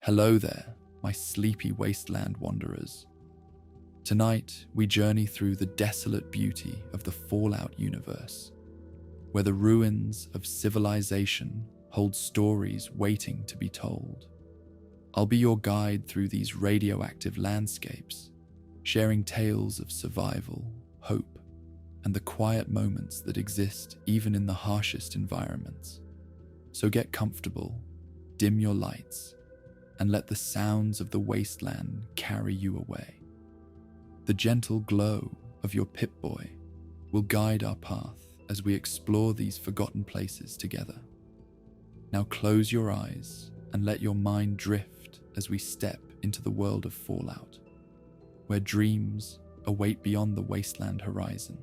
Hello there, my sleepy wasteland wanderers. Tonight, we journey through the desolate beauty of the Fallout universe, where the ruins of civilization hold stories waiting to be told. I'll be your guide through these radioactive landscapes, sharing tales of survival, hope, and the quiet moments that exist even in the harshest environments. So get comfortable, dim your lights, and let the sounds of the wasteland carry you away. The gentle glow of your Pip-Boy will guide our path as we explore these forgotten places together. Now close your eyes and let your mind drift as we step into the world of Fallout, where dreams await beyond the wasteland horizon.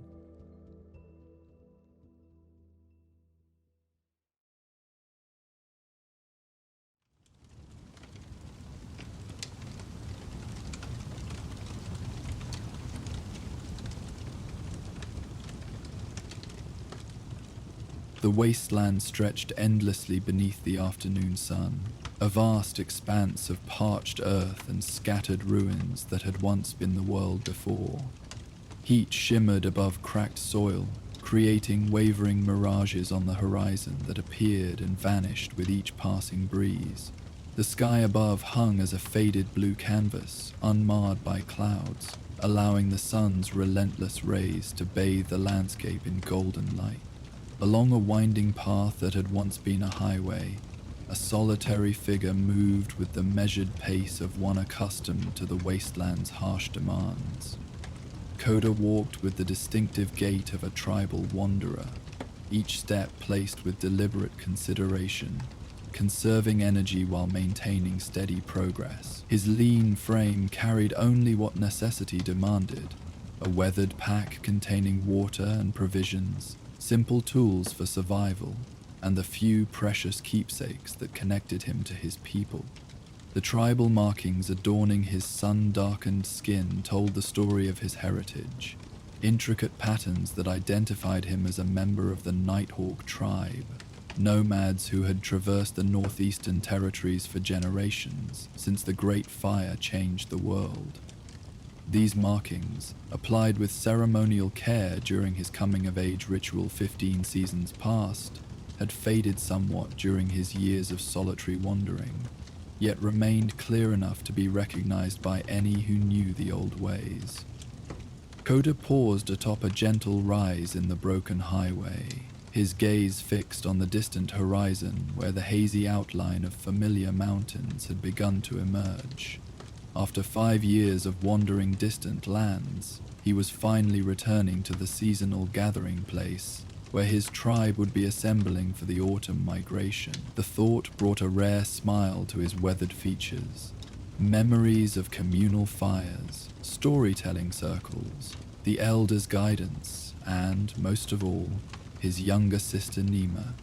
The wasteland stretched endlessly beneath the afternoon sun, a vast expanse of parched earth and scattered ruins that had once been the world before. Heat shimmered above cracked soil, creating wavering mirages on the horizon that appeared and vanished with each passing breeze. The sky above hung as a faded blue canvas, unmarred by clouds, allowing the sun's relentless rays to bathe the landscape in golden light. Along a winding path that had once been a highway, a solitary figure moved with the measured pace of one accustomed to the wasteland's harsh demands. Kota walked with the distinctive gait of a tribal wanderer, each step placed with deliberate consideration, conserving energy while maintaining steady progress. His lean frame carried only what necessity demanded, a weathered pack containing water and provisions, simple tools for survival, and the few precious keepsakes that connected him to his people. The tribal markings adorning his sun-darkened skin told the story of his heritage, intricate patterns that identified him as a member of the Nighthawk tribe, nomads who had traversed the northeastern territories for generations since the Great Fire changed the world. These markings, applied with ceremonial care during his coming-of-age ritual 15 seasons past, had faded somewhat during his years of solitary wandering, yet remained clear enough to be recognized by any who knew the old ways. Kota paused atop a gentle rise in the broken highway, his gaze fixed on the distant horizon where the hazy outline of familiar mountains had begun to emerge. After 5 years of wandering distant lands, he was finally returning to the seasonal gathering place, where his tribe would be assembling for the autumn migration. The thought brought a rare smile to his weathered features. Memories of communal fires, storytelling circles, the elders' guidance, and, most of all, his younger sister Nima,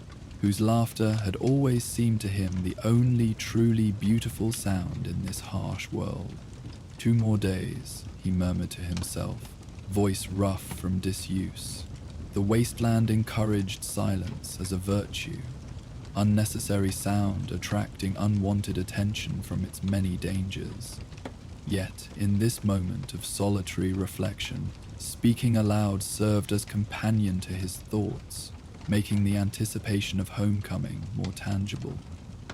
whose laughter had always seemed to him the only truly beautiful sound in this harsh world. 2 more days, he murmured to himself, voice rough from disuse. The wasteland encouraged silence as a virtue, unnecessary sound attracting unwanted attention from its many dangers. Yet, in this moment of solitary reflection, speaking aloud served as companion to his thoughts, making the anticipation of homecoming more tangible.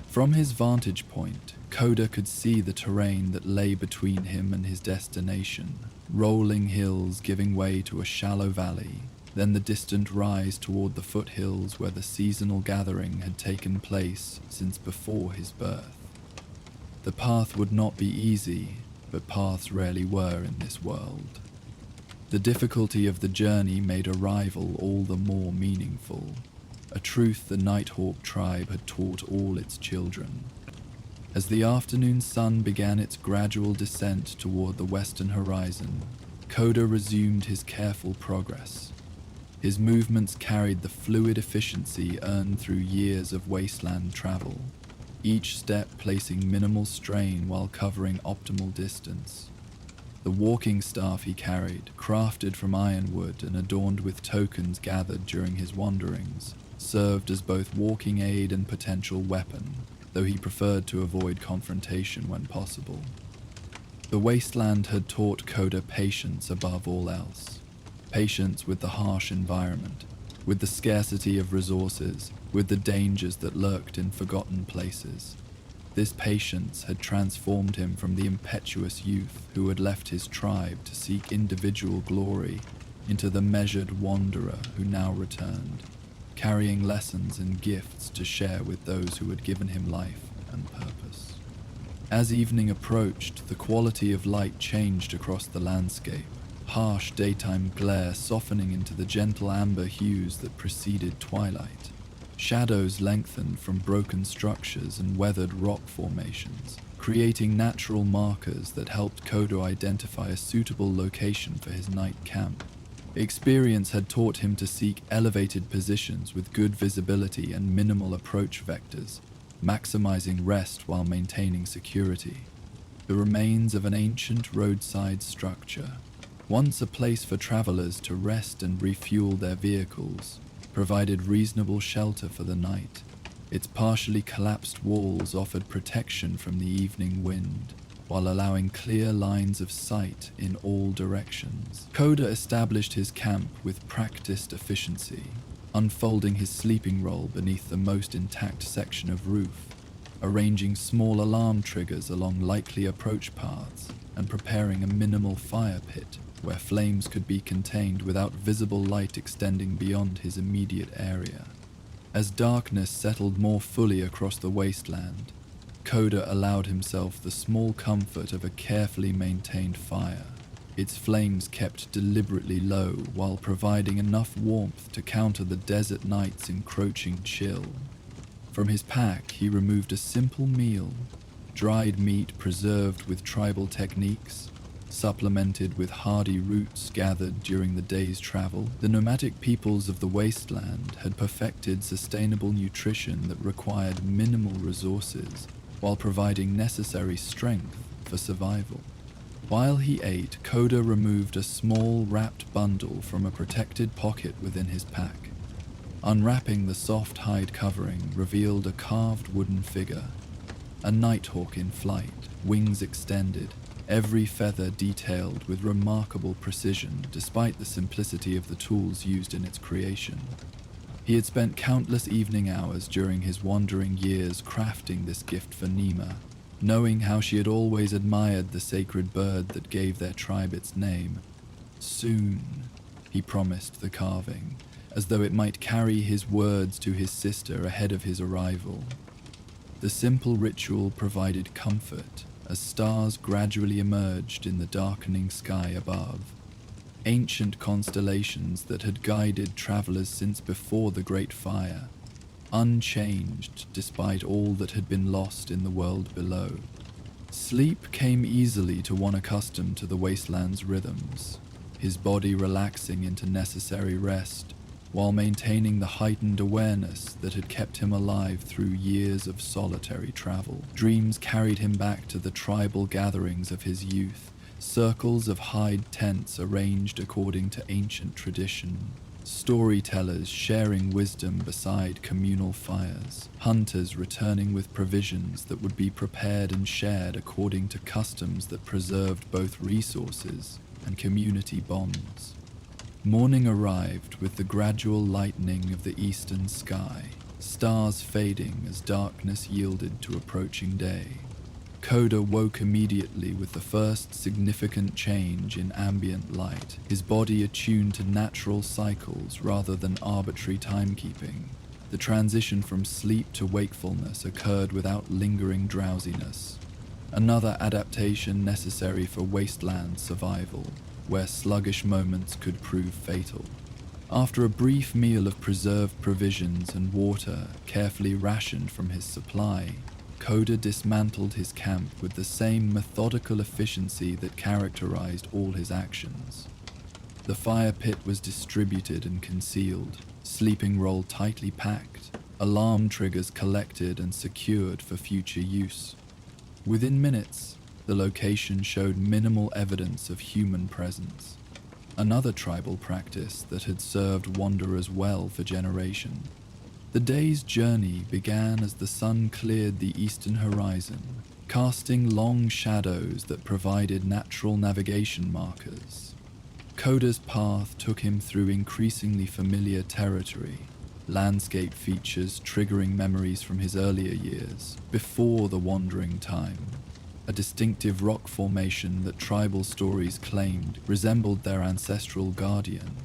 From his vantage point, Kota could see the terrain that lay between him and his destination, rolling hills giving way to a shallow valley, then the distant rise toward the foothills where the seasonal gathering had taken place since before his birth. The path would not be easy, but paths rarely were in this world. The difficulty of the journey made arrival all the more meaningful, a truth the Nighthawk tribe had taught all its children. As the afternoon sun began its gradual descent toward the western horizon, Kota resumed his careful progress. His movements carried the fluid efficiency earned through years of wasteland travel, each step placing minimal strain while covering optimal distance. The walking staff he carried, crafted from ironwood and adorned with tokens gathered during his wanderings, served as both walking aid and potential weapon, though he preferred to avoid confrontation when possible. The wasteland had taught Kota patience above all else. Patience with the harsh environment, with the scarcity of resources, with the dangers that lurked in forgotten places. This patience had transformed him from the impetuous youth who had left his tribe to seek individual glory into the measured wanderer who now returned, carrying lessons and gifts to share with those who had given him life and purpose. As evening approached, the quality of light changed across the landscape, harsh daytime glare softening into the gentle amber hues that preceded twilight. Shadows lengthened from broken structures and weathered rock formations, creating natural markers that helped Kota identify a suitable location for his night camp. Experience had taught him to seek elevated positions with good visibility and minimal approach vectors, maximizing rest while maintaining security. The remains of an ancient roadside structure, once a place for travelers to rest and refuel their vehicles, provided reasonable shelter for the night. Its partially collapsed walls offered protection from the evening wind, while allowing clear lines of sight in all directions. Kota established his camp with practiced efficiency, unfolding his sleeping roll beneath the most intact section of roof, arranging small alarm triggers along likely approach paths, and preparing a minimal fire pit where flames could be contained without visible light extending beyond his immediate area. As darkness settled more fully across the wasteland, Kota allowed himself the small comfort of a carefully maintained fire, its flames kept deliberately low while providing enough warmth to counter the desert night's encroaching chill. From his pack, he removed a simple meal, dried meat preserved with tribal techniques, supplemented with hardy roots gathered during the day's travel. The nomadic peoples of the wasteland had perfected sustainable nutrition that required minimal resources while providing necessary strength for survival. While he ate, Kota removed a small wrapped bundle from a protected pocket within his pack. Unwrapping the soft hide covering revealed a carved wooden figure, a nighthawk in flight, wings extended, every feather detailed with remarkable precision despite the simplicity of the tools used in its creation. He had spent countless evening hours during his wandering years crafting this gift for Nima, knowing how she had always admired the sacred bird that gave their tribe its name. Soon, he promised the carving, as though it might carry his words to his sister ahead of his arrival. The simple ritual provided comfort as stars gradually emerged in the darkening sky above, ancient constellations that had guided travelers since before the Great Fire, unchanged despite all that had been lost in the world below. Sleep came easily to one accustomed to the wasteland's rhythms, his body relaxing into necessary rest, while maintaining the heightened awareness that had kept him alive through years of solitary travel. Dreams carried him back to the tribal gatherings of his youth, circles of hide tents arranged according to ancient tradition, storytellers sharing wisdom beside communal fires, hunters returning with provisions that would be prepared and shared according to customs that preserved both resources and community bonds. Morning arrived with the gradual lightening of the eastern sky, stars fading as darkness yielded to approaching day. Kota woke immediately with the first significant change in ambient light, his body attuned to natural cycles rather than arbitrary timekeeping. The transition from sleep to wakefulness occurred without lingering drowsiness, another adaptation necessary for wasteland survival, where sluggish moments could prove fatal. After a brief meal of preserved provisions and water carefully rationed from his supply, Kota dismantled his camp with the same methodical efficiency that characterized all his actions. The fire pit was distributed and concealed, sleeping roll tightly packed, alarm triggers collected and secured for future use. Within minutes, the location showed minimal evidence of human presence, another tribal practice that had served wanderers well for generations. The day's journey began as the sun cleared the eastern horizon, casting long shadows that provided natural navigation markers. Kota's path took him through increasingly familiar territory, landscape features triggering memories from his earlier years, before the wandering time. A distinctive rock formation that tribal stories claimed resembled their ancestral guardian.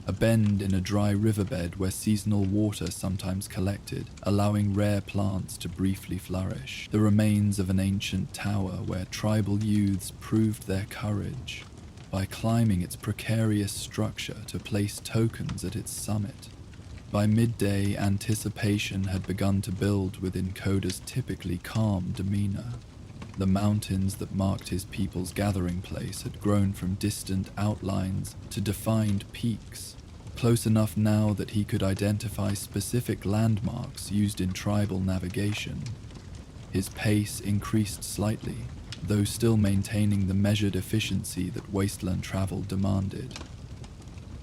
A bend in a dry riverbed where seasonal water sometimes collected, allowing rare plants to briefly flourish. The remains of an ancient tower where tribal youths proved their courage by climbing its precarious structure to place tokens at its summit. By midday, anticipation had begun to build within Kota's typically calm demeanor. The mountains that marked his people's gathering place had grown from distant outlines to defined peaks, close enough now that he could identify specific landmarks used in tribal navigation. His pace increased slightly, though still maintaining the measured efficiency that wasteland travel demanded.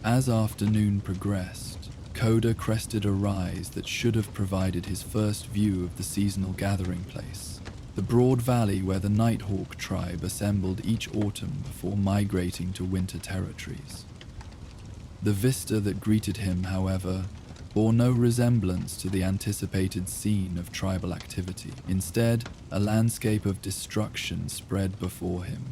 As afternoon progressed, Kota crested a rise that should have provided his first view of the seasonal gathering place, the broad valley where the Nighthawk tribe assembled each autumn before migrating to winter territories. The vista that greeted him, however, bore no resemblance to the anticipated scene of tribal activity. Instead, a landscape of destruction spread before him.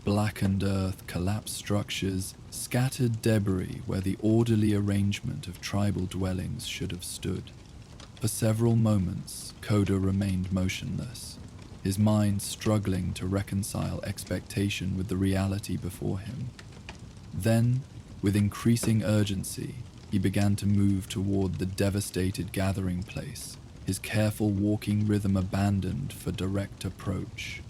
Blackened earth, collapsed structures, scattered debris where the orderly arrangement of tribal dwellings should have stood. For several moments, Kota remained motionless, his mind struggling to reconcile expectation with the reality before him. Then, with increasing urgency, he began to move toward the devastated gathering place, his careful walking rhythm abandoned for direct approach.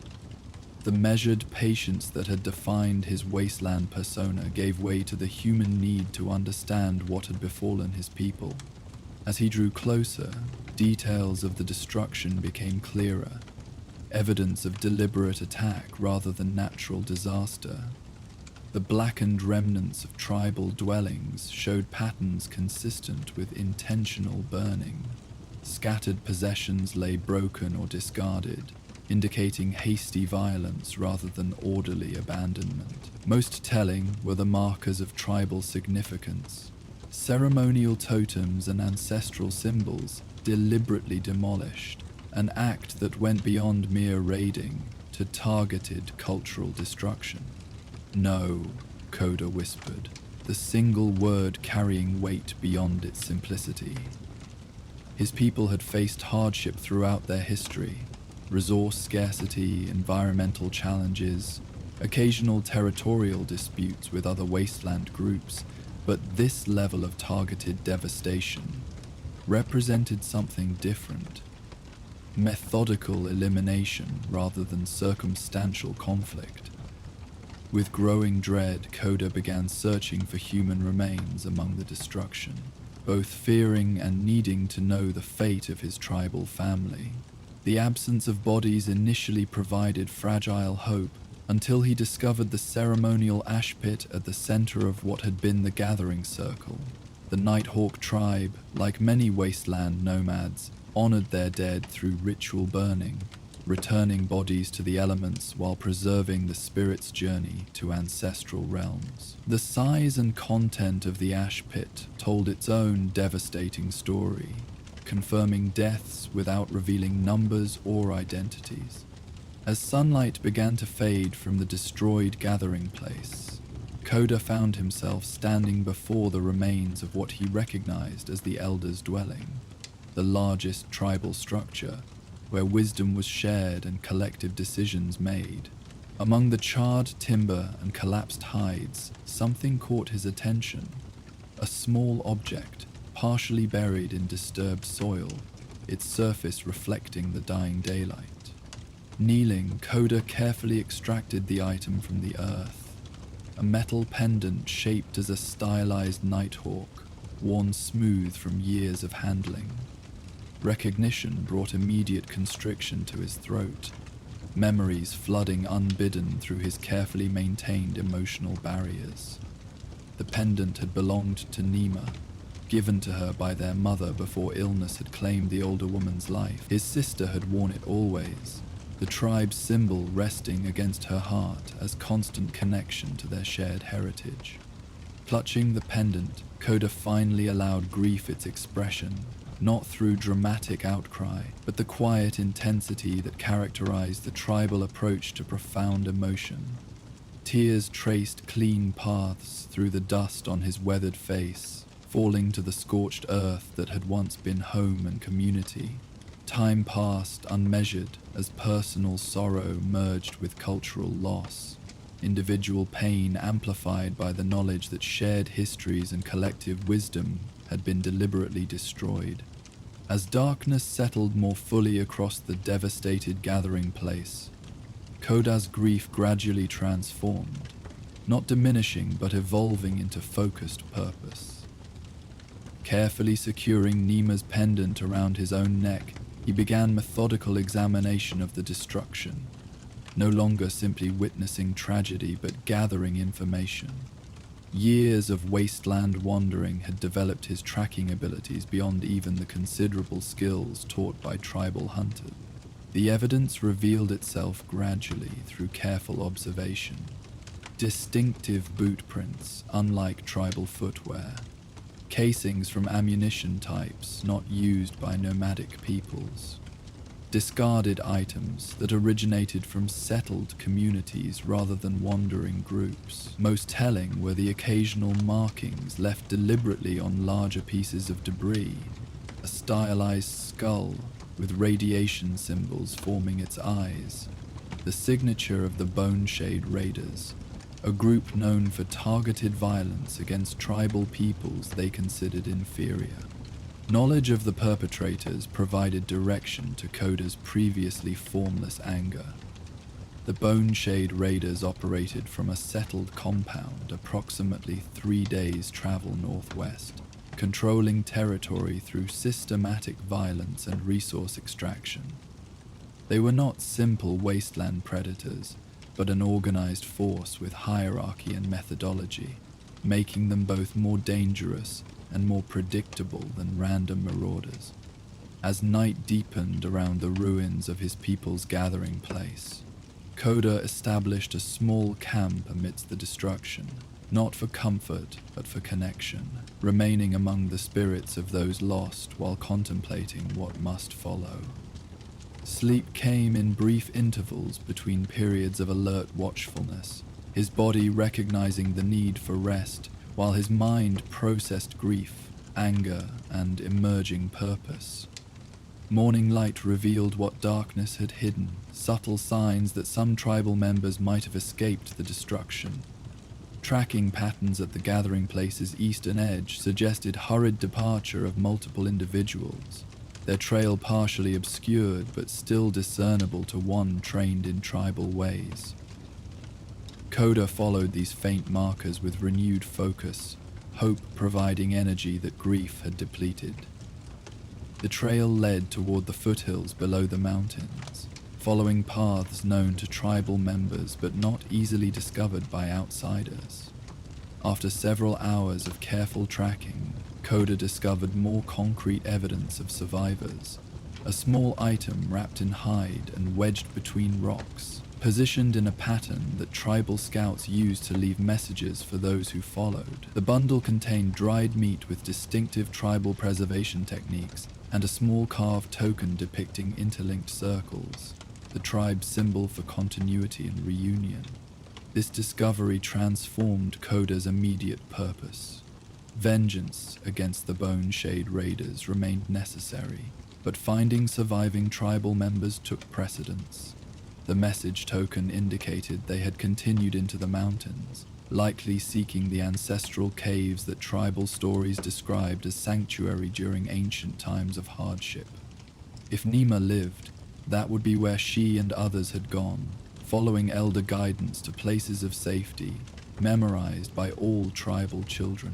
The measured patience that had defined his wasteland persona gave way to the human need to understand what had befallen his people. As he drew closer, details of the destruction became clearer, evidence of deliberate attack rather than natural disaster. The blackened remnants of tribal dwellings showed patterns consistent with intentional burning. Scattered possessions lay broken or discarded, indicating hasty violence rather than orderly abandonment. Most telling were the markers of tribal significance. Ceremonial totems and ancestral symbols deliberately demolished, an act that went beyond mere raiding to targeted cultural destruction. "No," Kota whispered, the single word carrying weight beyond its simplicity. His people had faced hardship throughout their history, resource scarcity, environmental challenges, occasional territorial disputes with other wasteland groups, but this level of targeted devastation represented something different. Methodical elimination rather than circumstantial conflict. With growing dread, Kota began searching for human remains among the destruction, both fearing and needing to know the fate of his tribal family. The absence of bodies initially provided fragile hope until he discovered the ceremonial ash pit at the center of what had been the gathering circle. The Nighthawk tribe, like many wasteland nomads, honored their dead through ritual burning, returning bodies to the elements while preserving the spirit's journey to ancestral realms. The size and content of the ash pit told its own devastating story, confirming deaths without revealing numbers or identities. As sunlight began to fade from the destroyed gathering place, Kota found himself standing before the remains of what he recognized as the Elders' dwelling, the largest tribal structure where wisdom was shared and collective decisions made. Among the charred timber and collapsed hides, something caught his attention, a small object partially buried in disturbed soil, its surface reflecting the dying daylight. Kneeling, Kota carefully extracted the item from the earth, a metal pendant shaped as a stylized nighthawk, worn smooth from years of handling. Recognition brought immediate constriction to his throat, memories flooding unbidden through his carefully maintained emotional barriers. The pendant had belonged to Nima, given to her by their mother before illness had claimed the older woman's life. His sister had worn it always, the tribe's symbol resting against her heart as constant connection to their shared heritage. Clutching the pendant, Kota finally allowed grief its expression, not through dramatic outcry, but the quiet intensity that characterized the tribal approach to profound emotion. Tears traced clean paths through the dust on his weathered face, falling to the scorched earth that had once been home and community. Time passed unmeasured as personal sorrow merged with cultural loss, individual pain amplified by the knowledge that shared histories and collective wisdom had been deliberately destroyed. As darkness settled more fully across the devastated gathering place, Kota's grief gradually transformed, not diminishing but evolving into focused purpose. Carefully securing Nima's pendant around his own neck, he began methodical examination of the destruction, no longer simply witnessing tragedy but gathering information. Years of wasteland wandering had developed his tracking abilities beyond even the considerable skills taught by tribal hunters. The evidence revealed itself gradually through careful observation. Distinctive boot prints, unlike tribal footwear. Casings from ammunition types not used by nomadic peoples. Discarded items that originated from settled communities rather than wandering groups. Most telling were the occasional markings left deliberately on larger pieces of debris. A stylized skull with radiation symbols forming its eyes. The signature of the Bone Shade Raiders, a group known for targeted violence against tribal peoples they considered inferior. Knowledge of the perpetrators provided direction to Kota's previously formless anger. The Bone Shade Raiders operated from a settled compound approximately 3 days' travel northwest, controlling territory through systematic violence and resource extraction. They were not simple wasteland predators, but an organized force with hierarchy and methodology, making them both more dangerous and more predictable than random marauders. As night deepened around the ruins of his people's gathering place, Kota established a small camp amidst the destruction, not for comfort but for connection, remaining among the spirits of those lost while contemplating what must follow. Sleep came in brief intervals between periods of alert watchfulness, his body recognizing the need for rest while his mind processed grief, anger, and emerging purpose. Morning light revealed what darkness had hidden, subtle signs that some tribal members might have escaped the destruction. Tracking patterns at the gathering place's eastern edge suggested hurried departure of multiple individuals, their trail partially obscured but still discernible to one trained in tribal ways. Kota followed these faint markers with renewed focus, hope providing energy that grief had depleted. The trail led toward the foothills below the mountains, following paths known to tribal members but not easily discovered by outsiders. After several hours of careful tracking, Kota discovered more concrete evidence of survivors, a small item wrapped in hide and wedged between rocks, positioned in a pattern that tribal scouts used to leave messages for those who followed. The bundle contained dried meat with distinctive tribal preservation techniques and a small carved token depicting interlinked circles, the tribe's symbol for continuity and reunion. This discovery transformed Kota's immediate purpose. Vengeance against the Bone Shade Raiders remained necessary, but finding surviving tribal members took precedence. The message token indicated they had continued into the mountains, likely seeking the ancestral caves that tribal stories described as sanctuary during ancient times of hardship. If Nima lived, that would be where she and others had gone, following elder guidance to places of safety, memorized by all tribal children.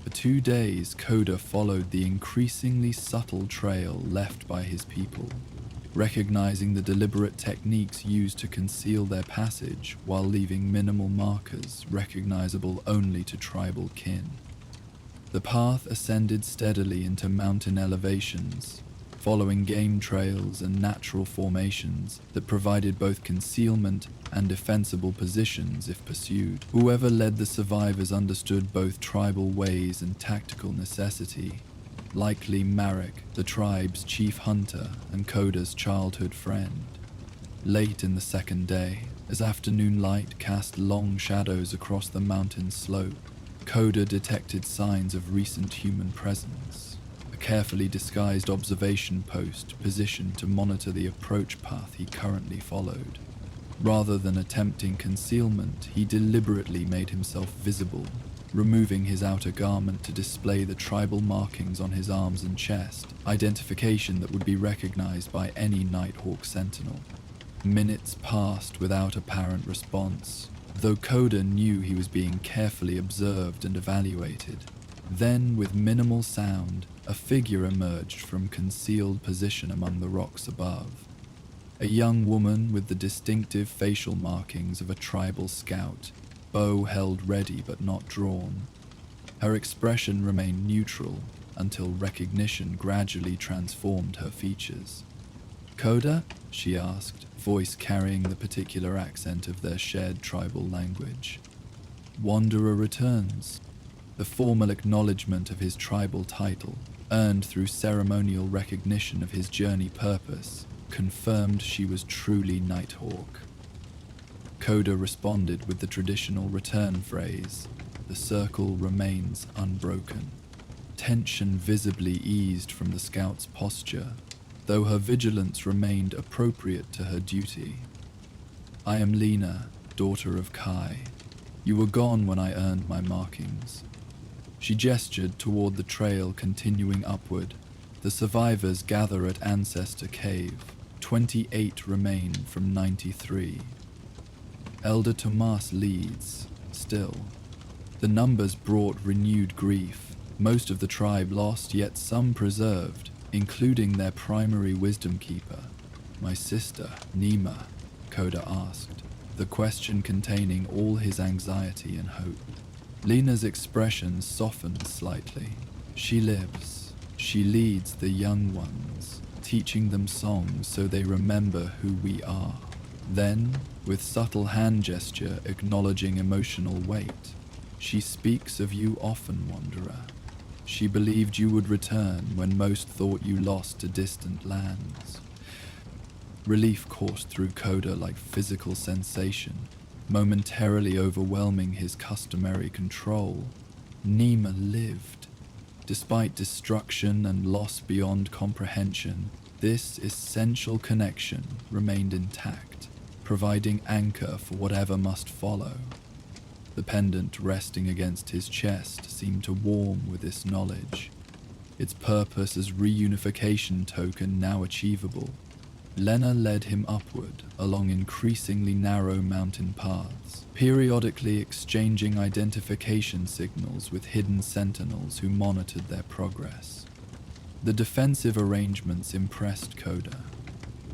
For 2 days, Kota followed the increasingly subtle trail left by his people, recognizing the deliberate techniques used to conceal their passage while leaving minimal markers recognizable only to tribal kin. The path ascended steadily into mountain elevations, following game trails and natural formations that provided both concealment and defensible positions if pursued. Whoever led the survivors understood both tribal ways and tactical necessity, likely Marek, the tribe's chief hunter and Koda's childhood friend. Late in the second day, as afternoon light cast long shadows across the mountain slope, Kota detected signs of recent human presence. A carefully disguised observation post positioned to monitor the approach path he currently followed. Rather than attempting concealment, he deliberately made himself visible, removing his outer garment to display the tribal markings on his arms and chest, identification that would be recognized by any Nighthawk sentinel. Minutes passed without apparent response, though Kota knew he was being carefully observed and evaluated. Then, with minimal sound, a figure emerged from concealed position among the rocks above. A young woman with the distinctive facial markings of a tribal scout, bow held ready but not drawn. Her expression remained neutral until recognition gradually transformed her features. "Kota?" she asked, voice carrying the particular accent of their shared tribal language. "Wanderer returns." The formal acknowledgement of his tribal title, earned through ceremonial recognition of his journey purpose, confirmed she was truly Nighthawk. Kota responded with the traditional return phrase, "The circle remains unbroken." Tension visibly eased from the scout's posture, though her vigilance remained appropriate to her duty. "I am Lena, daughter of Kai. You were gone when I earned my markings." She gestured toward the trail continuing upward. The survivors gather at Ancestor Cave. 28 remain from 93. Elder Tomas leads, still. The numbers brought renewed grief. Most of the tribe lost, yet some preserved, including their primary wisdom keeper. "My sister, Nima?" Kota asked, the question containing all his anxiety and hope. Lena's expression softened slightly. "She lives. She leads the young ones, teaching them songs so they remember who we are." Then, with subtle hand gesture acknowledging emotional weight, "She speaks of you often, Wanderer. She believed you would return when most thought you lost to distant lands." Relief coursed through Kota like physical sensation, momentarily overwhelming his customary control. Nima lived. Despite destruction and loss beyond comprehension, this essential connection remained intact, providing anchor for whatever must follow. The pendant resting against his chest seemed to warm with this knowledge, its purpose as reunification token now achievable. Lena led him upward along increasingly narrow mountain paths, periodically exchanging identification signals with hidden sentinels who monitored their progress. The defensive arrangements impressed Kota.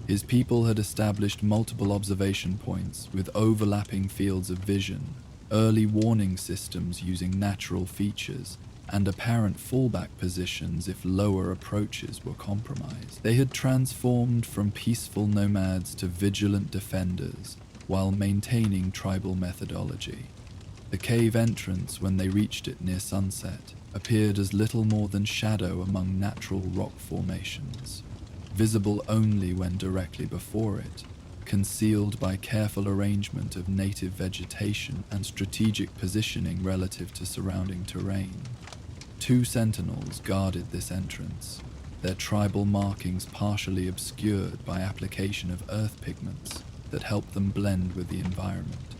His people had established multiple observation points with overlapping fields of vision, early warning systems using natural features, and apparent fallback positions if lower approaches were compromised. They had transformed from peaceful nomads to vigilant defenders while maintaining tribal methodology. The cave entrance, when they reached it near sunset, appeared as little more than shadow among natural rock formations, visible only when directly before it, concealed by careful arrangement of native vegetation and strategic positioning relative to surrounding terrain. 2 sentinels guarded this entrance, their tribal markings partially obscured by application of earth pigments that helped them blend with the environment.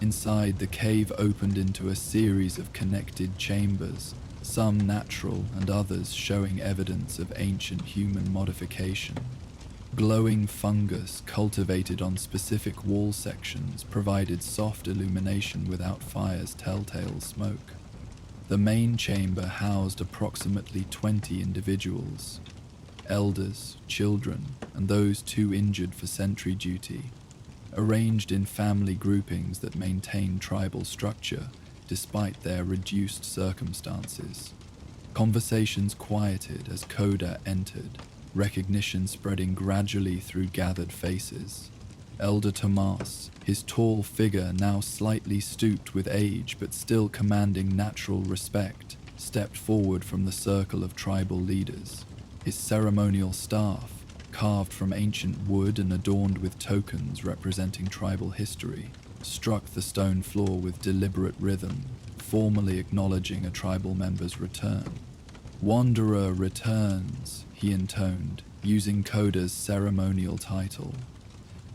Inside, the cave opened into a series of connected chambers, some natural and others showing evidence of ancient human modification. Glowing fungus cultivated on specific wall sections provided soft illumination without fire's telltale smoke. The main chamber housed approximately 20 individuals, elders, children, and those too injured for sentry duty, arranged in family groupings that maintained tribal structure despite their reduced circumstances. Conversations quieted as Kota entered, recognition spreading gradually through gathered faces. Elder Tomas, his tall figure now slightly stooped with age but still commanding natural respect, stepped forward from the circle of tribal leaders. His ceremonial staff, carved from ancient wood and adorned with tokens representing tribal history, struck the stone floor with deliberate rhythm, formally acknowledging a tribal member's return. "Wanderer returns," he intoned, using Koda's ceremonial title.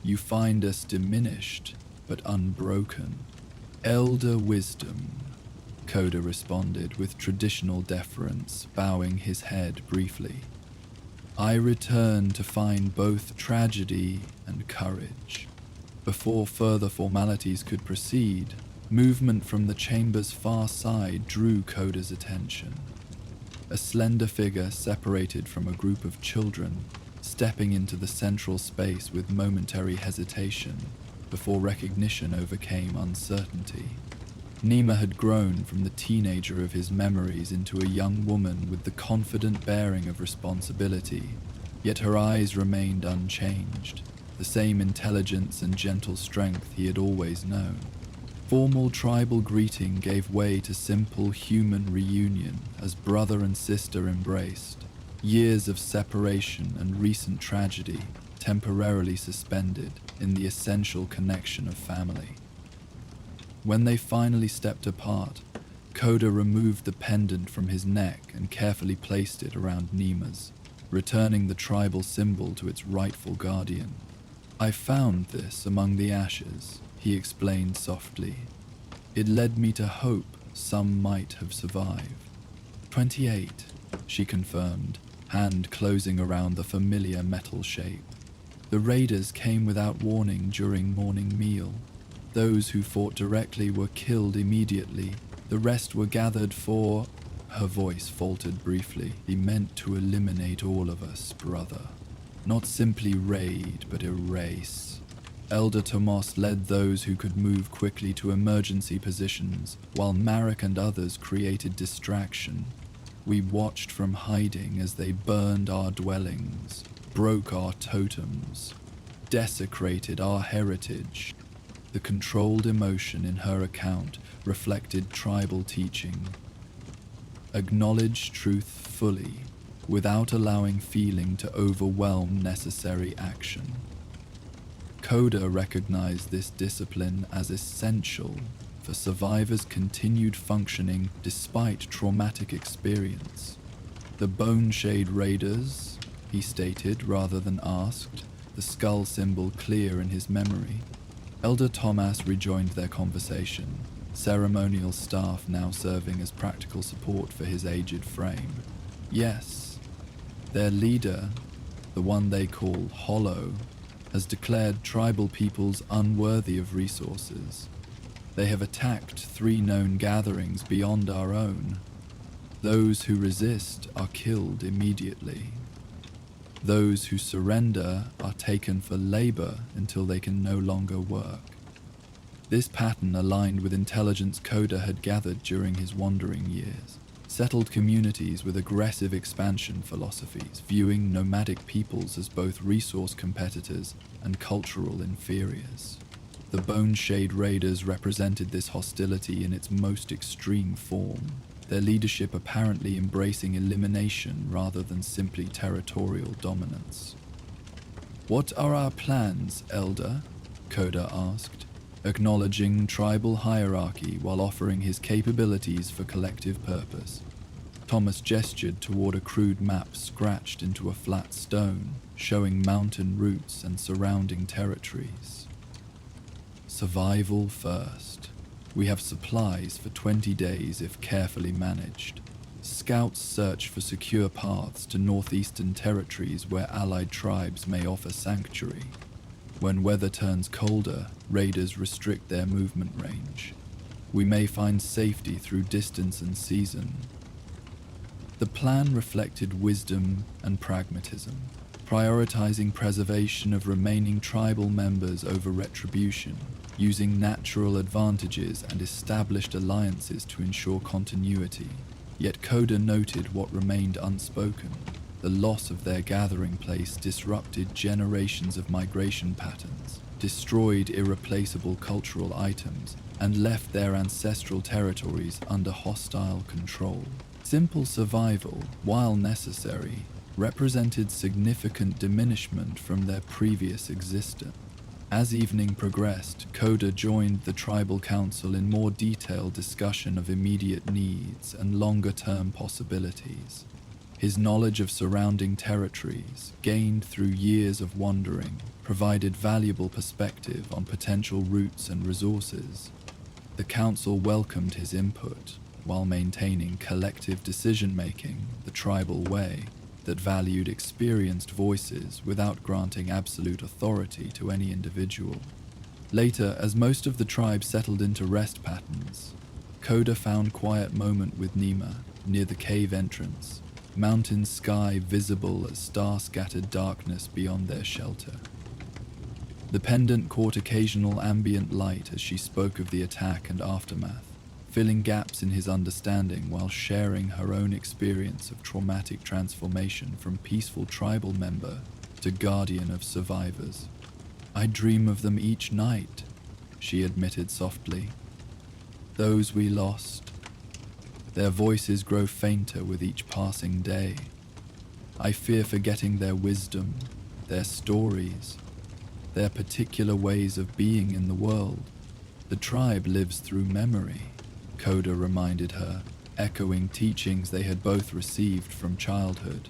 "You find us diminished, but unbroken." "Elder wisdom," Kota responded with traditional deference, bowing his head briefly. "I return to find both tragedy and courage." Before further formalities could proceed, movement from the chamber's far side drew Koda's attention. A slender figure separated from a group of children, stepping into the central space with momentary hesitation before recognition overcame uncertainty. Nima had grown from the teenager of his memories into a young woman with the confident bearing of responsibility, yet her eyes remained unchanged, the same intelligence and gentle strength he had always known. Formal tribal greeting gave way to simple human reunion as brother and sister embraced, years of separation and recent tragedy temporarily suspended in the essential connection of family. When they finally stepped apart, Kota removed the pendant from his neck and carefully placed it around Nima's, returning the tribal symbol to its rightful guardian. "I found this among the ashes," he explained softly. "It led me to hope some might have survived." 28, she confirmed, hand closing around the familiar metal shape. "The raiders came without warning during morning meal. Those who fought directly were killed immediately. The rest were gathered for..." Her voice faltered briefly. "He meant to eliminate all of us, brother. Not simply raid, but erase." Elder Tomas led those who could move quickly to emergency positions, while Marek and others created distraction. We watched from hiding as they burned our dwellings, broke our totems, desecrated our heritage. The controlled emotion in her account reflected tribal teaching. Acknowledge truth fully, without allowing feeling to overwhelm necessary action. Kota recognized this discipline as essential for survivors' continued functioning despite traumatic experience. "The Bone Shade Raiders," he stated rather than asked, the skull symbol clear in his memory. Elder Tomas rejoined their conversation, ceremonial staff now serving as practical support for his aged frame. "Yes, their leader, the one they call Hollow, has declared tribal peoples unworthy of resources. They have attacked 3 known gatherings beyond our own. Those who resist are killed immediately. Those who surrender are taken for labor until they can no longer work." This pattern aligned with intelligence Kota had gathered during his wandering years. Settled communities with aggressive expansion philosophies, viewing nomadic peoples as both resource competitors and cultural inferiors. The Bone Shade Raiders represented this hostility in its most extreme form, their leadership apparently embracing elimination rather than simply territorial dominance. "What are our plans, Elder?" Kota asked, acknowledging tribal hierarchy while offering his capabilities for collective purpose. Thomas gestured toward a crude map scratched into a flat stone, showing mountain routes and surrounding territories. "Survival first. We have supplies for 20 days if carefully managed. Scouts search for secure paths to northeastern territories where allied tribes may offer sanctuary. When weather turns colder, raiders restrict their movement range. We may find safety through distance and season." The plan reflected wisdom and pragmatism, prioritizing preservation of remaining tribal members over retribution, using natural advantages and established alliances to ensure continuity. Yet Kota noted what remained unspoken. The loss of their gathering place disrupted generations of migration patterns, destroyed irreplaceable cultural items, and left their ancestral territories under hostile control. Simple survival, while necessary, represented significant diminishment from their previous existence. As evening progressed, Kota joined the tribal council in more detailed discussion of immediate needs and longer-term possibilities. His knowledge of surrounding territories, gained through years of wandering, provided valuable perspective on potential routes and resources. The council welcomed his input, while maintaining collective decision-making the tribal way that valued experienced voices without granting absolute authority to any individual. Later, as most of the tribe settled into rest patterns, Kota found quiet moment with Nima near the cave entrance, mountain sky visible as star-scattered darkness beyond their shelter. The pendant caught occasional ambient light as she spoke of the attack and aftermath, filling gaps in his understanding while sharing her own experience of traumatic transformation from peaceful tribal member to guardian of survivors. "I dream of them each night," she admitted softly. "Those we lost. Their voices grow fainter with each passing day. I fear forgetting their wisdom, their stories, their particular ways of being in the world. The tribe lives through memory," Kota reminded her, echoing teachings they had both received from childhood.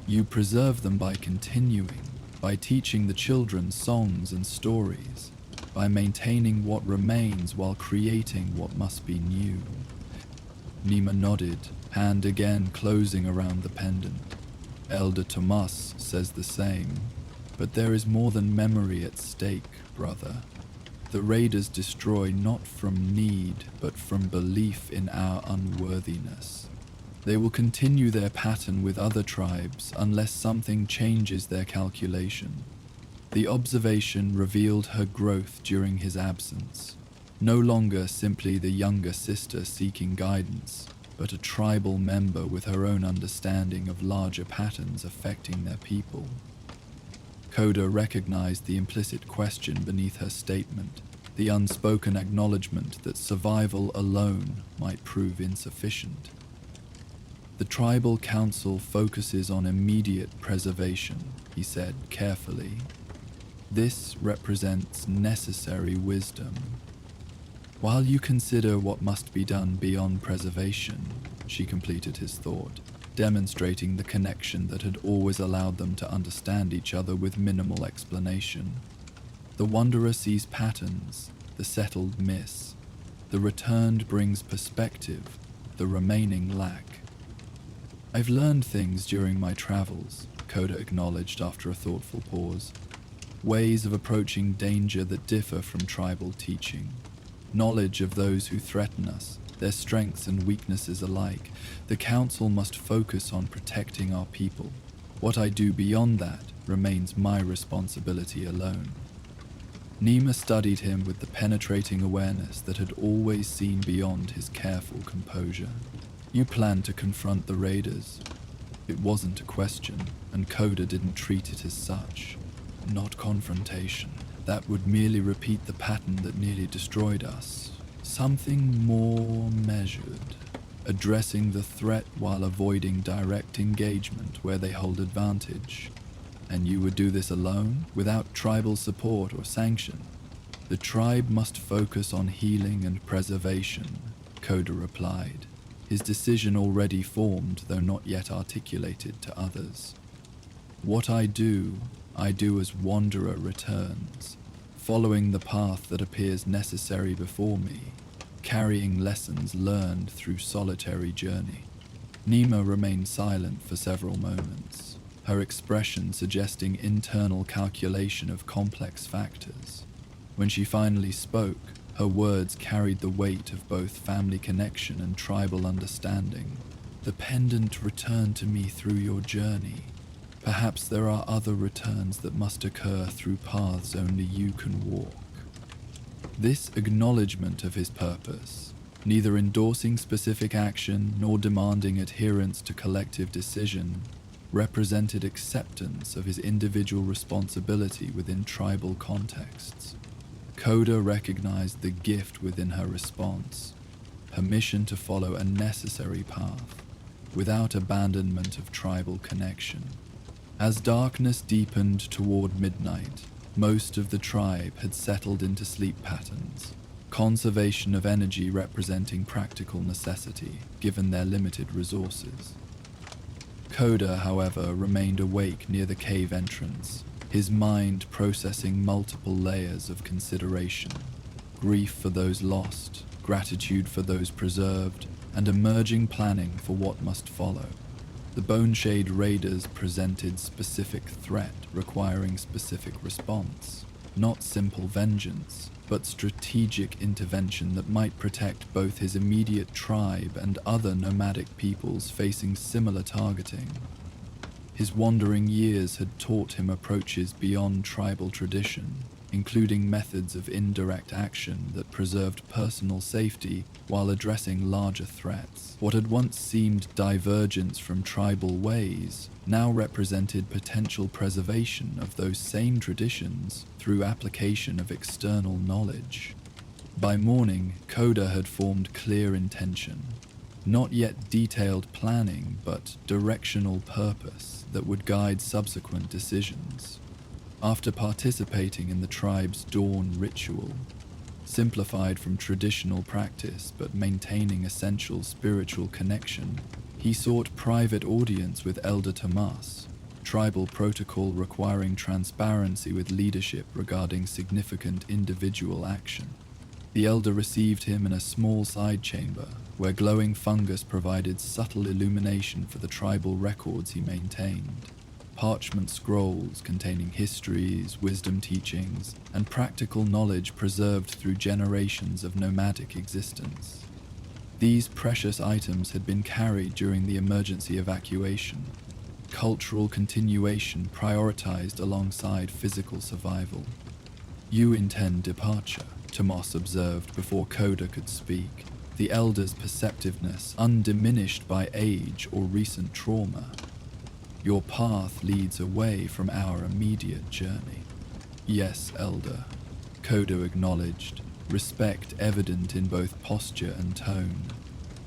"You preserve them by continuing, by teaching the children songs and stories, by maintaining what remains while creating what must be new." Nima nodded, hand again closing around the pendant. "Elder Tomas says the same, but there is more than memory at stake, brother. The raiders destroy not from need, but from belief in our unworthiness. They will continue their pattern with other tribes unless something changes their calculation." The observation revealed her growth during his absence. No longer simply the younger sister seeking guidance, but a tribal member with her own understanding of larger patterns affecting their people. Kota recognized the implicit question beneath her statement, the unspoken acknowledgement that survival alone might prove insufficient. "The tribal council focuses on immediate preservation," he said carefully. "This represents necessary wisdom. While you consider what must be done beyond preservation," she completed his thought, demonstrating the connection that had always allowed them to understand each other with minimal explanation. "The wanderer sees patterns, the settled miss. The returned brings perspective, the remaining lack." "I've learned things during my travels," Kota acknowledged after a thoughtful pause. "Ways of approaching danger that differ from tribal teaching. Knowledge of those who threaten us, their strengths and weaknesses alike. The council must focus on protecting our people. What I do beyond that remains my responsibility alone." Nima studied him with the penetrating awareness that had always seen beyond his careful composure. "You plan to confront the raiders." It wasn't a question, and Kota didn't treat it as such. "Not confrontation. That would merely repeat the pattern that nearly destroyed us. Something more measured, addressing the threat while avoiding direct engagement where they hold advantage." "And you would do this alone, without tribal support or sanction?" "The tribe must focus on healing and preservation," Kota replied, his decision already formed though not yet articulated to others. "What I do as wanderer returns, following the path that appears necessary before me, carrying lessons learned through solitary journey." Nima remained silent for several moments, her expression suggesting internal calculation of complex factors. When she finally spoke, her words carried the weight of both family connection and tribal understanding. "The pendant returned to me through your journey. Perhaps there are other returns that must occur through paths only you can walk." This acknowledgement of his purpose, neither endorsing specific action nor demanding adherence to collective decision, represented acceptance of his individual responsibility within tribal contexts. Kota recognized the gift within her response, permission to follow a necessary path, without abandonment of tribal connection. As darkness deepened toward midnight, most of the tribe had settled into sleep patterns, conservation of energy representing practical necessity given their limited resources. Kota, however, remained awake near the cave entrance, his mind processing multiple layers of consideration: grief for those lost, gratitude for those preserved, and emerging planning for what must follow. The Boneshade Raiders presented specific threat requiring specific response, not simple vengeance, but strategic intervention that might protect both his immediate tribe and other nomadic peoples facing similar targeting. His wandering years had taught him approaches beyond tribal tradition, including methods of indirect action that preserved personal safety while addressing larger threats. What had once seemed divergence from tribal ways now represented potential preservation of those same traditions through application of external knowledge. By morning, Kota had formed clear intention, not yet detailed planning, but directional purpose that would guide subsequent decisions. After participating in the tribe's dawn ritual, simplified from traditional practice but maintaining essential spiritual connection, he sought private audience with Elder Tomas, tribal protocol requiring transparency with leadership regarding significant individual action. The elder received him in a small side chamber where glowing fungus provided subtle illumination for the tribal records he maintained. Parchment scrolls containing histories, wisdom teachings, and practical knowledge preserved through generations of nomadic existence. These precious items had been carried during the emergency evacuation, cultural continuation prioritized alongside physical survival. "You intend departure," Tomas observed before Kota could speak, the elder's perceptiveness undiminished by age or recent trauma. "Your path leads away from our immediate journey." "Yes, Elder," Kota acknowledged, respect evident in both posture and tone.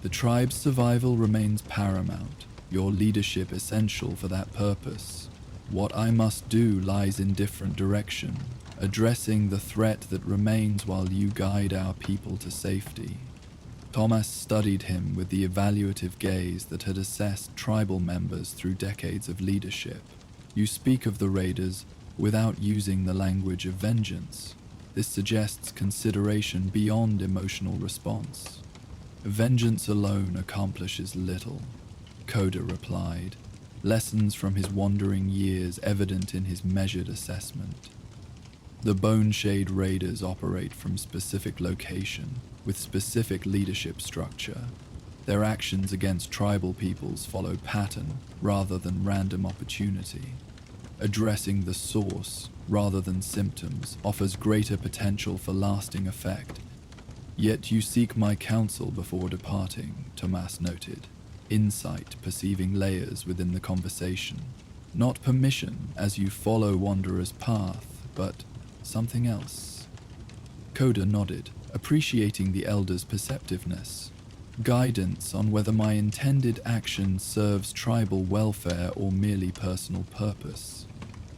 "The tribe's survival remains paramount, your leadership essential for that purpose. What I must do lies in different direction, addressing the threat that remains while you guide our people to safety." Thomas studied him with the evaluative gaze that had assessed tribal members through decades of leadership. "You speak of the raiders without using the language of vengeance. This suggests consideration beyond emotional response." "Vengeance alone accomplishes little," Kota replied, lessons from his wandering years evident in his measured assessment. "The Boneshade Raiders operate from specific location, with specific leadership structure. Their actions against tribal peoples follow pattern rather than random opportunity. Addressing the source rather than symptoms offers greater potential for lasting effect. Yet you seek my counsel before departing," Tomas noted, insight perceiving layers within the conversation. "Not permission as you follow Wanderer's path, but something else." Kota nodded, appreciating the elder's perceptiveness. "Guidance on whether my intended action serves tribal welfare or merely personal purpose.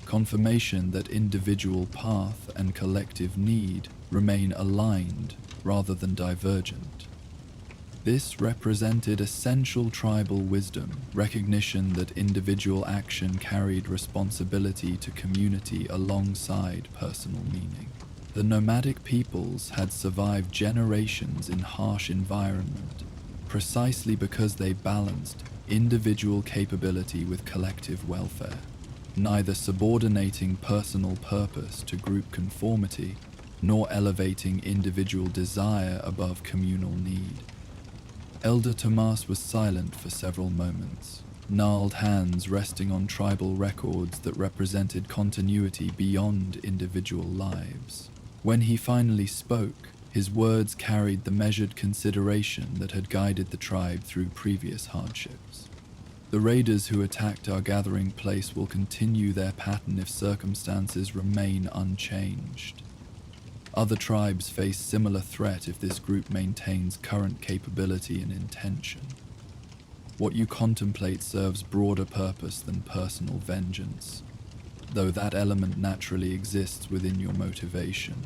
Confirmation that individual path and collective need remain aligned rather than divergent." This represented essential tribal wisdom, recognition that individual action carried responsibility to community alongside personal meaning. The nomadic peoples had survived generations in harsh environment, precisely because they balanced individual capability with collective welfare, neither subordinating personal purpose to group conformity, nor elevating individual desire above communal need. Elder Tomas was silent for several moments, gnarled hands resting on tribal records that represented continuity beyond individual lives. When he finally spoke, His words carried the measured consideration that had guided the tribe through previous hardships. The raiders who attacked our gathering place will continue their pattern if circumstances remain unchanged. Other tribes face similar threat if this group maintains current capability and intention. What you contemplate serves broader purpose than personal vengeance, though that element naturally exists within your motivation.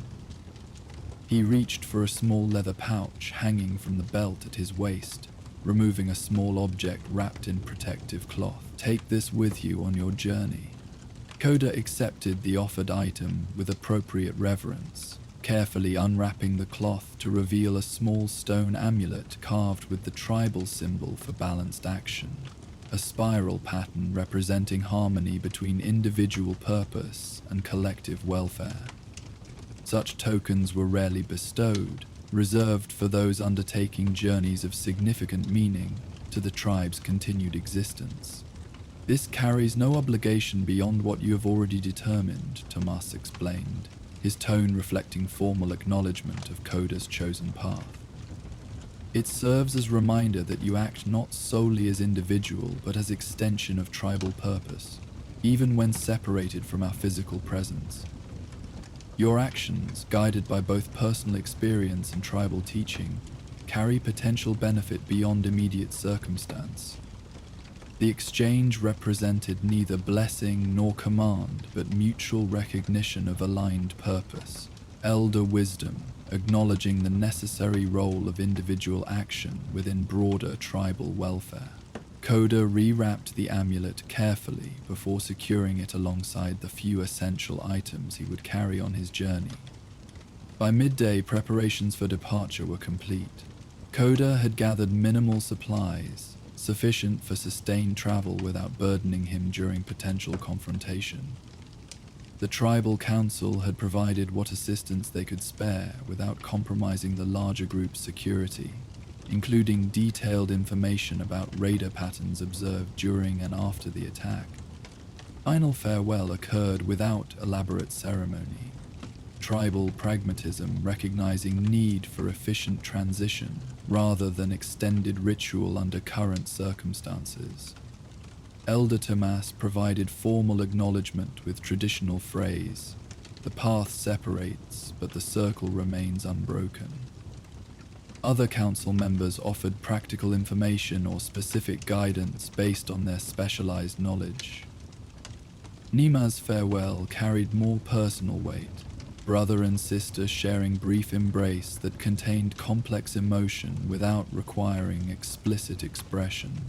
He reached for a small leather pouch hanging from the belt at his waist, removing a small object wrapped in protective cloth. Take this with you on your journey. Kota accepted the offered item with appropriate reverence, carefully unwrapping the cloth to reveal a small stone amulet carved with the tribal symbol for balanced action, a spiral pattern representing harmony between individual purpose and collective welfare. Such tokens were rarely bestowed, reserved for those undertaking journeys of significant meaning to the tribe's continued existence. This carries no obligation beyond what you have already determined, Tomas explained, his tone reflecting formal acknowledgement of Kota's chosen path. It serves as a reminder that you act not solely as individual but as extension of tribal purpose, even when separated from our physical presence. Your actions, guided by both personal experience and tribal teaching, carry potential benefit beyond immediate circumstance. The exchange represented neither blessing nor command, but mutual recognition of aligned purpose, elder wisdom, acknowledging the necessary role of individual action within broader tribal welfare. Kota rewrapped the amulet carefully before securing it alongside the few essential items he would carry on his journey. By midday, preparations for departure were complete. Kota had gathered minimal supplies, sufficient for sustained travel without burdening him during potential confrontation. The tribal council had provided what assistance they could spare without compromising the larger group's security, including detailed information about raider patterns observed during and after the attack. Final farewell occurred without elaborate ceremony, tribal pragmatism recognizing need for efficient transition rather than extended ritual under current circumstances. Elder Tomas provided formal acknowledgement with traditional phrase, "The path separates, but the circle remains unbroken." Other council members offered practical information or specific guidance based on their specialized knowledge. Nima's farewell carried more personal weight, brother and sister sharing brief embrace that contained complex emotion without requiring explicit expression.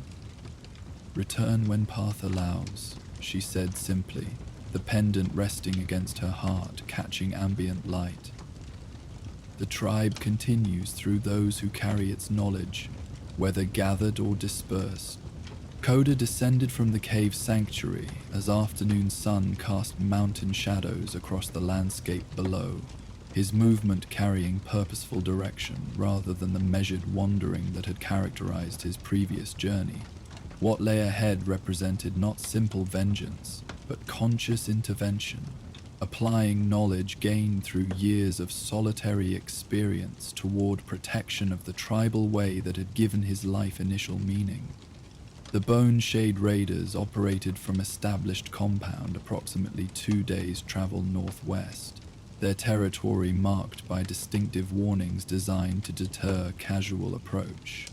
"Return when path allows," she said simply, the pendant resting against her heart, catching ambient light. The tribe continues through those who carry its knowledge, whether gathered or dispersed. Kota descended from the cave sanctuary as afternoon sun cast mountain shadows across the landscape below, his movement carrying purposeful direction rather than the measured wandering that had characterized his previous journey. What lay ahead represented not simple vengeance, but conscious intervention, applying knowledge gained through years of solitary experience toward protection of the tribal way that had given his life initial meaning. The Bone Shade Raiders operated from established compound approximately 2 days' travel northwest, their territory marked by distinctive warnings designed to deter casual approach.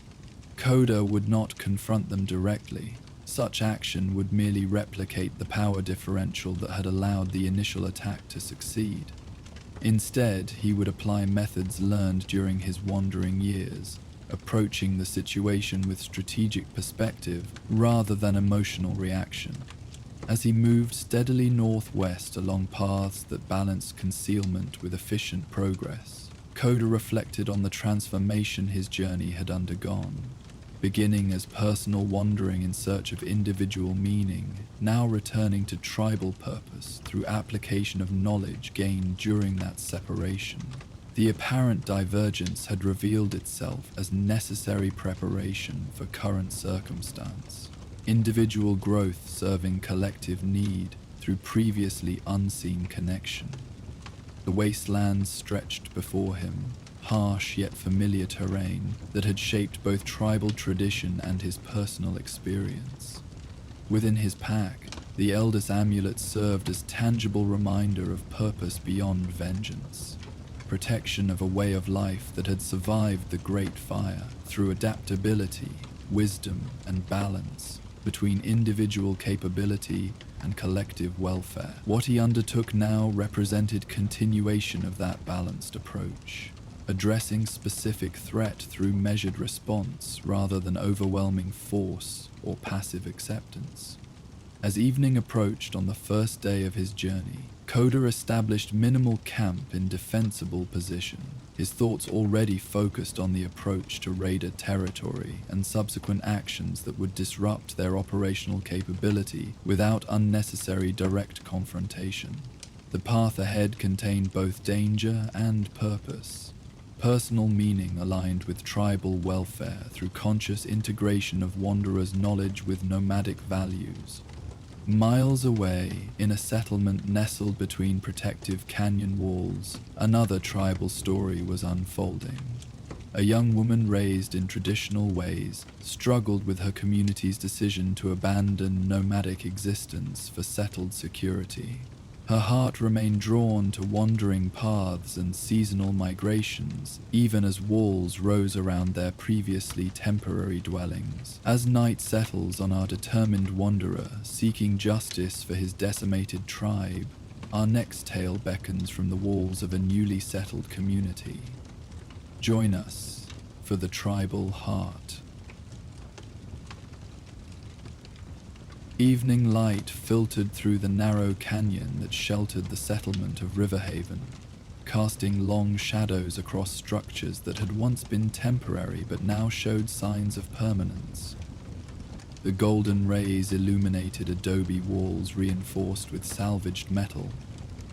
Kota would not confront them directly. Such action would merely replicate the power differential that had allowed the initial attack to succeed. Instead, he would apply methods learned during his wandering years, approaching the situation with strategic perspective rather than emotional reaction. As he moved steadily northwest along paths that balanced concealment with efficient progress, Kota reflected on the transformation his journey had undergone. Beginning as personal wandering in search of individual meaning, now returning to tribal purpose through application of knowledge gained during that separation. The apparent divergence had revealed itself as necessary preparation for current circumstance, individual growth serving collective need through previously unseen connection. The wastelands stretched before him, harsh yet familiar terrain that had shaped both tribal tradition and his personal experience. Within his pack, the eldest amulet served as tangible reminder of purpose beyond vengeance, protection of a way of life that had survived the Great Fire through adaptability, wisdom, and balance between individual capability and collective welfare. What he undertook now represented continuation of that balanced approach, addressing specific threat through measured response rather than overwhelming force or passive acceptance. As evening approached on the first day of his journey, Kota established minimal camp in defensible position, his thoughts already focused on the approach to raider territory and subsequent actions that would disrupt their operational capability without unnecessary direct confrontation. The path ahead contained both danger and purpose, personal meaning aligned with tribal welfare through conscious integration of wanderers' knowledge with nomadic values. Miles away, in a settlement nestled between protective canyon walls, another tribal story was unfolding. A young woman raised in traditional ways struggled with her community's decision to abandon nomadic existence for settled security. Her heart remained drawn to wandering paths and seasonal migrations, even as walls rose around their previously temporary dwellings. As night settles on our determined wanderer seeking justice for his decimated tribe, our next tale beckons from the walls of a newly settled community. Join us for the tribal heart. Evening light filtered through the narrow canyon that sheltered the settlement of Riverhaven, casting long shadows across structures that had once been temporary but now showed signs of permanence. The golden rays illuminated adobe walls reinforced with salvaged metal,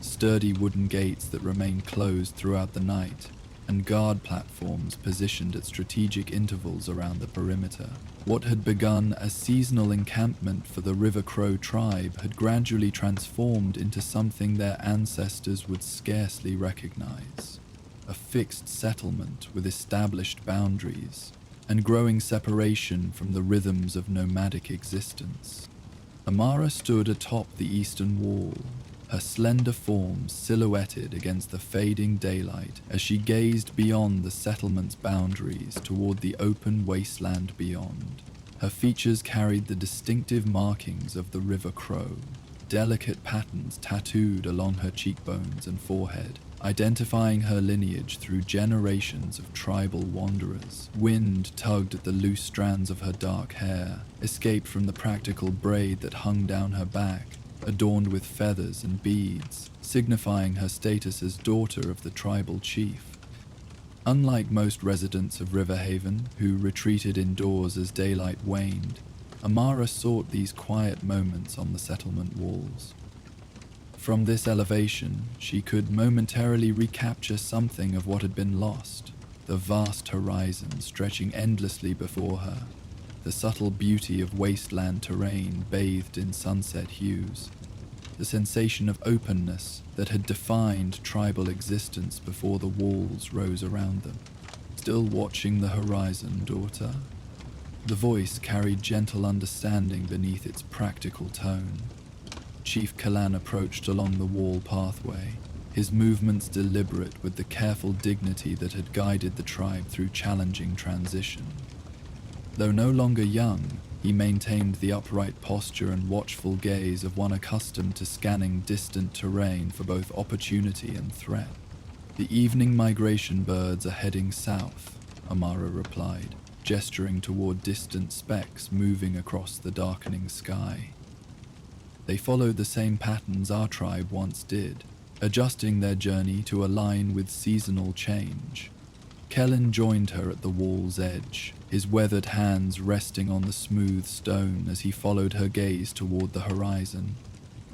sturdy wooden gates that remained closed throughout the night, and guard platforms positioned at strategic intervals around the perimeter. What had begun as seasonal encampment for the River Crow tribe had gradually transformed into something their ancestors would scarcely recognize. A fixed settlement with established boundaries and growing separation from the rhythms of nomadic existence. Amara stood atop the eastern wall, her slender form silhouetted against the fading daylight as she gazed beyond the settlement's boundaries toward the open wasteland beyond. Her features carried the distinctive markings of the River Crow, delicate patterns tattooed along her cheekbones and forehead, identifying her lineage through generations of tribal wanderers. Wind tugged at the loose strands of her dark hair, escaped from the practical braid that hung down her back, adorned with feathers and beads, signifying her status as daughter of the tribal chief. Unlike most residents of Riverhaven, who retreated indoors as daylight waned, Amara sought these quiet moments on the settlement walls. From this elevation, she could momentarily recapture something of what had been lost, the vast horizon stretching endlessly before her, the subtle beauty of wasteland terrain bathed in sunset hues, the sensation of openness that had defined tribal existence before the walls rose around them. Still watching the horizon, daughter? The voice carried gentle understanding beneath its practical tone. Chief Kalan approached along the wall pathway, his movements deliberate with the careful dignity that had guided the tribe through challenging transition. Though no longer young, he maintained the upright posture and watchful gaze of one accustomed to scanning distant terrain for both opportunity and threat. The evening migration birds are heading south, Amara replied, gesturing toward distant specks moving across the darkening sky. They followed the same patterns our tribe once did, adjusting their journey to align with seasonal change. Kellen joined her at the wall's edge, his weathered hands resting on the smooth stone as he followed her gaze toward the horizon,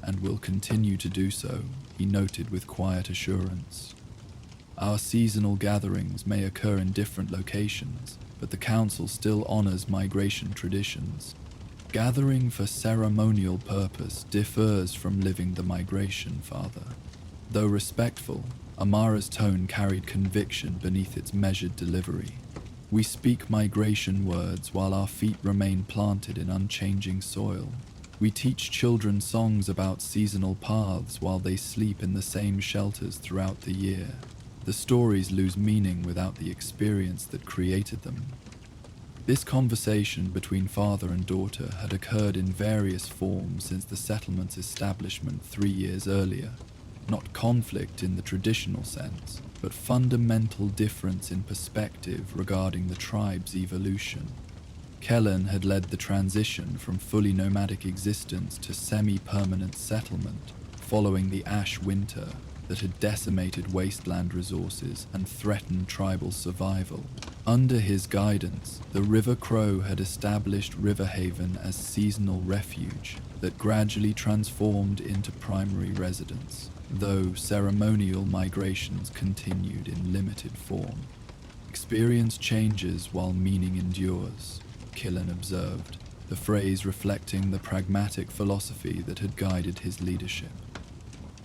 and will continue to do so, he noted with quiet assurance. Our seasonal gatherings may occur in different locations, but the Council still honors migration traditions. Gathering for ceremonial purpose differs from living the migration, Father. Though respectful, Amara's tone carried conviction beneath its measured delivery. We speak migration words while our feet remain planted in unchanging soil. We teach children songs about seasonal paths while they sleep in the same shelters throughout the year. The stories lose meaning without the experience that created them. This conversation between father and daughter had occurred in various forms since the settlement's establishment 3 years earlier. Not conflict in the traditional sense, but fundamental difference in perspective regarding the tribe's evolution. Kellen had led the transition from fully nomadic existence to semi-permanent settlement following the ash winter that had decimated wasteland resources and threatened tribal survival. Under his guidance, the River Crow had established Riverhaven as seasonal refuge that gradually transformed into primary residence, though ceremonial migrations continued in limited form. Experience changes while meaning endures, Killen observed, the phrase reflecting the pragmatic philosophy that had guided his leadership.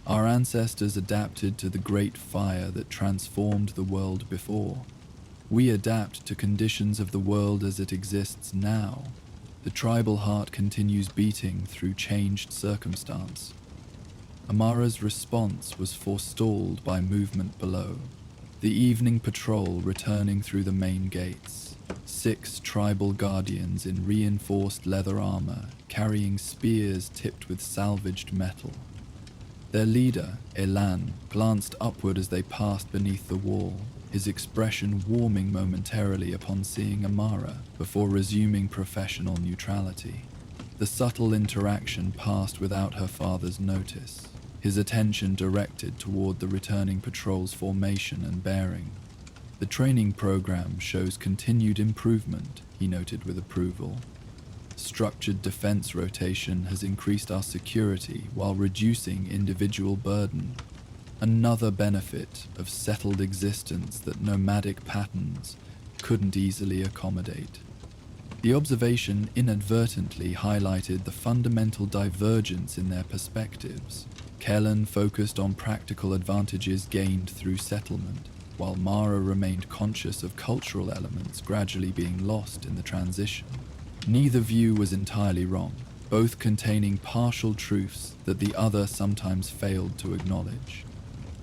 Our ancestors adapted to the great fire that transformed the world before. We adapt to conditions of the world as it exists now. The tribal heart continues beating through changed circumstance. Amara's response was forestalled by movement below. The evening patrol returning through the main gates. 6 tribal guardians in reinforced leather armor, carrying spears tipped with salvaged metal. Their leader, Elan, glanced upward as they passed beneath the wall, his expression warming momentarily upon seeing Amara before resuming professional neutrality. The subtle interaction passed without her father's notice, his attention directed toward the returning patrol's formation and bearing. The training program shows continued improvement, he noted with approval. Structured defense rotation has increased our security while reducing individual burden. Another benefit of settled existence that nomadic patterns couldn't easily accommodate. The observation inadvertently highlighted the fundamental divergence in their perspectives. Kellen focused on practical advantages gained through settlement, while Mara remained conscious of cultural elements gradually being lost in the transition. Neither view was entirely wrong, both containing partial truths that the other sometimes failed to acknowledge.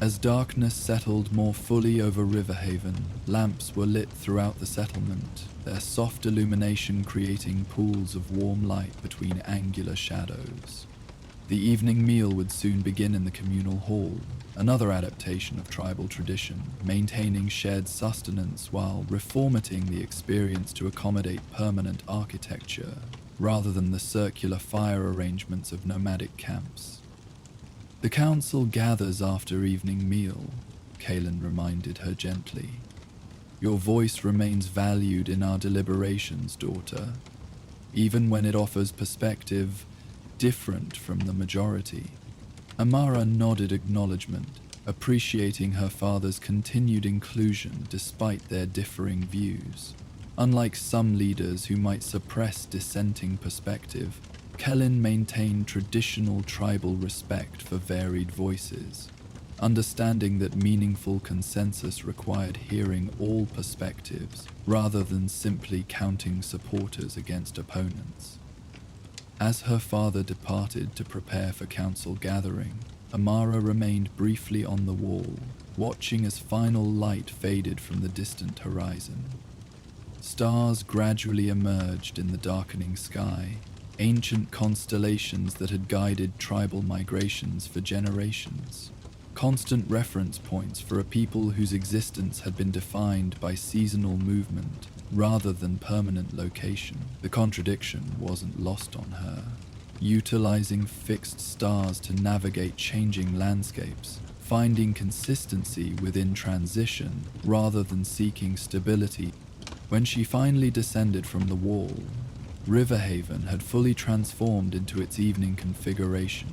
As darkness settled more fully over Riverhaven, lamps were lit throughout the settlement, their soft illumination creating pools of warm light between angular shadows. The evening meal would soon begin in the communal hall, another adaptation of tribal tradition, maintaining shared sustenance while reformatting the experience to accommodate permanent architecture, rather than the circular fire arrangements of nomadic camps. The council gathers after evening meal, Kalen reminded her gently. Your voice remains valued in our deliberations, daughter, even when it offers perspective different from the majority. Amara nodded acknowledgement, appreciating her father's continued inclusion despite their differing views. Unlike some leaders who might suppress dissenting perspective, Kellen maintained traditional tribal respect for varied voices, understanding that meaningful consensus required hearing all perspectives rather than simply counting supporters against opponents. As her father departed to prepare for council gathering, Amara remained briefly on the wall, watching as final light faded from the distant horizon. Stars gradually emerged in the darkening sky, ancient constellations that had guided tribal migrations for generations. Constant reference points for a people whose existence had been defined by seasonal movement rather than permanent location. The contradiction wasn't lost on her. Utilizing fixed stars to navigate changing landscapes, finding consistency within transition rather than seeking stability. When she finally descended from the wall, Riverhaven had fully transformed into its evening configuration.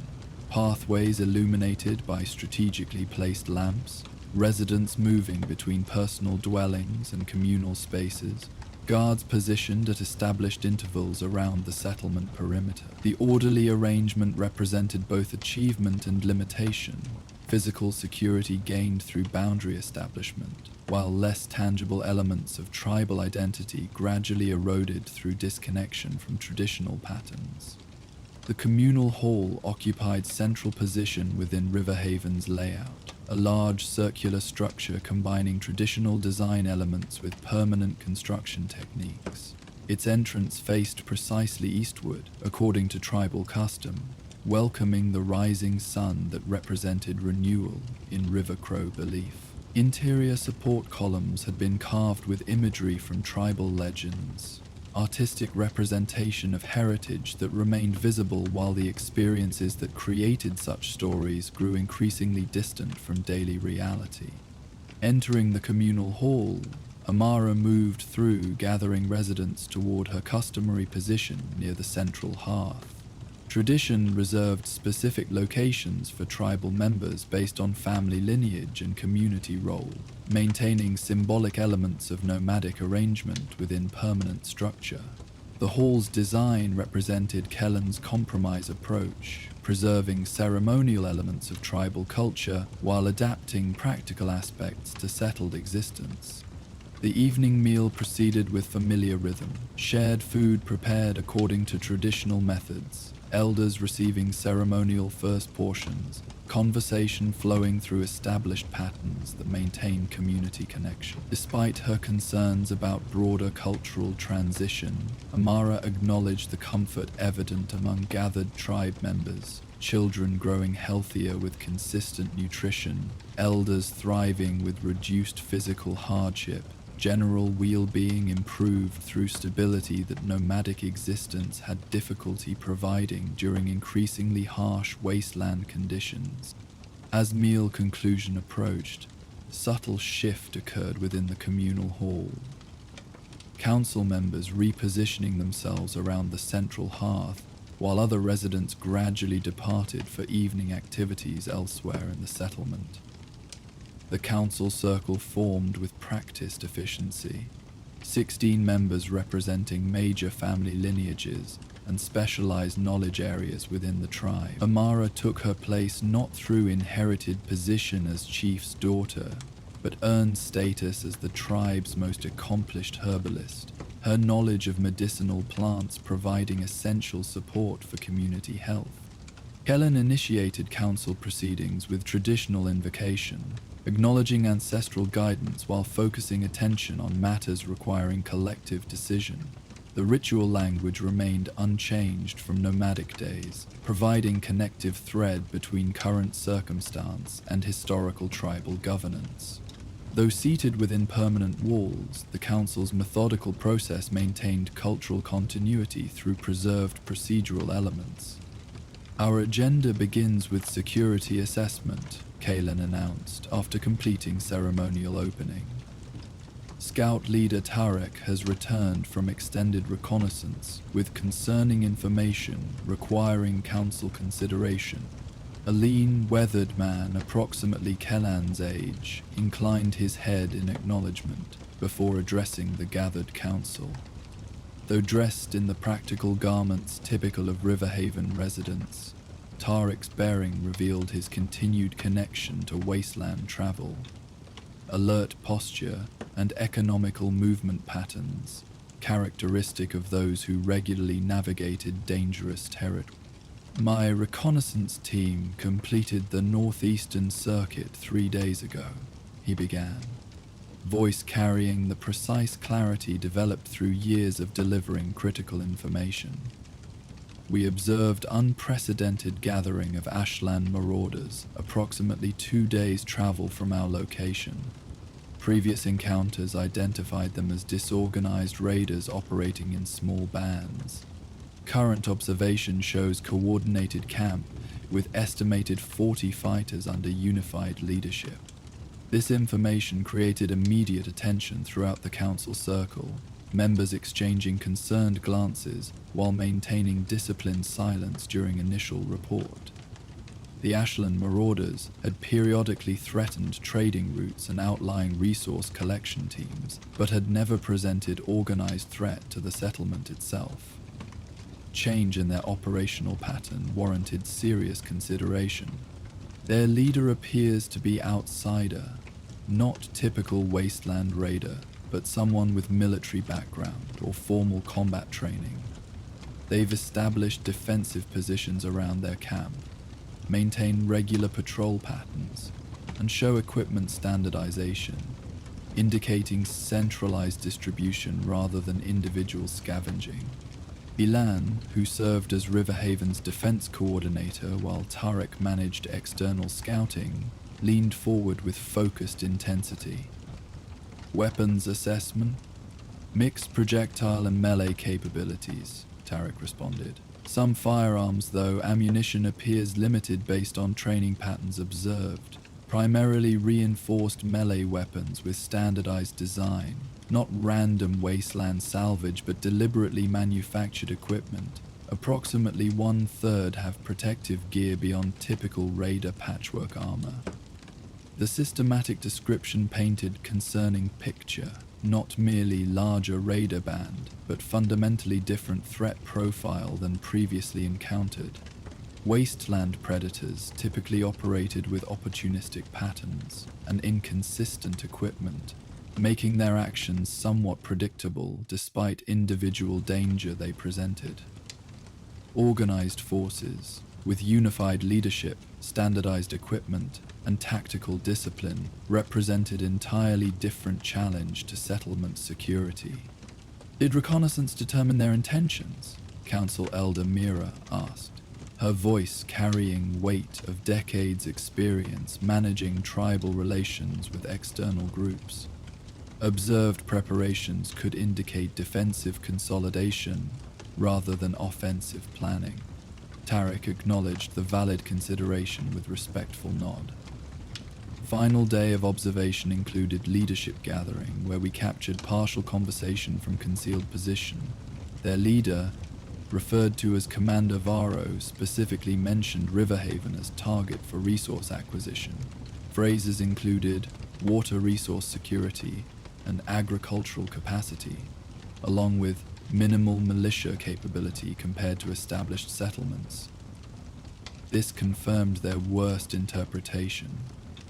Pathways illuminated by strategically placed lamps, residents moving between personal dwellings and communal spaces, guards positioned at established intervals around the settlement perimeter. The orderly arrangement represented both achievement and limitation. Physical security gained through boundary establishment, while less tangible elements of tribal identity gradually eroded through disconnection from traditional patterns. The communal hall occupied central position within Riverhaven's layout, a large circular structure combining traditional design elements with permanent construction techniques. Its entrance faced precisely eastward, according to tribal custom, welcoming the rising sun that represented renewal in River Crow belief. Interior support columns had been carved with imagery from tribal legends, artistic representation of heritage that remained visible while the experiences that created such stories grew increasingly distant from daily reality. Entering the communal hall, Amara moved through, gathering residents toward her customary position near the central hearth. Tradition reserved specific locations for tribal members based on family lineage and community role, maintaining symbolic elements of nomadic arrangement within permanent structure. The hall's design represented Kellen's compromise approach, preserving ceremonial elements of tribal culture while adapting practical aspects to settled existence. The evening meal proceeded with familiar rhythm, shared food prepared according to traditional methods, elders receiving ceremonial first portions, conversation flowing through established patterns that maintain community connection. Despite her concerns about broader cultural transition, Amara acknowledged the comfort evident among gathered tribe members, children growing healthier with consistent nutrition, elders thriving with reduced physical hardship, general well-being improved through stability that nomadic existence had difficulty providing during increasingly harsh wasteland conditions. As meal conclusion approached, subtle shift occurred within the communal hall. Council members repositioning themselves around the central hearth, while other residents gradually departed for evening activities elsewhere in the settlement. The council circle formed with practiced efficiency, 16 members representing major family lineages and specialized knowledge areas within the tribe. Amara took her place not through inherited position as chief's daughter, but earned status as the tribe's most accomplished herbalist, her knowledge of medicinal plants providing essential support for community health. Kellen initiated council proceedings with traditional invocation, acknowledging ancestral guidance while focusing attention on matters requiring collective decision. The ritual language remained unchanged from nomadic days, providing connective thread between current circumstance and historical tribal governance. Though seated within permanent walls, the council's methodical process maintained cultural continuity through preserved procedural elements. Our agenda begins with security assessment, Kalen announced after completing ceremonial opening. Scout leader Tarek has returned from extended reconnaissance with concerning information requiring council consideration. A lean, weathered man, approximately Kellan's age, inclined his head in acknowledgement before addressing the gathered council. Though dressed in the practical garments typical of Riverhaven residents, Tarek's bearing revealed his continued connection to wasteland travel. Alert posture and economical movement patterns, characteristic of those who regularly navigated dangerous territory. My reconnaissance team completed the northeastern circuit 3 days ago, he began, voice carrying the precise clarity developed through years of delivering critical information. We observed unprecedented gathering of Ashland marauders, approximately 2 days' travel from our location. Previous encounters identified them as disorganized raiders operating in small bands. Current observation shows coordinated camp with estimated 40 fighters under unified leadership. This information created immediate attention throughout the council circle, members exchanging concerned glances while maintaining disciplined silence during initial report. The Ashland marauders had periodically threatened trading routes and outlying resource collection teams, but had never presented organized threat to the settlement itself. Change in their operational pattern warranted serious consideration. Their leader appears to be outsider, not typical wasteland raider, but someone with military background or formal combat training. They've established defensive positions around their camp, maintain regular patrol patterns, and show equipment standardization, indicating centralized distribution rather than individual scavenging. Ilan, who served as Riverhaven's defense coordinator while Tarek managed external scouting, leaned forward with focused intensity. Weapons assessment? Mixed projectile and melee capabilities, Tarek responded. Some firearms, though, ammunition appears limited based on training patterns observed. Primarily reinforced melee weapons with standardized design, not random wasteland salvage but deliberately manufactured equipment. Approximately 1/3 have protective gear beyond typical raider patchwork armor. The systematic description painted concerning picture, not merely larger raider band, but fundamentally different threat profile than previously encountered. Wasteland predators typically operated with opportunistic patterns and inconsistent equipment, making their actions somewhat predictable despite individual danger they presented. Organized forces, with unified leadership, standardized equipment, and tactical discipline, represented entirely different challenge to settlement security. Did reconnaissance determine their intentions? Council Elder Mira asked, her voice carrying weight of decades' experience managing tribal relations with external groups. Observed preparations could indicate defensive consolidation rather than offensive planning. Tarek acknowledged the valid consideration with respectful nod. Final day of observation included leadership gathering, where we captured partial conversation from concealed position. Their leader, referred to as Commander Varro, specifically mentioned Riverhaven as target for resource acquisition. Phrases included water resource security and agricultural capacity, along with minimal militia capability compared to established settlements. This confirmed their worst interpretation: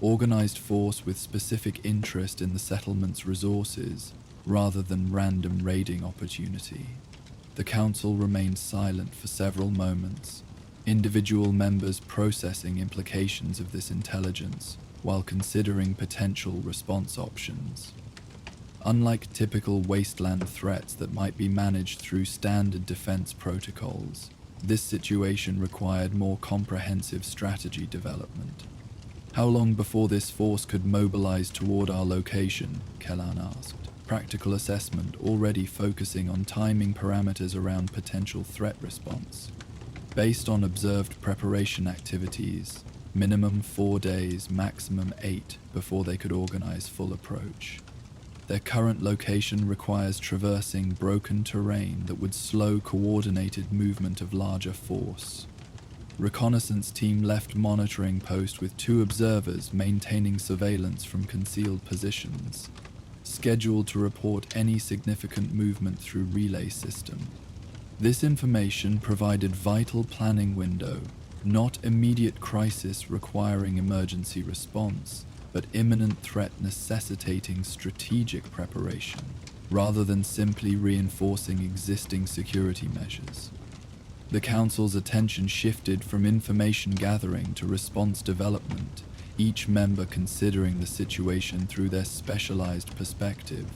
organized force with specific interest in the settlement's resources rather than random raiding opportunity. The council remained silent for several moments, individual members processing implications of this intelligence while considering potential response options. Unlike typical wasteland threats that might be managed through standard defense protocols, this situation required more comprehensive strategy development. How long before this force could mobilize toward our location? Kellan asked. Practical assessment already focusing on timing parameters around potential threat response. Based on observed preparation activities, minimum 4 days, maximum 8 before they could organize full approach. Their current location requires traversing broken terrain that would slow coordinated movement of larger force. Reconnaissance team left monitoring post with 2 observers maintaining surveillance from concealed positions, scheduled to report any significant movement through relay system. This information provided vital planning window, not immediate crisis requiring emergency response, but imminent threat necessitating strategic preparation, rather than simply reinforcing existing security measures. The Council's attention shifted from information gathering to response development, each member considering the situation through their specialized perspective,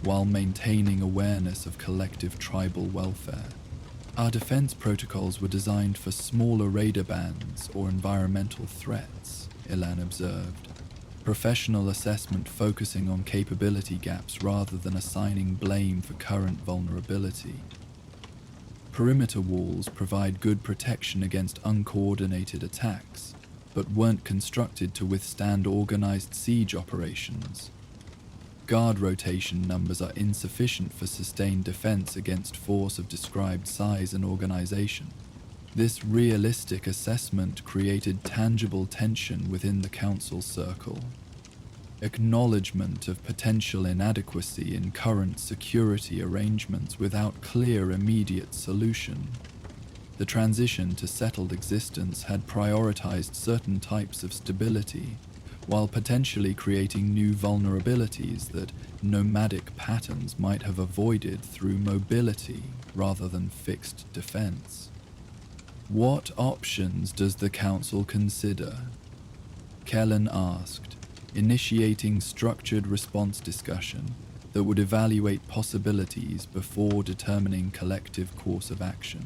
while maintaining awareness of collective tribal welfare. Our defense protocols were designed for smaller raider bands or environmental threats, Ilan observed. Professional assessment focusing on capability gaps rather than assigning blame for current vulnerability. Perimeter walls provide good protection against uncoordinated attacks, but weren't constructed to withstand organized siege operations. Guard rotation numbers are insufficient for sustained defense against force of described size and organization. This realistic assessment created tangible tension within the Council circle. Acknowledgement of potential inadequacy in current security arrangements without clear immediate solution. The transition to settled existence had prioritized certain types of stability, while potentially creating new vulnerabilities that nomadic patterns might have avoided through mobility rather than fixed defense. What options does the Council consider? Kellen asked, initiating structured response discussion that would evaluate possibilities before determining collective course of action.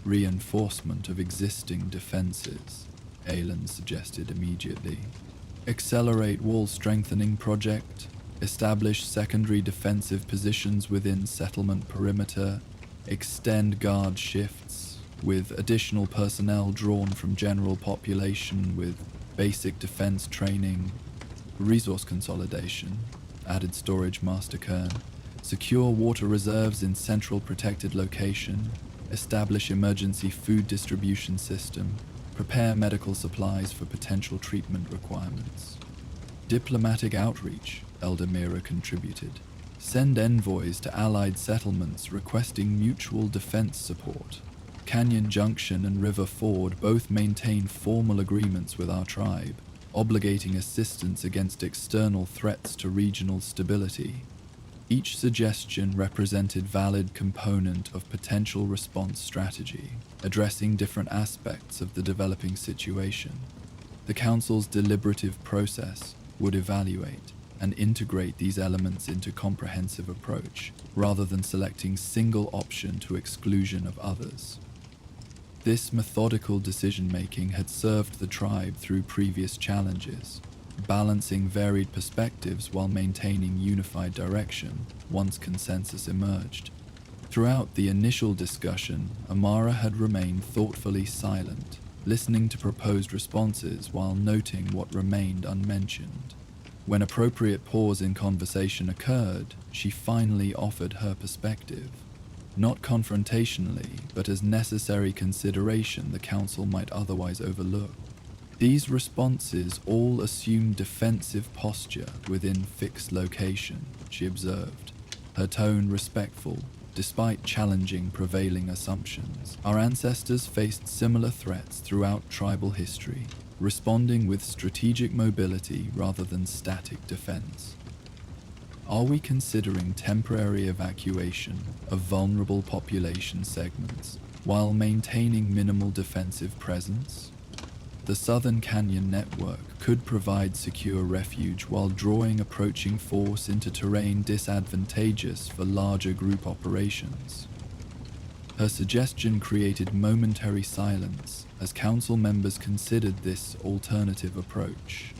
Reinforcement of existing defenses, Alan suggested immediately. Accelerate wall strengthening project, establish secondary defensive positions within settlement perimeter, extend guard shifts, with additional personnel drawn from general population with basic defense training, resource consolidation, added storage master Kern, secure water reserves in central protected location, establish emergency food distribution system, prepare medical supplies for potential treatment requirements. Diplomatic outreach, Elder Mira contributed. Send envoys to allied settlements requesting mutual defense support. Canyon Junction and River Ford both maintain formal agreements with our tribe, obligating assistance against external threats to regional stability. Each suggestion represented valid component of potential response strategy, addressing different aspects of the developing situation. The Council's deliberative process would evaluate and integrate these elements into comprehensive approach, rather than selecting single option to exclusion of others. This methodical decision-making had served the tribe through previous challenges, balancing varied perspectives while maintaining unified direction once consensus emerged. Throughout the initial discussion, Amara had remained thoughtfully silent, listening to proposed responses while noting what remained unmentioned. When appropriate pause in conversation occurred, she finally offered her perspective. Not confrontationally, but as necessary consideration the Council might otherwise overlook. These responses all assume defensive posture within fixed location, she observed, her tone respectful, despite challenging prevailing assumptions. Our ancestors faced similar threats throughout tribal history, responding with strategic mobility rather than static defense. Are we considering temporary evacuation of vulnerable population segments while maintaining minimal defensive presence? The Southern Canyon network could provide secure refuge while drawing approaching force into terrain disadvantageous for larger group operations. Her suggestion created momentary silence as council members considered this alternative approach,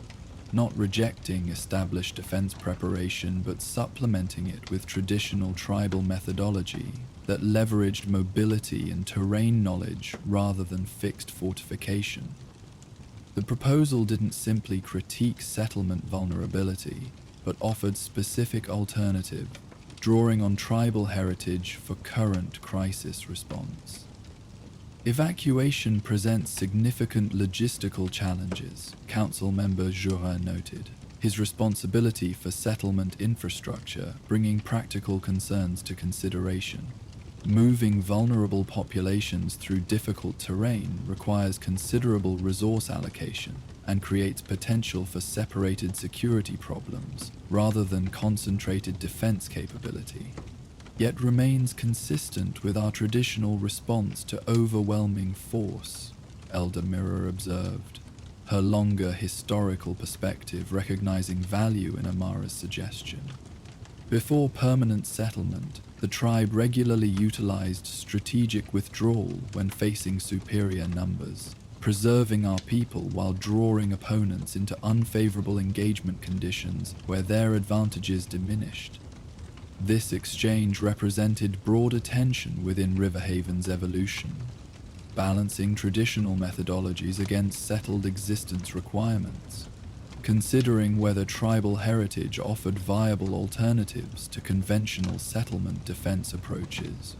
not rejecting established defense preparation but supplementing it with traditional tribal methodology that leveraged mobility and terrain knowledge rather than fixed fortification. The proposal didn't simply critique settlement vulnerability, but offered specific alternative, drawing on tribal heritage for current crisis response. Evacuation presents significant logistical challenges, Council Member Jurin noted, his responsibility for settlement infrastructure bringing practical concerns to consideration. Moving vulnerable populations through difficult terrain requires considerable resource allocation and creates potential for separated security problems rather than concentrated defense capability, yet remains consistent with our traditional response to overwhelming force, Elder Mirror observed, her longer historical perspective recognizing value in Amara's suggestion. Before permanent settlement, the tribe regularly utilized strategic withdrawal when facing superior numbers, preserving our people while drawing opponents into unfavorable engagement conditions where their advantages diminished. This exchange represented broader tension within Riverhaven's evolution, balancing traditional methodologies against settled existence requirements, considering whether tribal heritage offered viable alternatives to conventional settlement defense approaches.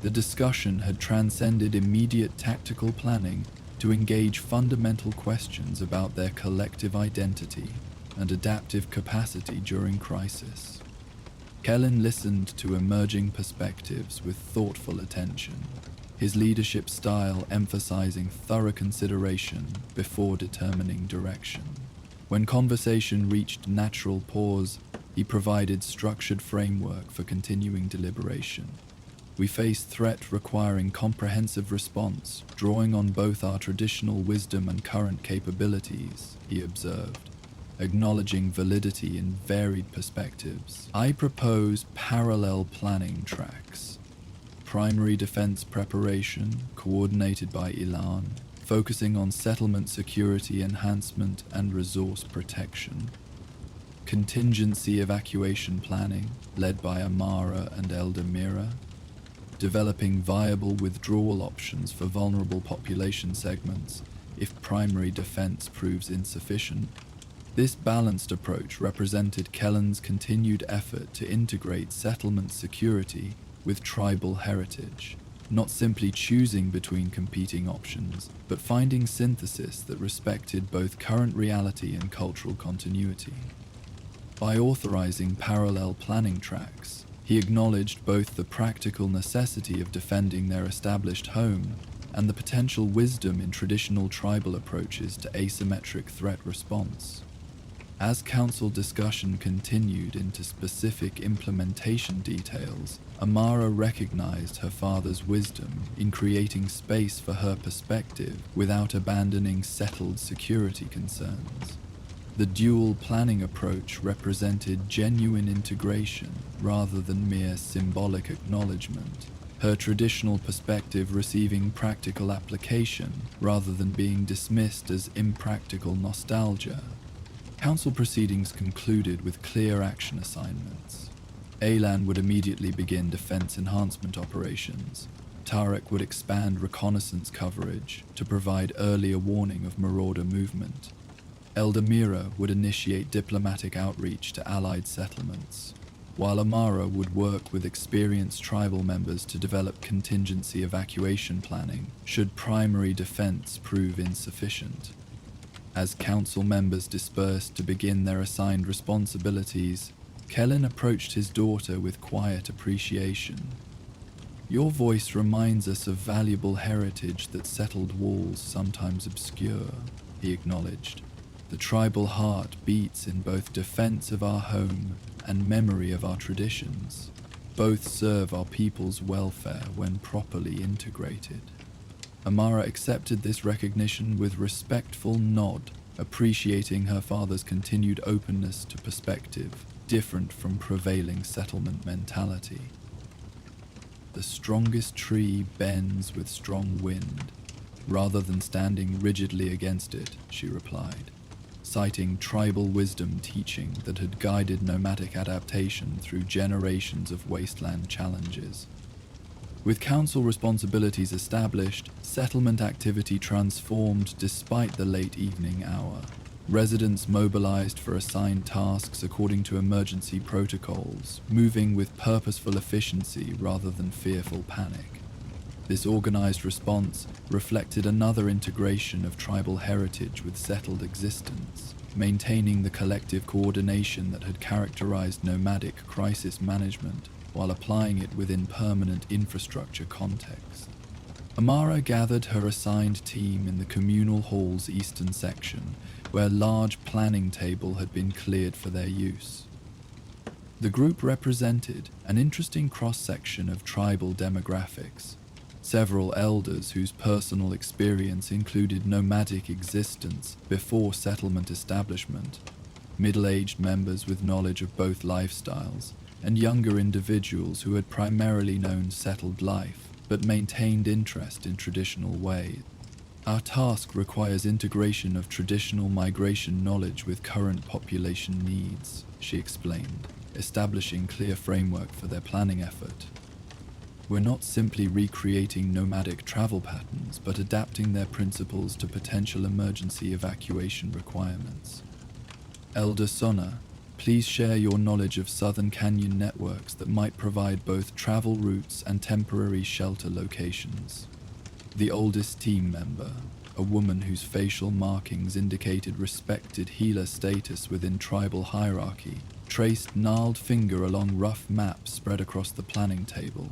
The discussion had transcended immediate tactical planning to engage fundamental questions about their collective identity and adaptive capacity during crisis. Kellen listened to emerging perspectives with thoughtful attention, his leadership style emphasizing thorough consideration before determining direction. When conversation reached natural pause, he provided structured framework for continuing deliberation. We face threat requiring comprehensive response, drawing on both our traditional wisdom and current capabilities, he observed, acknowledging validity in varied perspectives. I propose parallel planning tracks. Primary defense preparation, coordinated by Ilan, focusing on settlement security enhancement and resource protection. Contingency evacuation planning, led by Amara and Eldamira, developing viable withdrawal options for vulnerable population segments if primary defense proves insufficient. This balanced approach represented Kellen's continued effort to integrate settlement security with tribal heritage, not simply choosing between competing options, but finding synthesis that respected both current reality and cultural continuity. By authorizing parallel planning tracks, he acknowledged both the practical necessity of defending their established home and the potential wisdom in traditional tribal approaches to asymmetric threat response. As council discussion continued into specific implementation details, Amara recognized her father's wisdom in creating space for her perspective without abandoning settled security concerns. The dual planning approach represented genuine integration rather than mere symbolic acknowledgement, her traditional perspective receiving practical application rather than being dismissed as impractical nostalgia. Council proceedings concluded with clear action assignments. Alan would immediately begin defense enhancement operations. Tarek would expand reconnaissance coverage to provide earlier warning of marauder movement. Eldamira would initiate diplomatic outreach to allied settlements, while Amara would work with experienced tribal members to develop contingency evacuation planning should primary defense prove insufficient. As council members dispersed to begin their assigned responsibilities, Kellen approached his daughter with quiet appreciation. "Your voice reminds us of valuable heritage that settled walls sometimes obscure," he acknowledged. "The tribal heart beats in both defense of our home and memory of our traditions. Both serve our people's welfare when properly integrated." Amara accepted this recognition with respectful nod, appreciating her father's continued openness to perspective, different from prevailing settlement mentality. "The strongest tree bends with strong wind, rather than standing rigidly against it," she replied, citing tribal wisdom teaching that had guided nomadic adaptation through generations of wasteland challenges. With council responsibilities established, settlement activity transformed despite the late evening hour. Residents mobilized for assigned tasks according to emergency protocols, moving with purposeful efficiency rather than fearful panic. This organized response reflected another integration of tribal heritage with settled existence, maintaining the collective coordination that had characterized nomadic crisis management while applying it within permanent infrastructure context. Amara gathered her assigned team in the communal hall's eastern section, where a large planning table had been cleared for their use. The group represented an interesting cross-section of tribal demographics. Several elders whose personal experience included nomadic existence before settlement establishment, middle-aged members with knowledge of both lifestyles, and younger individuals who had primarily known settled life but maintained interest in traditional ways. "Our task requires integration of traditional migration knowledge with current population needs," she explained, establishing clear framework for their planning effort. "We're not simply recreating nomadic travel patterns, but adapting their principles to potential emergency evacuation requirements. Elder Sona, please share your knowledge of Southern Canyon networks that might provide both travel routes and temporary shelter locations." The oldest team member, a woman whose facial markings indicated respected healer status within tribal hierarchy, traced gnarled finger along rough maps spread across the planning table.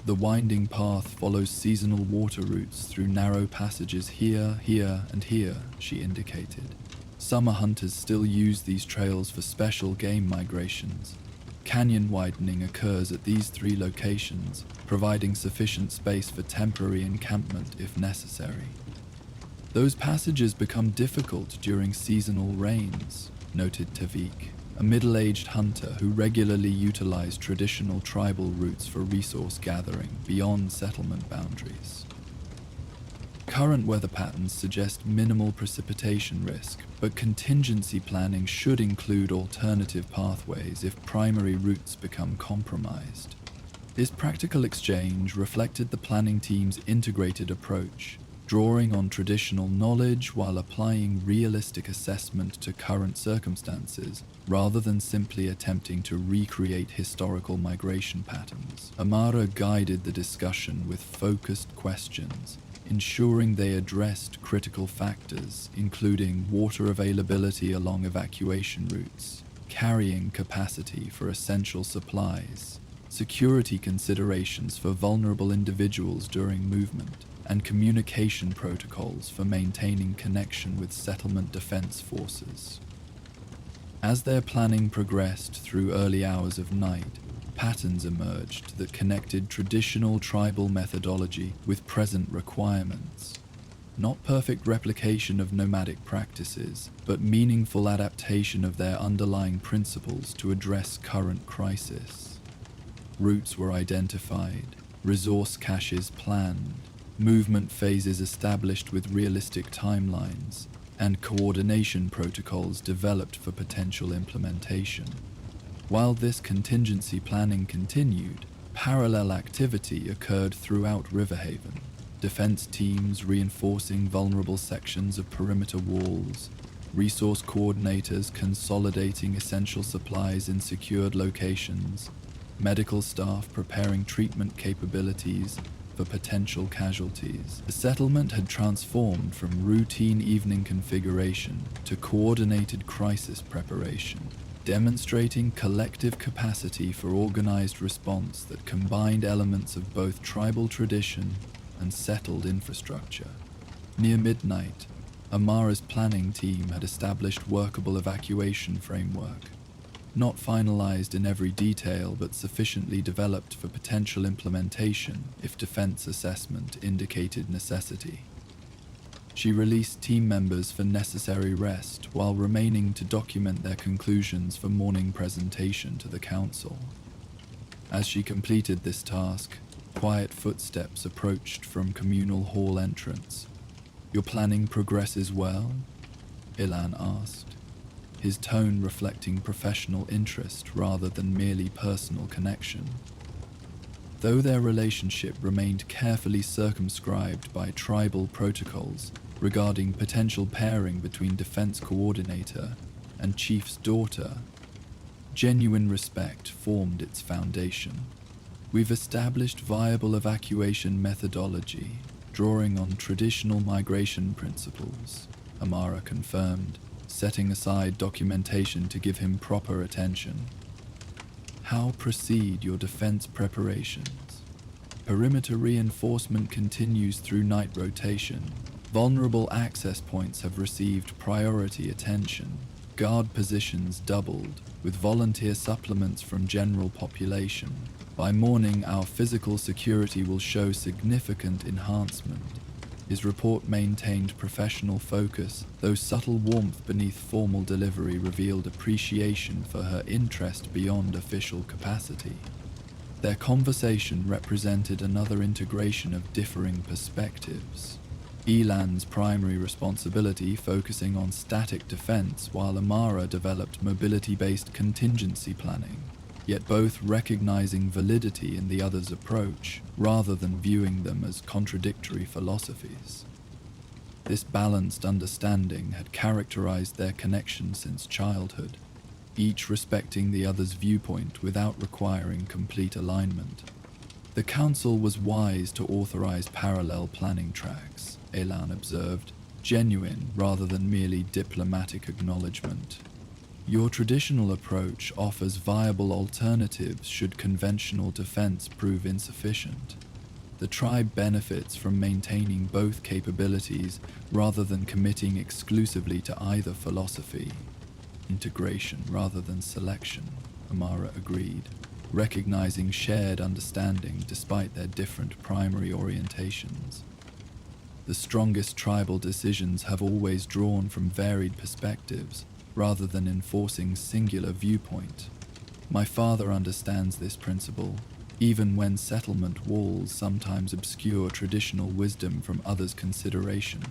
The winding path follows seasonal water routes through narrow passages here, and here, she indicated. Summer hunters still use these trails for special game migrations. Canyon widening occurs at these 3 locations, providing sufficient space for temporary encampment if necessary. Those passages become difficult during seasonal rains, noted Tavik, a middle-aged hunter who regularly utilized traditional tribal routes for resource gathering beyond settlement boundaries. Current weather patterns suggest minimal precipitation risk, but contingency planning should include alternative pathways if primary routes become compromised. This practical exchange reflected the planning team's integrated approach, drawing on traditional knowledge while applying realistic assessment to current circumstances, rather than simply attempting to recreate historical migration patterns. Amara guided the discussion with focused questions, ensuring they addressed critical factors, including water availability along evacuation routes, carrying capacity for essential supplies, security considerations for vulnerable individuals during movement, and communication protocols for maintaining connection with settlement defense forces. As their planning progressed through early hours of night, patterns emerged that connected traditional tribal methodology with present requirements. Not perfect replication of nomadic practices, but meaningful adaptation of their underlying principles to address current crisis. Routes were identified, resource caches planned, movement phases established with realistic timelines, and coordination protocols developed for potential implementation. While this contingency planning continued, parallel activity occurred throughout Riverhaven. Defense teams reinforcing vulnerable sections of perimeter walls, resource coordinators consolidating essential supplies in secured locations, medical staff preparing treatment capabilities for potential casualties. The settlement had transformed from routine evening configuration to coordinated crisis preparation, demonstrating collective capacity for organized response that combined elements of both tribal tradition and settled infrastructure. Near midnight, Amara's planning team had established workable evacuation framework, not finalized in every detail but sufficiently developed for potential implementation if defense assessment indicated necessity. She released team members for necessary rest while remaining to document their conclusions for morning presentation to the council. As she completed this task, quiet footsteps approached from communal hall entrance. "Your planning progresses well?" Ilan asked, his tone reflecting professional interest rather than merely personal connection. Though their relationship remained carefully circumscribed by tribal protocols regarding potential pairing between defense coordinator and chief's daughter, genuine respect formed its foundation. "We've established viable evacuation methodology, drawing on traditional migration principles," Amara confirmed, setting aside documentation to give him proper attention. "How proceed your defense preparations?" "Perimeter reinforcement continues through night rotation. Vulnerable access points have received priority attention. Guard positions doubled, with volunteer supplements from general population. By morning, our physical security will show significant enhancement." His report maintained professional focus, though subtle warmth beneath formal delivery revealed appreciation for her interest beyond official capacity. Their conversation represented another integration of differing perspectives. Elan's primary responsibility focusing on static defense, while Amara developed mobility-based contingency planning, yet both recognizing validity in the other's approach, rather than viewing them as contradictory philosophies. This balanced understanding had characterized their connection since childhood, each respecting the other's viewpoint without requiring complete alignment. The council was wise to authorize parallel planning tracks, Elan observed, genuine rather than merely diplomatic acknowledgement. Your traditional approach offers viable alternatives should conventional defense prove insufficient. The tribe benefits from maintaining both capabilities rather than committing exclusively to either philosophy. Integration rather than selection, Amara agreed, recognizing shared understanding despite their different primary orientations. The strongest tribal decisions have always drawn from varied perspectives rather than enforcing singular viewpoint. My father understands this principle, even when settlement walls sometimes obscure traditional wisdom from others' consideration.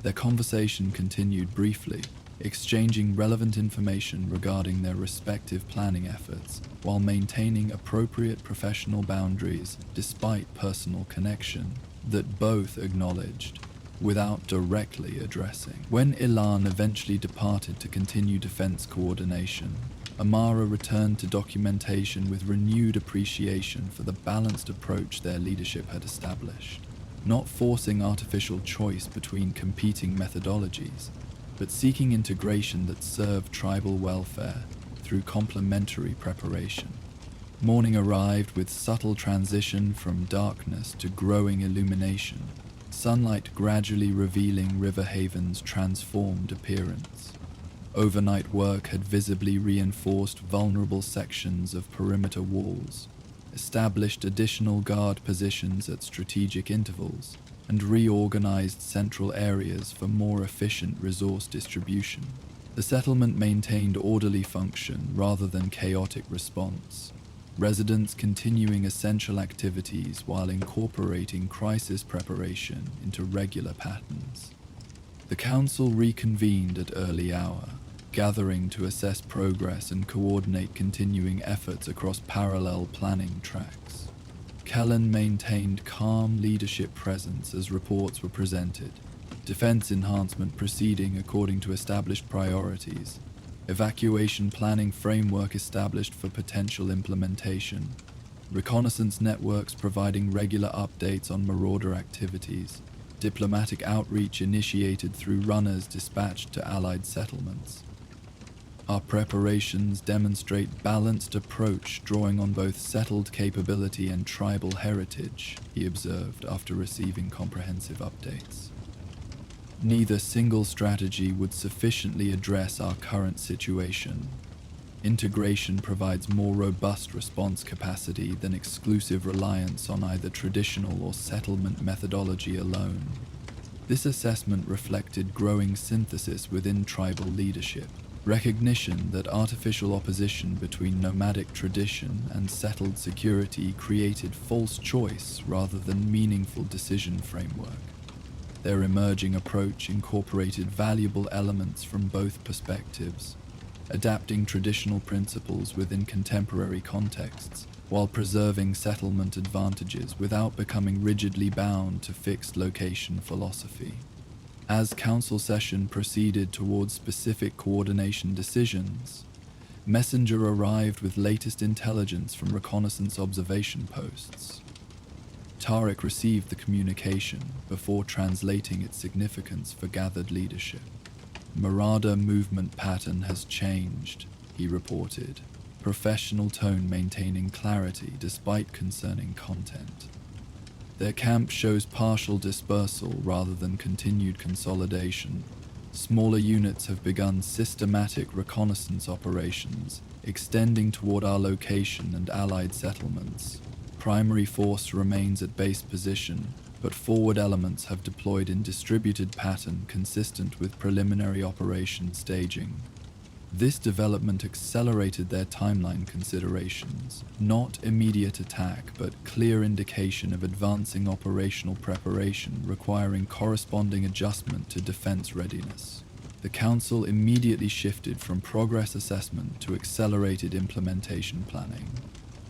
Their conversation continued briefly, exchanging relevant information regarding their respective planning efforts while maintaining appropriate professional boundaries despite personal connection that both acknowledged without directly addressing. When Ilan eventually departed to continue defense coordination, Amara returned to documentation with renewed appreciation for the balanced approach their leadership had established, not forcing artificial choice between competing methodologies, but seeking integration that served tribal welfare through complementary preparation. Morning arrived with subtle transition from darkness to growing illumination, sunlight gradually revealing River Haven's transformed appearance. Overnight work had visibly reinforced vulnerable sections of perimeter walls, established additional guard positions at strategic intervals, and reorganized central areas for more efficient resource distribution. The settlement maintained orderly function rather than chaotic response, residents continuing essential activities while incorporating crisis preparation into regular patterns. The council reconvened at early hour, gathering to assess progress and coordinate continuing efforts across parallel planning tracks. Kellen maintained calm leadership presence as reports were presented, defense enhancement proceeding according to established priorities, evacuation planning framework established for potential implementation, reconnaissance networks providing regular updates on marauder activities, diplomatic outreach initiated through runners dispatched to allied settlements. Our preparations demonstrate balanced approach drawing on both settled capability and tribal heritage, he observed after receiving comprehensive updates. Neither single strategy would sufficiently address our current situation. Integration provides more robust response capacity than exclusive reliance on either traditional or settlement methodology alone. This assessment reflected growing synthesis within tribal leadership, recognition that artificial opposition between nomadic tradition and settled security created false choice rather than meaningful decision framework. Their emerging approach incorporated valuable elements from both perspectives, adapting traditional principles within contemporary contexts, while preserving settlement advantages without becoming rigidly bound to fixed location philosophy. As council session proceeded towards specific coordination decisions, Messenger arrived with latest intelligence from reconnaissance observation posts. Tariq received the communication before translating its significance for gathered leadership. Marauder movement pattern has changed, he reported, professional tone maintaining clarity despite concerning content. Their camp shows partial dispersal rather than continued consolidation. Smaller units have begun systematic reconnaissance operations, extending toward our location and allied settlements. Primary force remains at base position, but forward elements have deployed in distributed pattern consistent with preliminary operation staging. This development accelerated their timeline considerations, not immediate attack, but clear indication of advancing operational preparation requiring corresponding adjustment to defense readiness. The Council immediately shifted from progress assessment to accelerated implementation planning,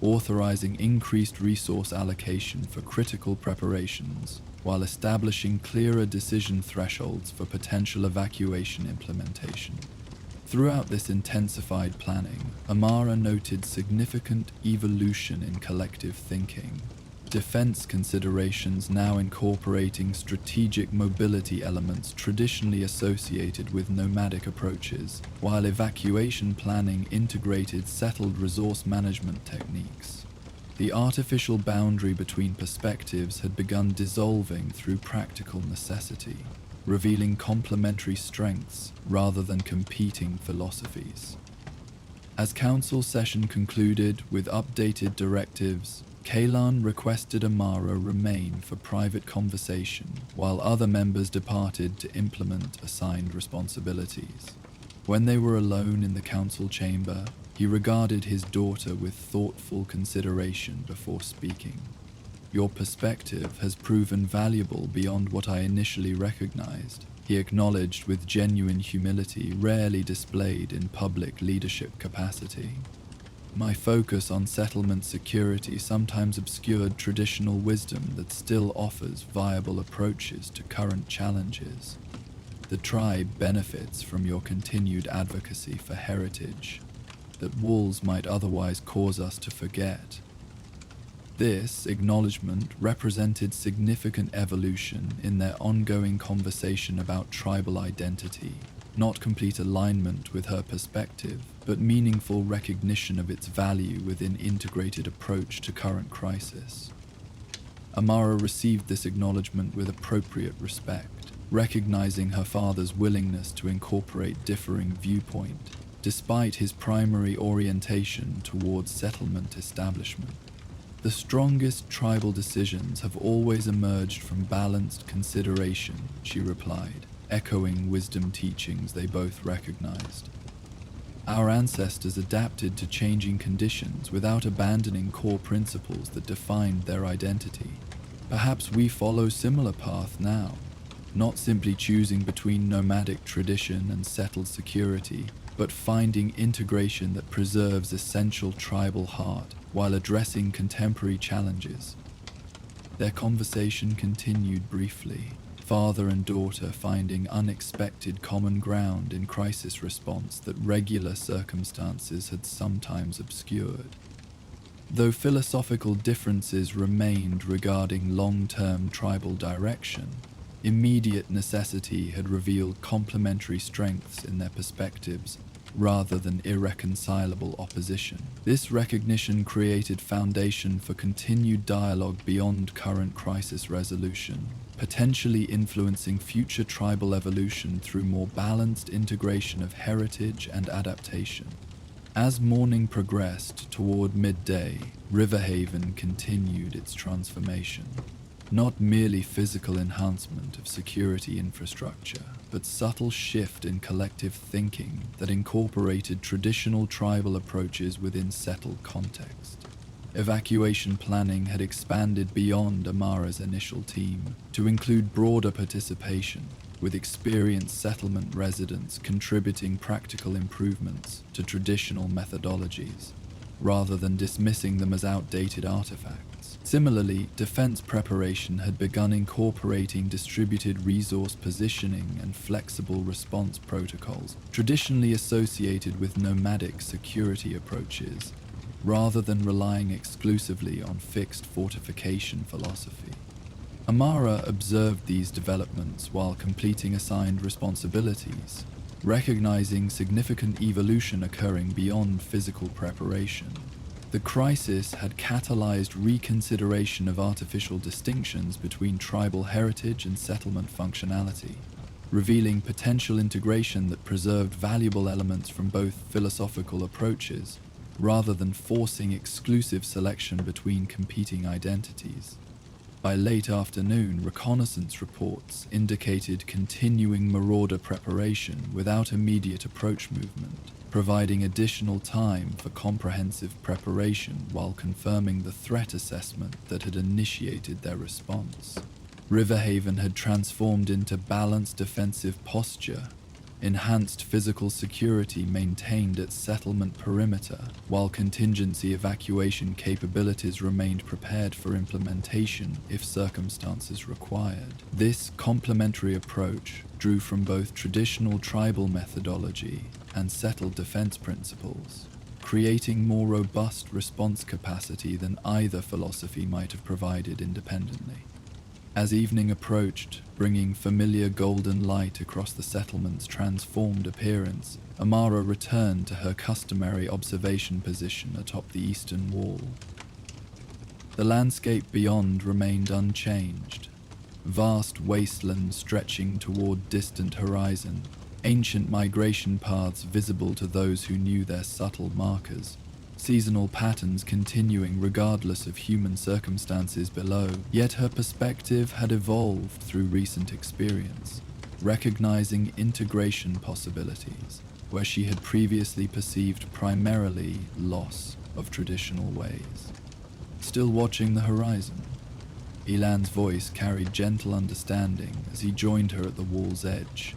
authorizing increased resource allocation for critical preparations, while establishing clearer decision thresholds for potential evacuation implementation. Throughout this intensified planning, Amara noted significant evolution in collective thinking. defense considerations now incorporating strategic mobility elements traditionally associated with nomadic approaches, while evacuation planning integrated settled resource management techniques. The artificial boundary between perspectives had begun dissolving through practical necessity, revealing complementary strengths rather than competing philosophies. As council session concluded with updated directives, Kalan requested Amara remain for private conversation while other members departed to implement assigned responsibilities. When they were alone in the council chamber, he regarded his daughter with thoughtful consideration before speaking. "Your perspective has proven valuable beyond what I initially recognized," he acknowledged with genuine humility rarely displayed in public leadership capacity. "My focus on settlement security sometimes obscured traditional wisdom that still offers viable approaches to current challenges. The tribe benefits from your continued advocacy for heritage that walls might otherwise cause us to forget." This acknowledgement represented significant evolution in their ongoing conversation about tribal identity, not complete alignment with her perspective, but meaningful recognition of its value within integrated approach to current crisis. Amara received this acknowledgement with appropriate respect, recognizing her father's willingness to incorporate differing viewpoint, despite his primary orientation towards settlement establishment. "The strongest tribal decisions have always emerged from balanced consideration," she replied, echoing wisdom teachings they both recognized. "Our ancestors adapted to changing conditions without abandoning core principles that defined their identity. Perhaps we follow similar path now, not simply choosing between nomadic tradition and settled security, but finding integration that preserves essential tribal heart while addressing contemporary challenges." Their conversation continued briefly, father and daughter finding unexpected common ground in crisis response that regular circumstances had sometimes obscured. Though philosophical differences remained regarding long-term tribal direction, immediate necessity had revealed complementary strengths in their perspectives rather than irreconcilable opposition. This recognition created foundation for continued dialogue beyond current crisis resolution, potentially influencing future tribal evolution through more balanced integration of heritage and adaptation. As morning progressed toward midday, Riverhaven continued its transformation. Not merely physical enhancement of security infrastructure, but subtle shift in collective thinking that incorporated traditional tribal approaches within settled context. Evacuation planning had expanded beyond Amara's initial team to include broader participation, with experienced settlement residents contributing practical improvements to traditional methodologies, rather than dismissing them as outdated artifacts. Similarly, defense preparation had begun incorporating distributed resource positioning and flexible response protocols, traditionally associated with nomadic security approaches, rather than relying exclusively on fixed fortification philosophy. Amara observed these developments while completing assigned responsibilities, recognizing significant evolution occurring beyond physical preparation. The crisis had catalyzed reconsideration of artificial distinctions between tribal heritage and settlement functionality, revealing potential integration that preserved valuable elements from both philosophical approaches, rather than forcing exclusive selection between competing identities. By late afternoon, reconnaissance reports indicated continuing marauder preparation without immediate approach movement, providing additional time for comprehensive preparation while confirming the threat assessment that had initiated their response. Riverhaven had transformed into balanced defensive posture, enhanced physical security maintained its settlement perimeter, while contingency evacuation capabilities remained prepared for implementation if circumstances required. This complementary approach drew from both traditional tribal methodology and settled defense principles, creating more robust response capacity than either philosophy might have provided independently. As evening approached, bringing familiar golden light across the settlement's transformed appearance, Amara returned to her customary observation position atop the eastern wall. The landscape beyond remained unchanged, vast wasteland stretching toward distant horizon, ancient migration paths visible to those who knew their subtle markers, seasonal patterns continuing regardless of human circumstances below. Yet her perspective had evolved through recent experience, recognizing integration possibilities where she had previously perceived primarily loss of traditional ways. Still watching the horizon, Elan's voice carried gentle understanding as he joined her at the wall's edge.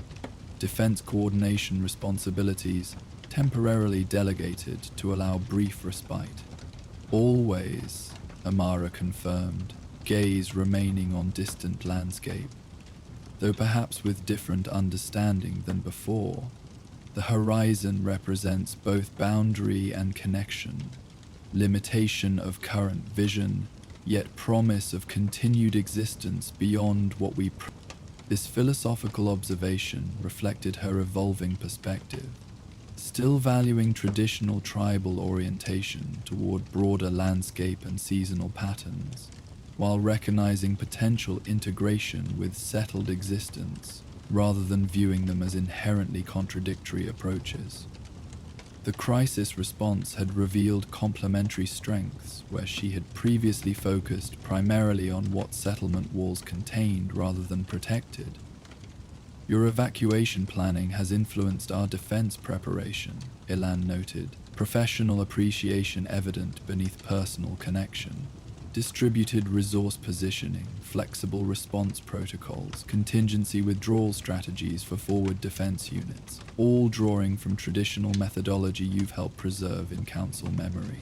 Defense coordination responsibilities temporarily delegated to allow brief respite. Always, Amara confirmed, gaze remaining on distant landscape. Though perhaps with different understanding than before, the horizon represents both boundary and connection, limitation of current vision, yet promise of continued existence beyond what we This philosophical observation reflected her evolving perspective, still valuing traditional tribal orientation toward broader landscape and seasonal patterns, while recognizing potential integration with settled existence rather than viewing them as inherently contradictory approaches. The crisis response had revealed complementary strengths where she had previously focused primarily on what settlement walls contained rather than protected. Your evacuation planning has influenced our defense preparation, Elan noted, professional appreciation evident beneath personal connection. Distributed resource positioning, flexible response protocols, contingency withdrawal strategies for forward defense units, all drawing from traditional methodology you've helped preserve in council memory.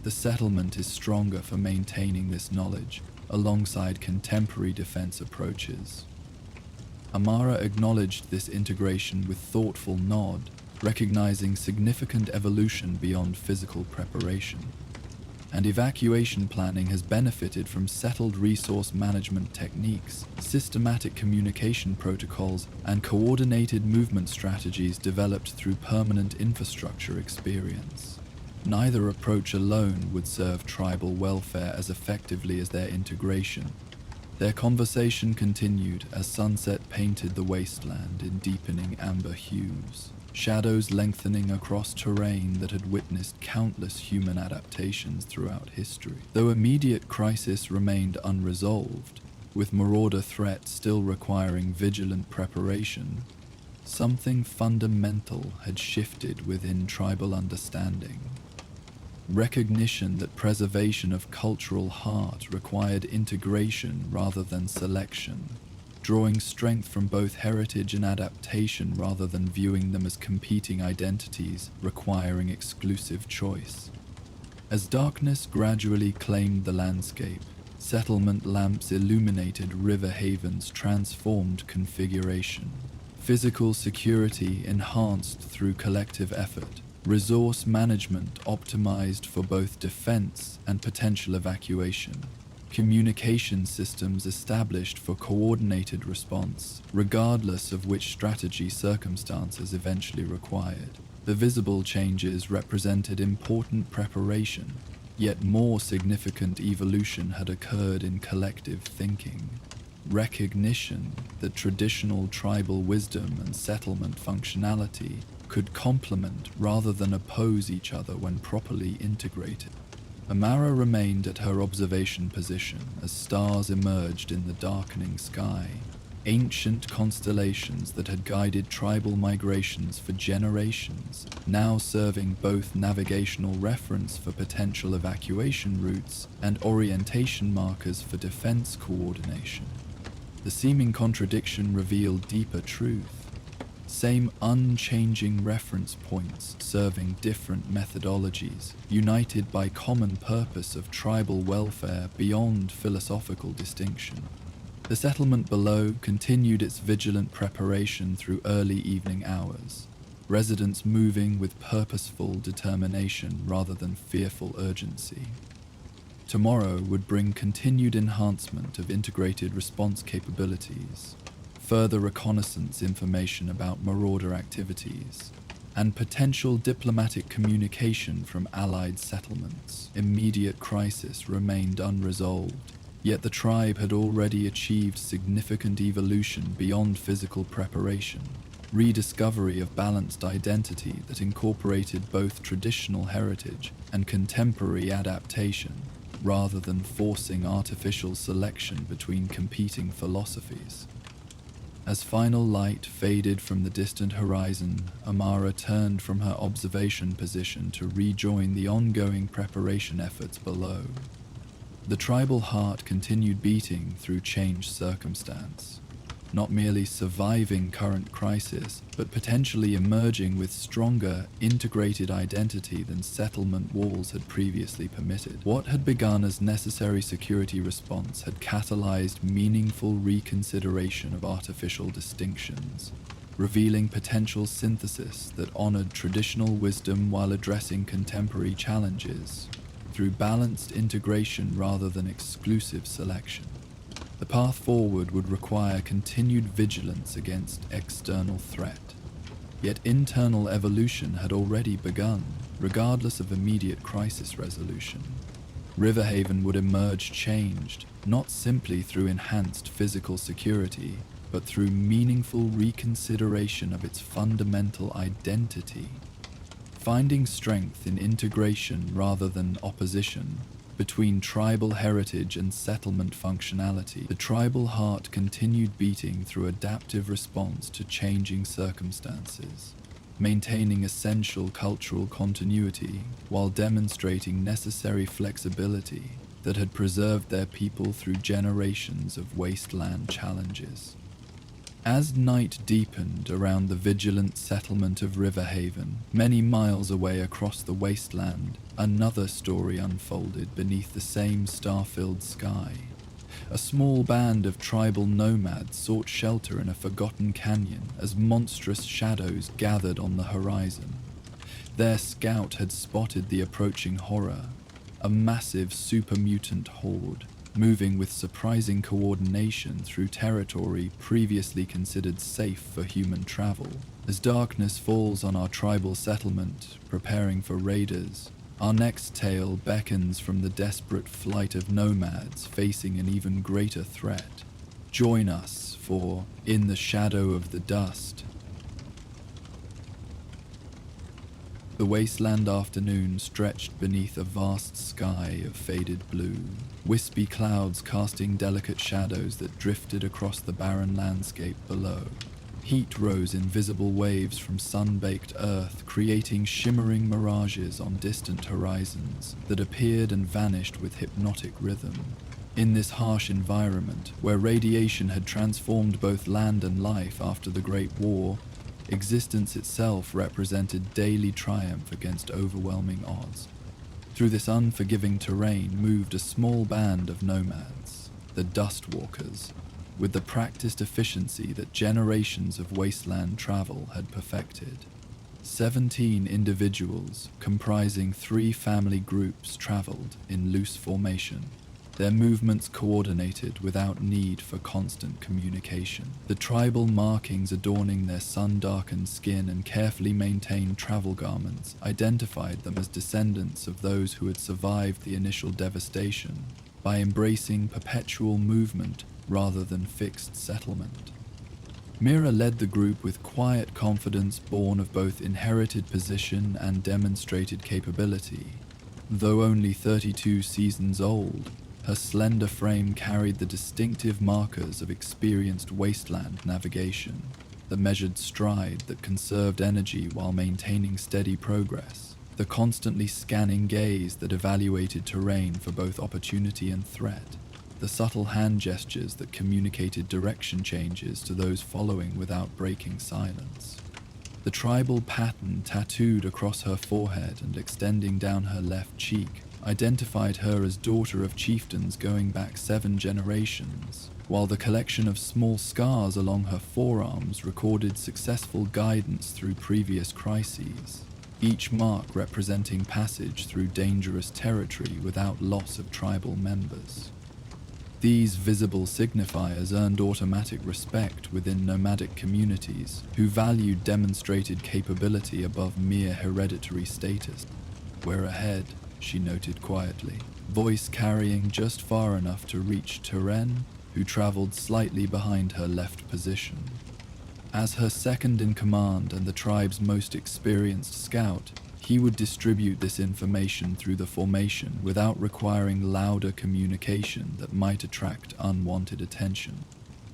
The settlement is stronger for maintaining this knowledge, alongside contemporary defense approaches. Amara acknowledged this integration with thoughtful nod, recognizing significant evolution beyond physical preparation. And evacuation planning has benefited from settled resource management techniques, systematic communication protocols, and coordinated movement strategies developed through permanent infrastructure experience. Neither approach alone would serve tribal welfare as effectively as their integration. Their conversation continued as sunset painted the wasteland in deepening amber hues, shadows lengthening across terrain that had witnessed countless human adaptations throughout history. Though immediate crisis remained unresolved, with marauder threat still requiring vigilant preparation, something fundamental had shifted within tribal understanding. Recognition that preservation of cultural heart required integration rather than selection, drawing strength from both heritage and adaptation rather than viewing them as competing identities requiring exclusive choice. As darkness gradually claimed the landscape, settlement lamps illuminated River Haven's transformed configuration. Physical security enhanced through collective effort, resource management optimized for both defense and potential evacuation. Communication systems established for coordinated response, regardless of which strategy circumstances eventually required. The visible changes represented important preparation, yet more significant evolution had occurred in collective thinking. Recognition that traditional tribal wisdom and settlement functionality could complement rather than oppose each other when properly integrated. Amara remained at her observation position as stars emerged in the darkening sky, ancient constellations that had guided tribal migrations for generations, now serving both navigational reference for potential evacuation routes and orientation markers for defense coordination. The seeming contradiction revealed deeper truth. Same unchanging reference points serving different methodologies, united by common purpose of tribal welfare beyond philosophical distinction. The settlement below continued its vigilant preparation through early evening hours, residents moving with purposeful determination rather than fearful urgency. Tomorrow would bring continued enhancement of integrated response capabilities, further reconnaissance information about marauder activities, and potential diplomatic communication from allied settlements. Immediate crisis remained unresolved, yet the tribe had already achieved significant evolution beyond physical preparation. Rediscovery of balanced identity that incorporated both traditional heritage and contemporary adaptation, rather than forcing artificial selection between competing philosophies. As final light faded from the distant horizon, Amara turned from her observation position to rejoin the ongoing preparation efforts below. The tribal heart continued beating through changed circumstance, not merely surviving current crisis, but potentially emerging with stronger, integrated identity than settlement walls had previously permitted. What had begun as necessary security response had catalyzed meaningful reconsideration of artificial distinctions, revealing potential synthesis that honored traditional wisdom while addressing contemporary challenges, through balanced integration rather than exclusive selection. The path forward would require continued vigilance against external threat, yet internal evolution had already begun, regardless of immediate crisis resolution. Riverhaven would emerge changed, not simply through enhanced physical security, but through meaningful reconsideration of its fundamental identity. Finding strength in integration rather than opposition, between tribal heritage and settlement functionality, the tribal heart continued beating through adaptive response to changing circumstances, maintaining essential cultural continuity while demonstrating necessary flexibility that had preserved their people through generations of wasteland challenges. As night deepened around the vigilant settlement of Riverhaven, many miles away across the wasteland, another story unfolded beneath the same star-filled sky. A small band of tribal nomads sought shelter in a forgotten canyon as monstrous shadows gathered on the horizon. Their scout had spotted the approaching horror, a massive super-mutant horde, moving with surprising coordination through territory previously considered safe for human travel. As darkness falls on our tribal settlement, preparing for raiders, our next tale beckons from the desperate flight of nomads facing an even greater threat. Join us for In the Shadow of the Dust. The wasteland afternoon stretched beneath a vast sky of faded blue, wispy clouds casting delicate shadows that drifted across the barren landscape below. Heat rose in visible waves from sun-baked earth, creating shimmering mirages on distant horizons that appeared and vanished with hypnotic rhythm. In this harsh environment, where radiation had transformed both land and life after the Great War, existence itself represented daily triumph against overwhelming odds. Through this unforgiving terrain moved a small band of nomads, the Dust Walkers, with the practiced efficiency that generations of wasteland travel had perfected. 17 individuals, comprising 3 family groups, traveled in loose formation, their movements coordinated without need for constant communication. The tribal markings adorning their sun-darkened skin and carefully maintained travel garments identified them as descendants of those who had survived the initial devastation by embracing perpetual movement rather than fixed settlement. Mira led the group with quiet confidence born of both inherited position and demonstrated capability. Though only 32 seasons old, her slender frame carried the distinctive markers of experienced wasteland navigation, the measured stride that conserved energy while maintaining steady progress, the constantly scanning gaze that evaluated terrain for both opportunity and threat, the subtle hand gestures that communicated direction changes to those following without breaking silence. The tribal pattern tattooed across her forehead and extending down her left cheek identified her as daughter of chieftains going back 7 generations, while the collection of small scars along her forearms recorded successful guidance through previous crises, each mark representing passage through dangerous territory without loss of tribal members. These visible signifiers earned automatic respect within nomadic communities who valued demonstrated capability above mere hereditary status. "We're ahead," she noted quietly, voice carrying just far enough to reach Turen, who traveled slightly behind her left position. As her second in command and the tribe's most experienced scout, he would distribute this information through the formation without requiring louder communication that might attract unwanted attention.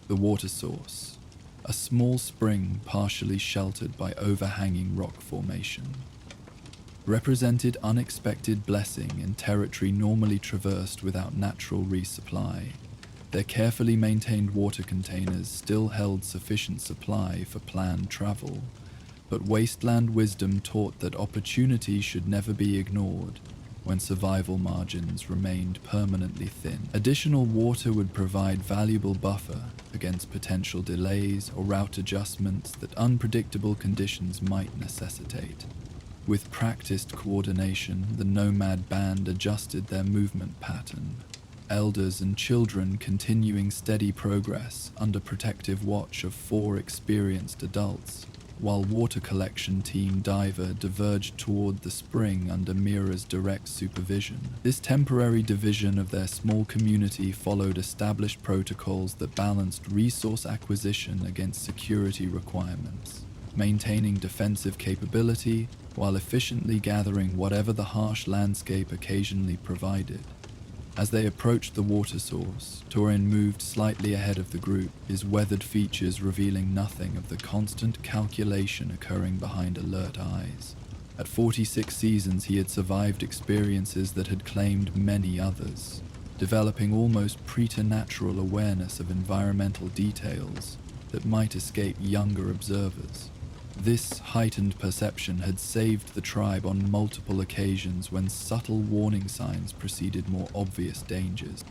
The water source, a small spring partially sheltered by overhanging rock formation, represented unexpected blessing in territory normally traversed without natural resupply. Their carefully maintained water containers still held sufficient supply for planned travel, but Wasteland wisdom taught that opportunity should never be ignored when survival margins remained permanently thin. Additional water would provide valuable buffer against potential delays or route adjustments that unpredictable conditions might necessitate. With practiced coordination, the nomad band adjusted their movement pattern, elders and children continuing steady progress under protective watch of 4 experienced adults, while water collection team Diver diverged toward the spring under Mira's direct supervision. This temporary division of their small community followed established protocols that balanced resource acquisition against security requirements, maintaining defensive capability while efficiently gathering whatever the harsh landscape occasionally provided. As they approached the water source, Turin moved slightly ahead of the group, his weathered features revealing nothing of the constant calculation occurring behind alert eyes. At 46 seasons, he had survived experiences that had claimed many others, developing almost preternatural awareness of environmental details that might escape younger observers. This heightened perception had saved the tribe on multiple occasions when subtle warning signs preceded more obvious dangers.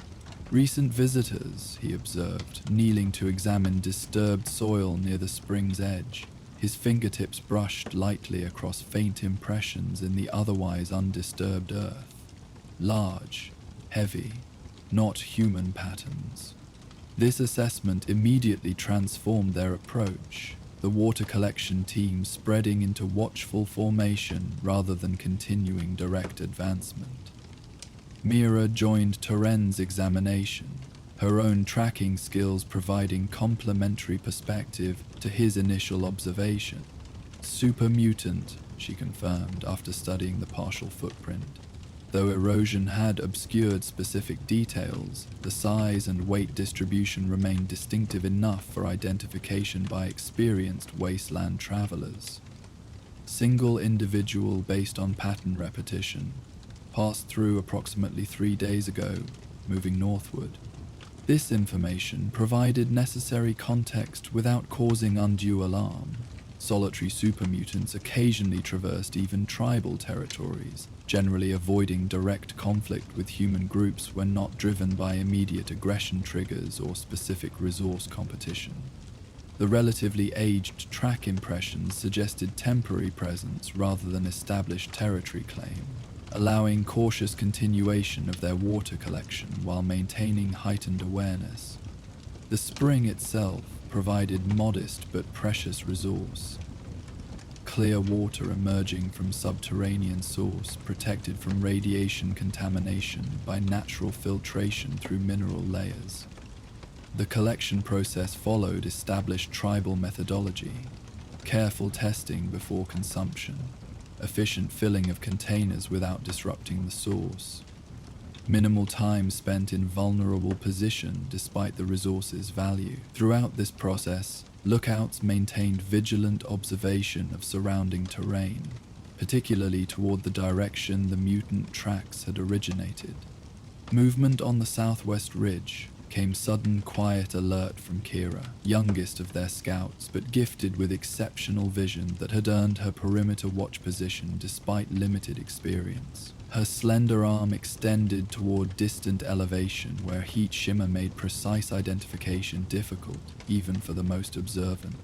Recent visitors, he observed, kneeling to examine disturbed soil near the spring's edge, his fingertips brushed lightly across faint impressions in the otherwise undisturbed earth. Large, heavy, not human patterns. This assessment immediately transformed their approach, the water collection team spreading into watchful formation rather than continuing direct advancement. Mira joined Turen's examination, her own tracking skills providing complementary perspective to his initial observation. "Super mutant," she confirmed after studying the partial footprint. Though erosion had obscured specific details, the size and weight distribution remained distinctive enough for identification by experienced wasteland travelers. Single individual based on pattern repetition, passed through approximately 3 days ago, moving northward. This information provided necessary context without causing undue alarm. Solitary supermutants occasionally traversed even tribal territories, generally avoiding direct conflict with human groups when not driven by immediate aggression triggers or specific resource competition. The relatively aged track impressions suggested temporary presence rather than established territory claim, allowing cautious continuation of their water collection while maintaining heightened awareness. The spring itself provided modest but precious resource. Clear water emerging from subterranean source protected from radiation contamination by natural filtration through mineral layers. The collection process followed established tribal methodology, careful testing before consumption, efficient filling of containers without disrupting the source, minimal time spent in vulnerable position despite the resource's value. Throughout this process, lookouts maintained vigilant observation of surrounding terrain, particularly toward the direction the mutant tracks had originated. Movement on the southwest ridge, came sudden quiet alert from Kira, youngest of their scouts but gifted with exceptional vision that had earned her perimeter watch position despite limited experience. Her slender arm extended toward distant elevation where heat shimmer made precise identification difficult, even for the most observant.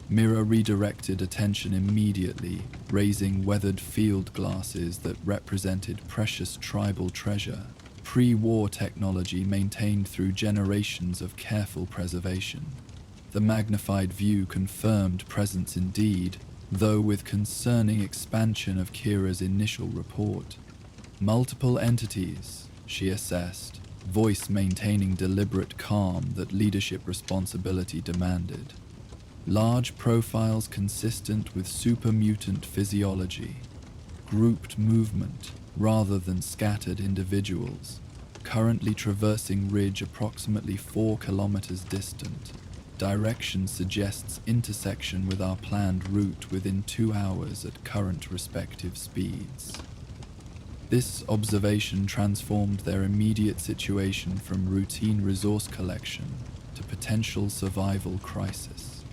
Mira redirected attention immediately, raising weathered field glasses that represented precious tribal treasure, pre-war technology maintained through generations of careful preservation. The magnified view confirmed presence indeed, though with concerning expansion of Kira's initial report. Multiple entities, she assessed, voice maintaining deliberate calm that leadership responsibility demanded. Large profiles consistent with super-mutant physiology, grouped movement rather than scattered individuals, currently traversing ridge approximately 4 kilometers distant. Direction suggests intersection with our planned route within 2 hours at current respective speeds. This observation transformed their immediate situation from routine resource collection to potential survival crisis.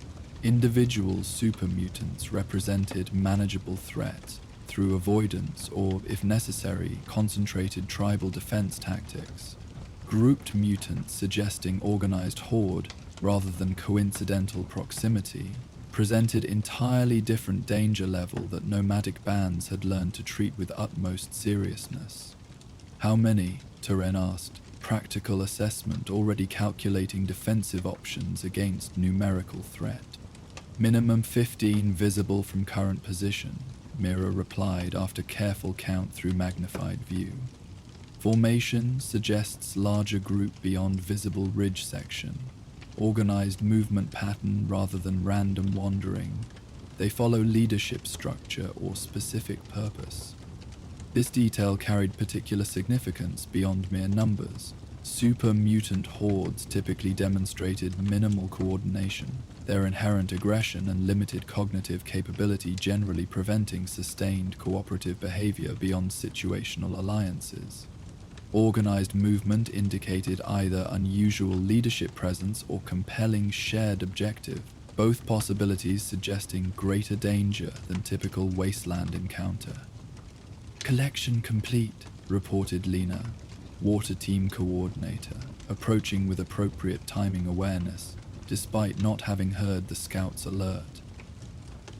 Individual supermutants represented manageable threat through avoidance or, if necessary, concentrated tribal defense tactics. Grouped mutants suggesting organized horde rather than coincidental proximity presented entirely different danger level that nomadic bands had learned to treat with utmost seriousness. How many? Turen asked, practical assessment already calculating defensive options against numerical threat. Minimum 15 visible from current position, Mira replied after careful count through magnified view. Formation suggests larger group beyond visible ridge section. Organized movement pattern rather than random wandering. They follow leadership structure or specific purpose. This detail carried particular significance beyond mere numbers. Super mutant hordes typically demonstrated minimal coordination, their inherent aggression and limited cognitive capability generally preventing sustained cooperative behavior beyond situational alliances. Organized movement indicated either unusual leadership presence or compelling shared objective, both possibilities suggesting greater danger than typical wasteland encounter. Collection complete, reported Lena, water team coordinator, approaching with appropriate timing awareness, despite not having heard the scouts' alert.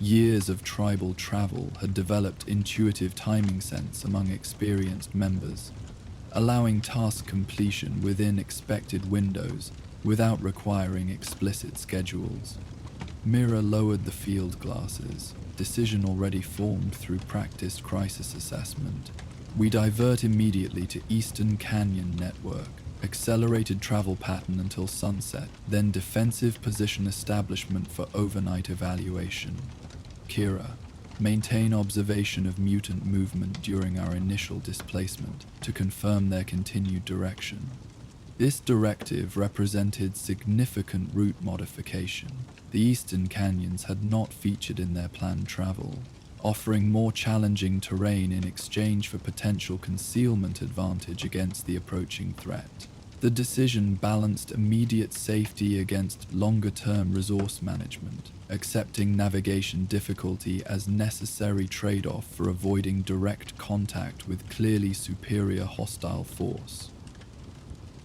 Years of tribal travel had developed intuitive timing sense among experienced members, allowing task completion within expected windows without requiring explicit schedules. Mira lowered the field glasses, decision already formed through practiced crisis assessment. We divert immediately to Eastern Canyon Network, accelerated travel pattern until sunset, then defensive position establishment for overnight evaluation. Kira, maintain observation of mutant movement during our initial displacement to confirm their continued direction. This directive represented significant route modification. The Eastern Canyons had not featured in their planned travel, offering more challenging terrain in exchange for potential concealment advantage against the approaching threat. The decision balanced immediate safety against longer-term resource management, accepting navigation difficulty as necessary trade-off for avoiding direct contact with clearly superior hostile force.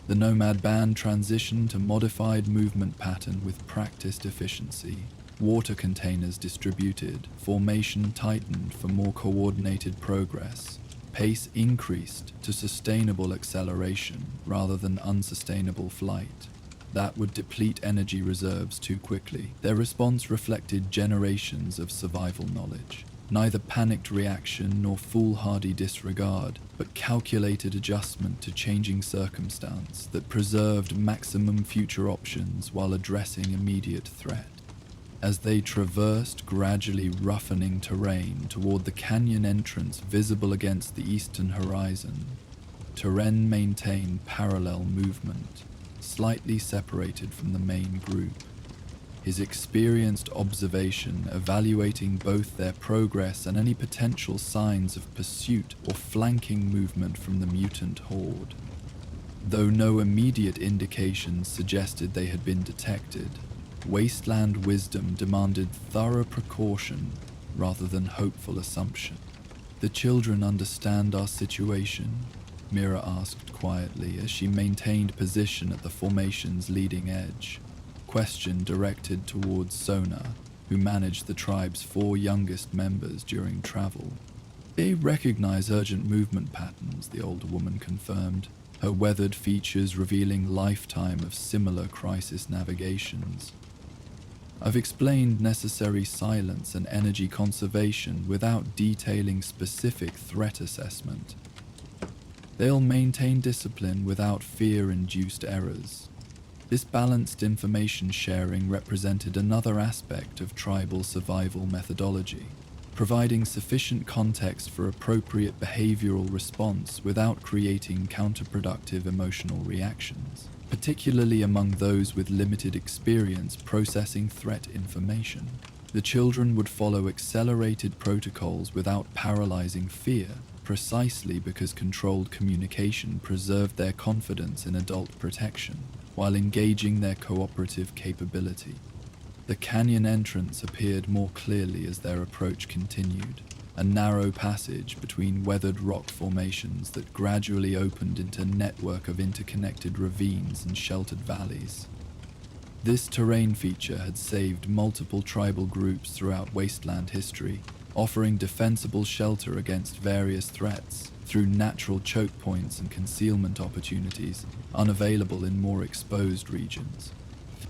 The Nomad band transitioned to modified movement pattern with practiced efficiency. Water containers distributed, formation tightened for more coordinated progress. Pace increased to sustainable acceleration rather than unsustainable flight. That would deplete energy reserves too quickly. Their response reflected generations of survival knowledge. Neither panicked reaction nor foolhardy disregard, but calculated adjustment to changing circumstance that preserved maximum future options while addressing immediate threat. As they traversed gradually roughening terrain toward the canyon entrance visible against the eastern horizon, Turen maintained parallel movement, slightly separated from the main group. His experienced observation evaluating both their progress and any potential signs of pursuit or flanking movement from the mutant horde. Though no immediate indications suggested they had been detected, Wasteland wisdom demanded thorough precaution rather than hopeful assumption. "The children understand our situation?" Mira asked quietly as she maintained position at the formation's leading edge, question directed towards Sona, who managed the tribe's 4 youngest members during travel. "They recognize urgent movement patterns," the older woman confirmed, her weathered features revealing lifetime of similar crisis navigations. "I've explained necessary silence and energy conservation without detailing specific threat assessment. They'll maintain discipline without fear-induced errors." This balanced information sharing represented another aspect of tribal survival methodology, providing sufficient context for appropriate behavioral response without creating counterproductive emotional reactions, particularly among those with limited experience processing threat information. The children would follow accelerated protocols without paralyzing fear, precisely because controlled communication preserved their confidence in adult protection, while engaging their cooperative capability. The canyon entrance appeared more clearly as their approach continued, a narrow passage between weathered rock formations that gradually opened into a network of interconnected ravines and sheltered valleys. This terrain feature had saved multiple tribal groups throughout Wasteland history, offering defensible shelter against various threats through natural choke points and concealment opportunities unavailable in more exposed regions.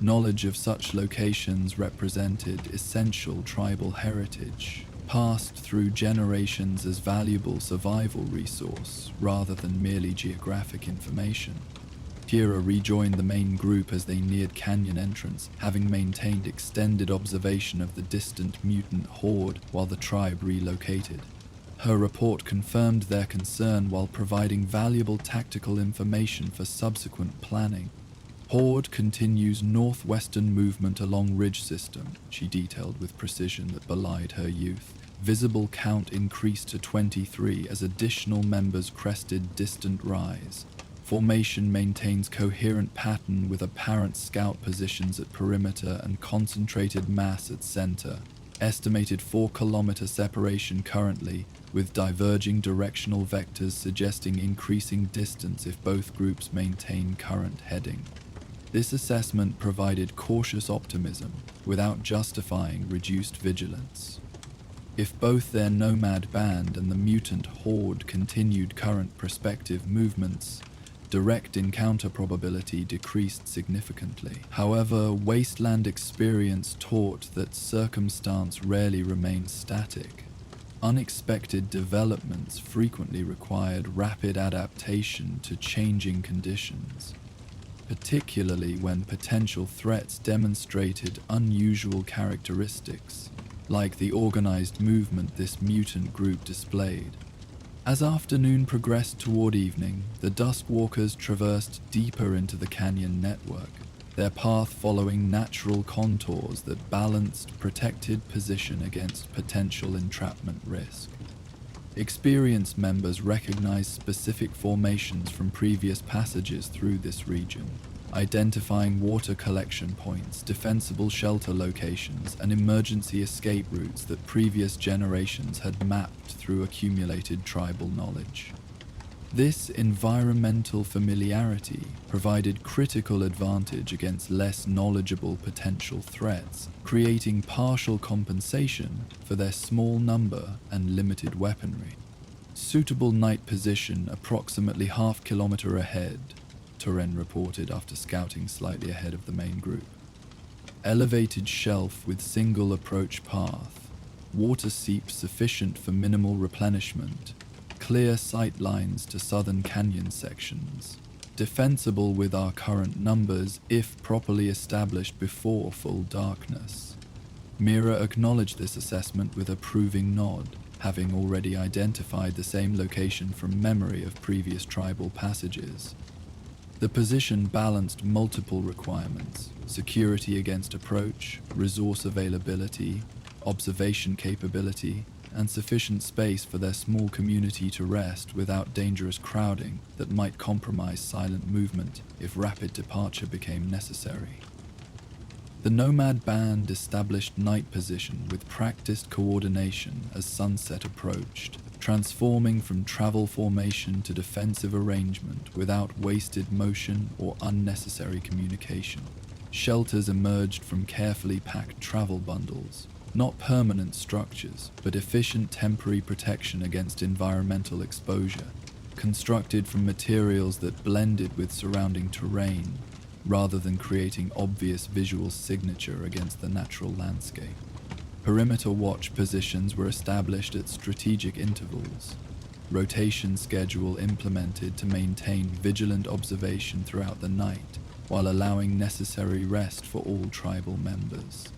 Knowledge of such locations represented essential tribal heritage, passed through generations as valuable survival resource rather than merely geographic information. Kira rejoined the main group as they neared canyon entrance, having maintained extended observation of the distant mutant horde while the tribe relocated. Her report confirmed their concern while providing valuable tactical information for subsequent planning. "Horde continues northwestern movement along ridge system," she detailed with precision that belied her youth. Visible count increased to 23 as additional members crested distant rise. Formation maintains coherent pattern with apparent scout positions at perimeter and concentrated mass at center. Estimated 4-kilometer separation currently, with diverging directional vectors suggesting increasing distance if both groups maintain current heading. This assessment provided cautious optimism without justifying reduced vigilance. If both their nomad band and the mutant horde continued current prospective movements, direct encounter probability decreased significantly. However, Wasteland experience taught that circumstance rarely remains static. Unexpected developments frequently required rapid adaptation to changing conditions, particularly when potential threats demonstrated unusual characteristics, like the organized movement this mutant group displayed. As afternoon progressed toward evening, the Duskwalkers traversed deeper into the canyon network, their path following natural contours that balanced protected position against potential entrapment risk. Experienced members recognized specific formations from previous passages through this region, identifying water collection points, defensible shelter locations, and emergency escape routes that previous generations had mapped through accumulated tribal knowledge. This environmental familiarity provided critical advantage against less knowledgeable potential threats, creating partial compensation for their small number and limited weaponry. "Suitable night position approximately half-kilometer ahead," Turen reported after scouting slightly ahead of the main group. "Elevated shelf with single approach path. Water seep sufficient for minimal replenishment. Clear sight lines to southern canyon sections. Defensible with our current numbers if properly established before full darkness." Mira acknowledged this assessment with approving nod, having already identified the same location from memory of previous tribal passages. The position balanced multiple requirements: security against approach, resource availability, observation capability, and sufficient space for their small community to rest without dangerous crowding that might compromise silent movement if rapid departure became necessary. The nomad band established night position with practiced coordination as sunset approached, transforming from travel formation to defensive arrangement without wasted motion or unnecessary communication. Shelters emerged from carefully packed travel bundles, not permanent structures, but efficient temporary protection against environmental exposure, constructed from materials that blended with surrounding terrain, rather than creating obvious visual signature against the natural landscape. Perimeter watch positions were established at strategic intervals, rotation schedule implemented to maintain vigilant observation throughout the night, while allowing necessary rest for all tribal members.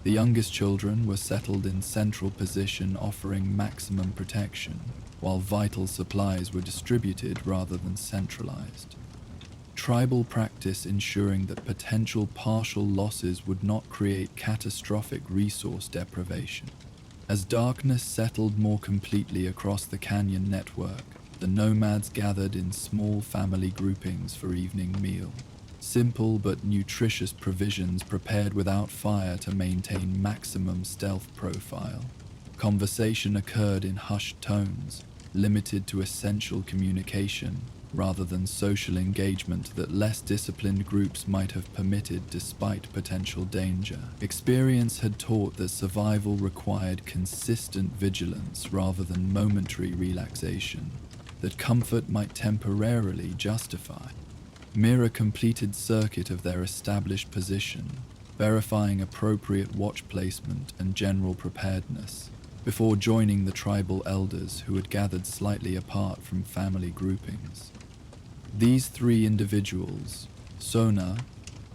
The youngest children were settled in central position, offering maximum protection, while vital supplies were distributed rather than centralized. Tribal practice ensuring that potential partial losses would not create catastrophic resource deprivation. As darkness settled more completely across the canyon network, the nomads gathered in small family groupings for evening meal. Simple but nutritious provisions prepared without fire to maintain maximum stealth profile. Conversation occurred in hushed tones, limited to essential communication, rather than social engagement that less disciplined groups might have permitted despite potential danger. Experience had taught that survival required consistent vigilance rather than momentary relaxation, that comfort might temporarily justify. Mirror completed circuit of their established position, verifying appropriate watch placement and general preparedness, before joining the tribal elders who had gathered slightly apart from family groupings. These three individuals, Sona,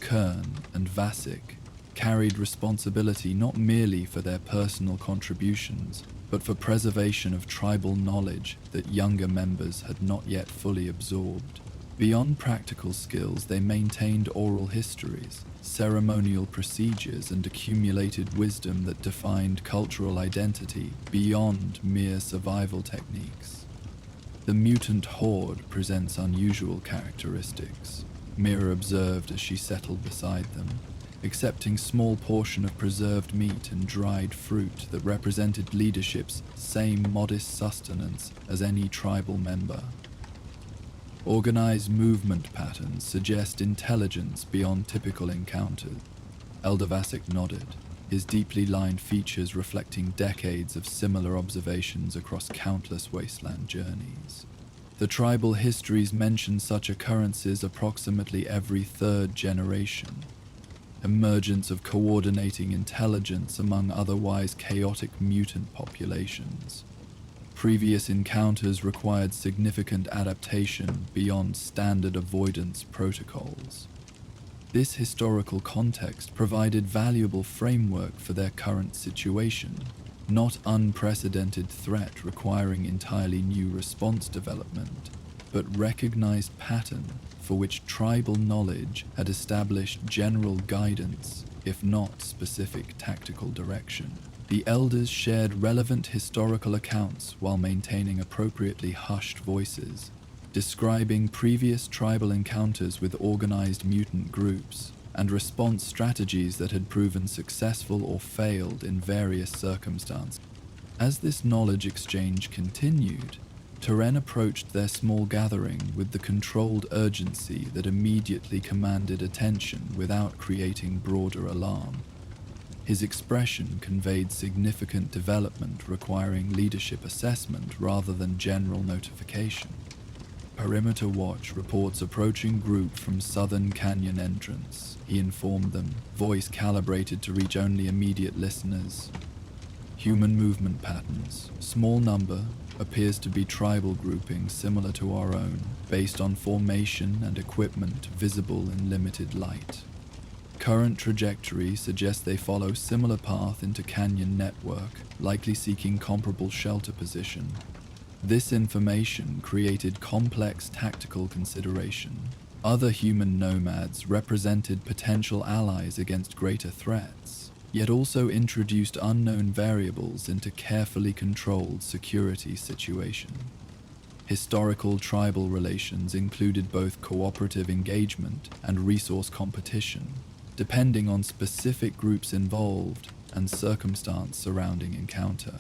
Kern, and Vasik, carried responsibility not merely for their personal contributions, but for preservation of tribal knowledge that younger members had not yet fully absorbed. Beyond practical skills, they maintained oral histories, ceremonial procedures, and accumulated wisdom that defined cultural identity beyond mere survival techniques. The mutant horde presents unusual characteristics, Mira observed as she settled beside them, accepting small portion of preserved meat and dried fruit that represented leadership's same modest sustenance as any tribal member. Organized movement patterns suggest intelligence beyond typical encounters. Elder Vasek nodded, his deeply lined features reflecting decades of similar observations across countless wasteland journeys. The tribal histories mention such occurrences approximately every third generation. Emergence of coordinating intelligence among otherwise chaotic mutant populations. Previous encounters required significant adaptation beyond standard avoidance protocols. This historical context provided valuable framework for their current situation, not unprecedented threat requiring entirely new response development, but recognized pattern for which tribal knowledge had established general guidance, if not specific tactical direction. The elders shared relevant historical accounts while maintaining appropriately hushed voices, describing previous tribal encounters with organized mutant groups and response strategies that had proven successful or failed in various circumstances. As this knowledge exchange continued, Teren approached their small gathering with the controlled urgency that immediately commanded attention without creating broader alarm. His expression conveyed significant development requiring leadership assessment rather than general notification. Perimeter Watch reports approaching group from southern canyon entrance, he informed them, voice calibrated to reach only immediate listeners. Human movement patterns, small number, appears to be tribal groupings similar to our own, based on formation and equipment visible in limited light. Current trajectory suggests they follow similar path into canyon network, likely seeking comparable shelter position. This information created complex tactical consideration. Other human nomads represented potential allies against greater threats. yet also introduced unknown variables into carefully controlled security situation. Historical tribal relations included both cooperative engagement and resource competition, depending on specific groups involved and circumstance surrounding encounter.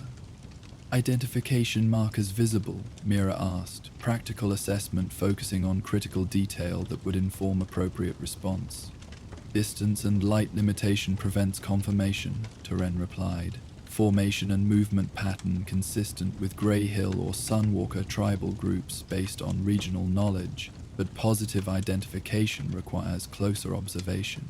Identification markers visible, Mira asked, practical assessment focusing on critical detail that would inform appropriate response. Distance and light limitation prevents confirmation, Toren replied. Formation and movement pattern consistent with Grey Hill or Sunwalker tribal groups based on regional knowledge, but positive identification requires closer observation.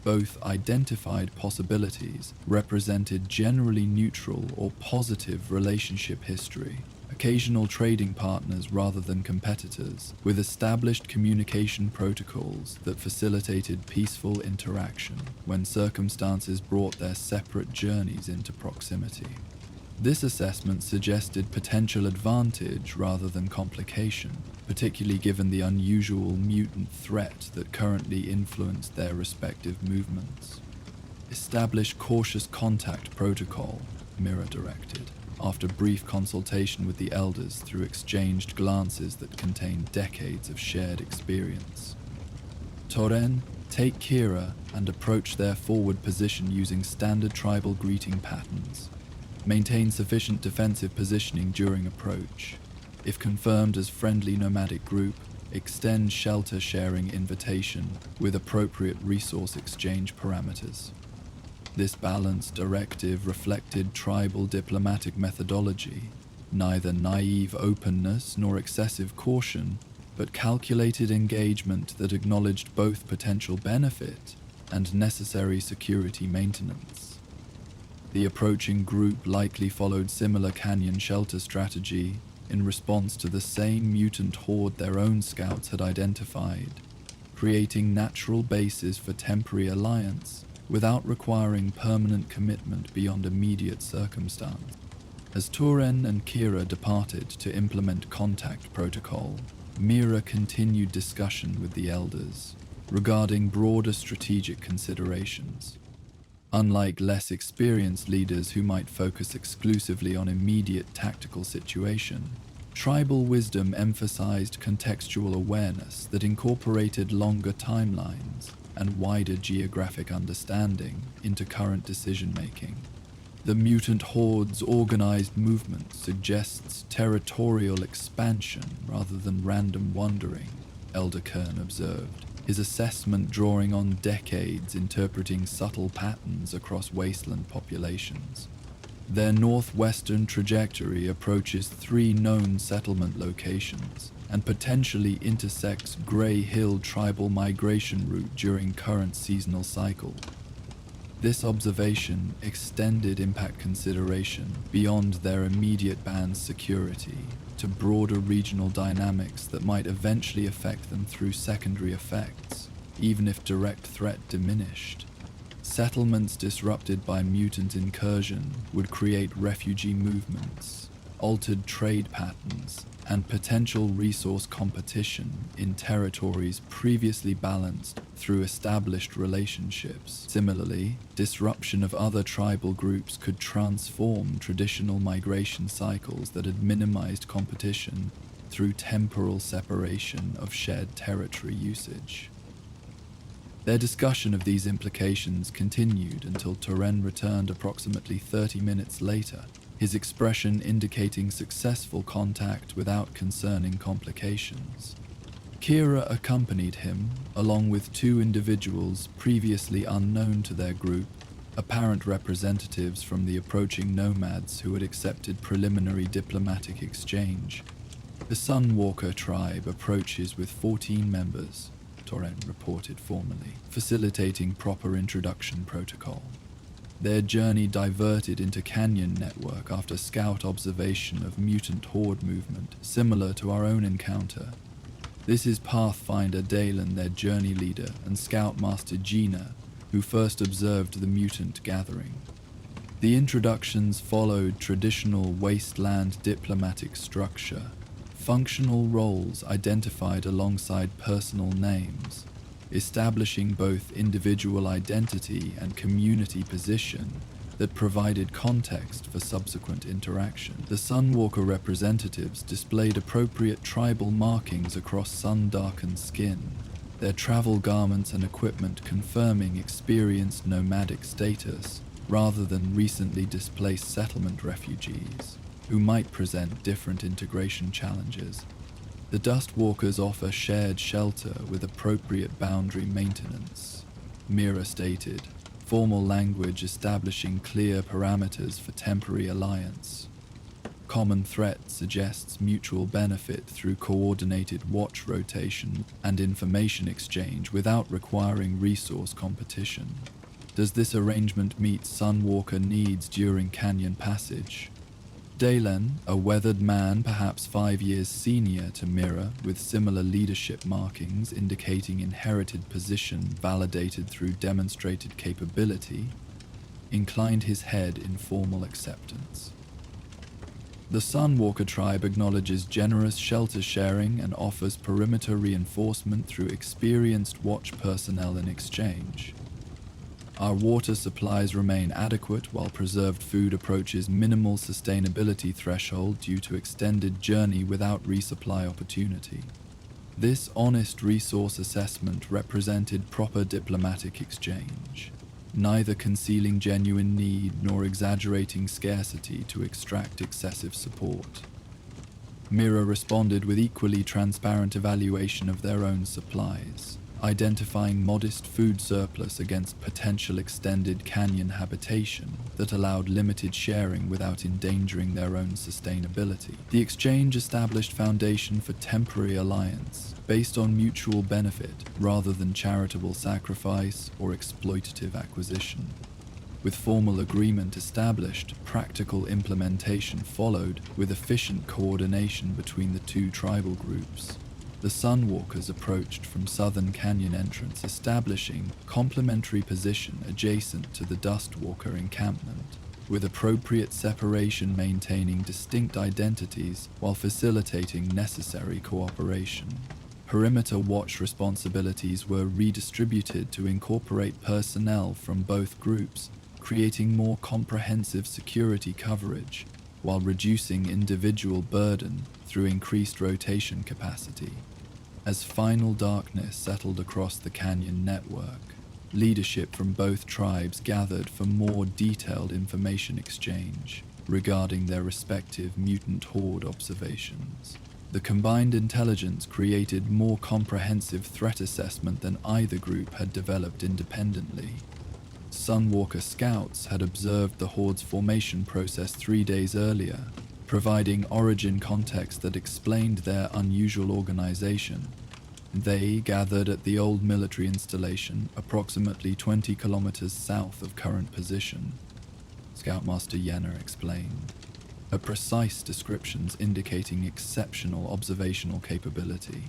Both identified possibilities represented generally neutral or positive relationship history, occasional trading partners rather than competitors, with established communication protocols that facilitated peaceful interaction when circumstances brought their separate journeys into proximity. This assessment suggested potential advantage rather than complication, particularly given the unusual mutant threat that currently influenced their respective movements. Establish cautious contact protocol, Mira directed, after brief consultation with the elders through exchanged glances that contained decades of shared experience. Toren, take Kira and approach their forward position using standard tribal greeting patterns. Maintain sufficient defensive positioning during approach. If confirmed as friendly nomadic group, extend shelter sharing invitation with appropriate resource exchange parameters. This balanced directive reflected tribal diplomatic methodology, neither naive openness nor excessive caution, but calculated engagement that acknowledged both potential benefit and necessary security maintenance. The approaching group likely followed similar canyon shelter strategy in response to the same mutant horde their own scouts had identified, creating natural bases for temporary alliance without requiring permanent commitment beyond immediate circumstance. As Toren and Kira departed to implement contact protocol, Mira continued discussion with the elders regarding broader strategic considerations. Unlike less experienced leaders who might focus exclusively on immediate tactical situation, tribal wisdom emphasized contextual awareness that incorporated longer timelines and wider geographic understanding into current decision-making. The mutant horde's organized movement suggests territorial expansion rather than random wandering, Elder Kern observed, his assessment drawing on decades interpreting subtle patterns across wasteland populations. Their northwestern trajectory approaches 3 known settlement locations and potentially intersects Grey Hill tribal migration route during current seasonal cycle. This observation extended impact consideration beyond their immediate band's security to broader regional dynamics that might eventually affect them through secondary effects, even if direct threat diminished. Settlements disrupted by mutant incursion would create refugee movements, altered trade patterns, and potential resource competition in territories previously balanced through established relationships. Similarly, disruption of other tribal groups could transform traditional migration cycles that had minimized competition through temporal separation of shared territory usage. Their discussion of these implications continued until Toren returned approximately 30 minutes later, his expression indicating successful contact without concerning complications. Kira accompanied him, along with 2 individuals previously unknown to their group, apparent representatives from the approaching Nomads who had accepted preliminary diplomatic exchange. The Sunwalker tribe approaches with 14 members, Toren reported formally, facilitating proper introduction protocol. Their journey diverted into canyon network after scout observation of mutant horde movement, similar to our own encounter. This is Pathfinder Dalen, their journey leader, and Scoutmaster Gina, who first observed the mutant gathering. The introductions followed traditional Wasteland diplomatic structure, functional roles identified alongside personal names, establishing both individual identity and community position that provided context for subsequent interaction. The Sunwalker representatives displayed appropriate tribal markings across sun-darkened skin, their travel garments and equipment confirming experienced nomadic status rather than recently displaced settlement refugees, who might present different integration challenges. The Dustwalkers offer shared shelter with appropriate boundary maintenance. Mira stated, formal language establishing clear parameters for temporary alliance. Common threat suggests mutual benefit through coordinated watch rotation and information exchange without requiring resource competition. Does this arrangement meet Sunwalker needs during canyon passage? Dalen, a weathered man perhaps 5 years senior to Mira with similar leadership markings indicating inherited position validated through demonstrated capability, inclined his head in formal acceptance. The Sunwalker tribe acknowledges generous shelter sharing and offers perimeter reinforcement through experienced watch personnel in exchange. Our water supplies remain adequate while preserved food approaches minimal sustainability threshold due to extended journey without resupply opportunity. This honest resource assessment represented proper diplomatic exchange, neither concealing genuine need nor exaggerating scarcity to extract excessive support. Mira responded with equally transparent evaluation of their own supplies, identifying modest food surplus against potential extended canyon habitation that allowed limited sharing without endangering their own sustainability. The exchange established foundation for temporary alliance based on mutual benefit rather than charitable sacrifice or exploitative acquisition. With formal agreement established, practical implementation followed with efficient coordination between the two tribal groups. The Sunwalkers approached from southern canyon entrance, establishing complementary position adjacent to the Dustwalker encampment, with appropriate separation maintaining distinct identities while facilitating necessary cooperation. Perimeter watch responsibilities were redistributed to incorporate personnel from both groups, creating more comprehensive security coverage, while reducing individual burden through increased rotation capacity. As final darkness settled across the canyon network, leadership from both tribes gathered for more detailed information exchange regarding their respective mutant horde observations. The combined intelligence created more comprehensive threat assessment than either group had developed independently. Sunwalker scouts had observed the horde's formation process 3 days earlier, providing origin context that explained their unusual organization. They gathered at the old military installation approximately 20 kilometers south of current position, Scoutmaster Yenner explained, her precise descriptions indicating exceptional observational capability.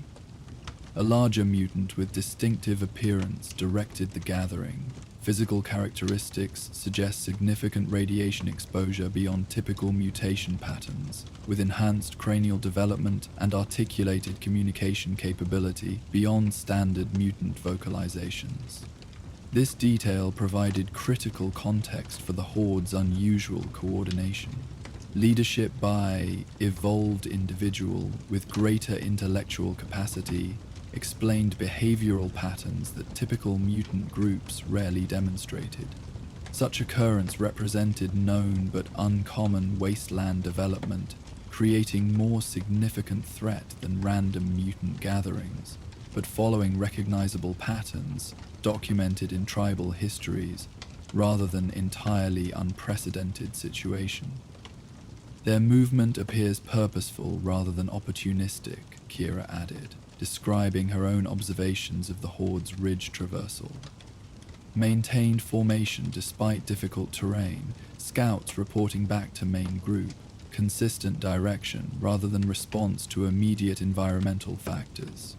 A larger mutant with distinctive appearance directed the gathering. Physical characteristics suggest significant radiation exposure beyond typical mutation patterns, with enhanced cranial development and articulated communication capability beyond standard mutant vocalizations. This detail provided critical context for the horde's unusual coordination. Leadership by evolved individual with greater intellectual capacity explained behavioral patterns that typical mutant groups rarely demonstrated. Such occurrence represented known but uncommon wasteland development, creating more significant threat than random mutant gatherings, but following recognizable patterns documented in tribal histories rather than entirely unprecedented situation. Their movement appears purposeful rather than opportunistic, Kira added, describing her own observations of the horde's ridge traversal. Maintained formation despite difficult terrain, scouts reporting back to main group, consistent direction rather than response to immediate environmental factors.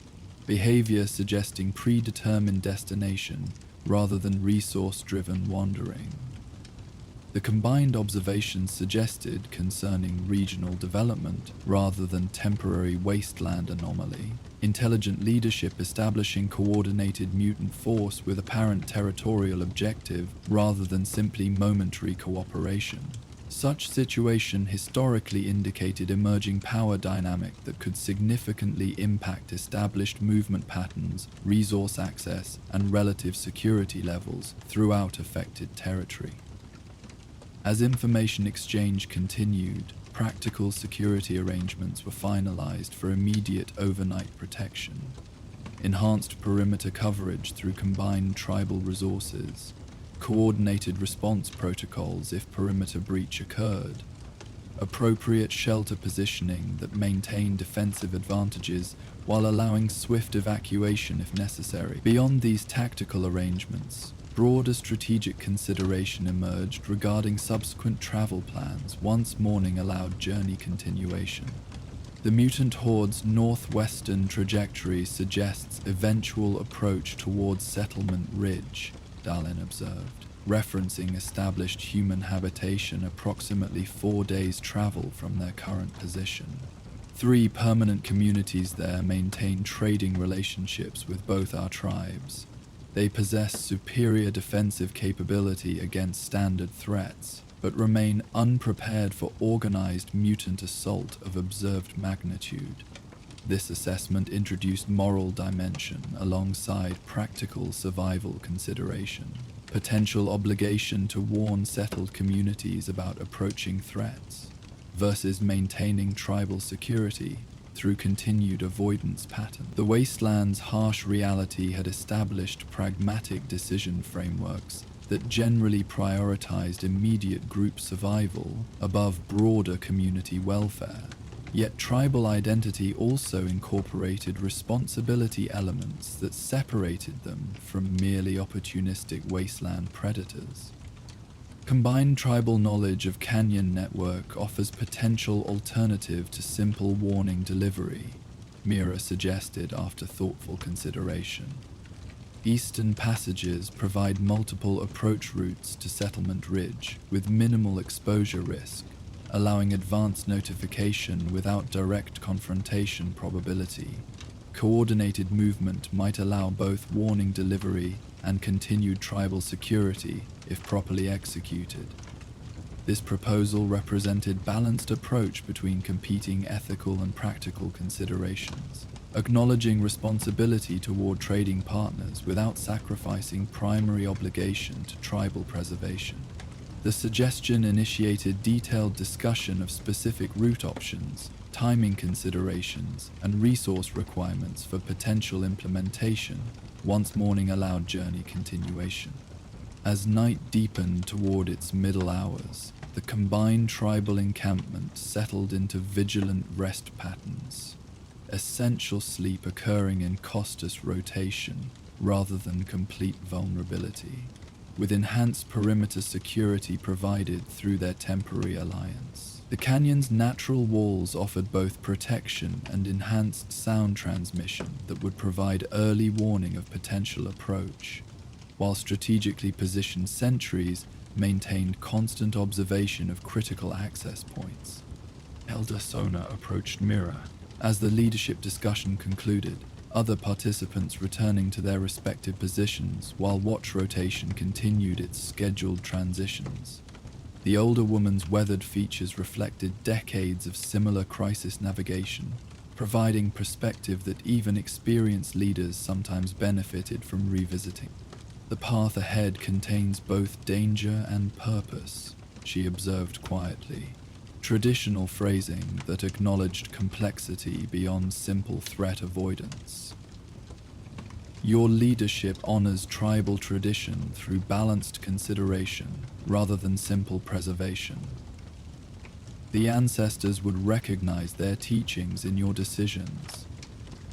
Behavior suggesting predetermined destination rather than resource-driven wandering. The combined observations suggested concerning regional development rather than temporary wasteland anomaly, intelligent leadership establishing coordinated mutant force with apparent territorial objective rather than simply momentary cooperation. Such situation historically indicated emerging power dynamic that could significantly impact established movement patterns, resource access, and relative security levels throughout affected territory. As information exchange continued, practical security arrangements were finalized for immediate overnight protection, enhanced perimeter coverage through combined tribal resources, coordinated response protocols if perimeter breach occurred, appropriate shelter positioning that maintained defensive advantages while allowing swift evacuation if necessary. Beyond these tactical arrangements, broader strategic consideration emerged regarding subsequent travel plans once morning allowed journey continuation. The mutant horde's northwestern trajectory suggests eventual approach towards Settlement Ridge, Dallin observed, referencing established human habitation approximately 4 days' travel from their current position. 3 permanent communities there maintain trading relationships with both our tribes. They possess superior defensive capability against standard threats, but remain unprepared for organized mutant assault of observed magnitude. This assessment introduced moral dimension alongside practical survival consideration, potential obligation to warn settled communities about approaching threats, versus maintaining tribal security through continued avoidance pattern. The Wasteland's harsh reality had established pragmatic decision frameworks that generally prioritized immediate group survival above broader community welfare. Yet tribal identity also incorporated responsibility elements that separated them from merely opportunistic wasteland predators. Combined tribal knowledge of canyon network offers potential alternative to simple warning delivery, Mira suggested after thoughtful consideration. Eastern passages provide multiple approach routes to Settlement Ridge with minimal exposure risk, allowing advanced notification without direct confrontation probability. Coordinated movement might allow both warning delivery and continued tribal security if properly executed. This proposal represented balanced approach between competing ethical and practical considerations, acknowledging responsibility toward trading partners without sacrificing primary obligation to tribal preservation. The suggestion initiated detailed discussion of specific route options, timing considerations, and resource requirements for potential implementation once morning allowed journey continuation. As night deepened toward its middle hours, the combined tribal encampment settled into vigilant rest patterns, essential sleep occurring in cautious rotation rather than complete vulnerability, with enhanced perimeter security provided through their temporary alliance. The canyon's natural walls offered both protection and enhanced sound transmission that would provide early warning of potential approach, while strategically positioned sentries maintained constant observation of critical access points. Elder Sona approached Mira. As the leadership discussion concluded, other participants returning to their respective positions while watch rotation continued its scheduled transitions. The older woman's weathered features reflected decades of similar crisis navigation, providing perspective that even experienced leaders sometimes benefited from revisiting. The path ahead contains both danger and purpose, she observed quietly. Traditional phrasing that acknowledged complexity beyond simple threat avoidance. Your leadership honors tribal tradition through balanced consideration rather than simple preservation. The ancestors would recognize their teachings in your decisions.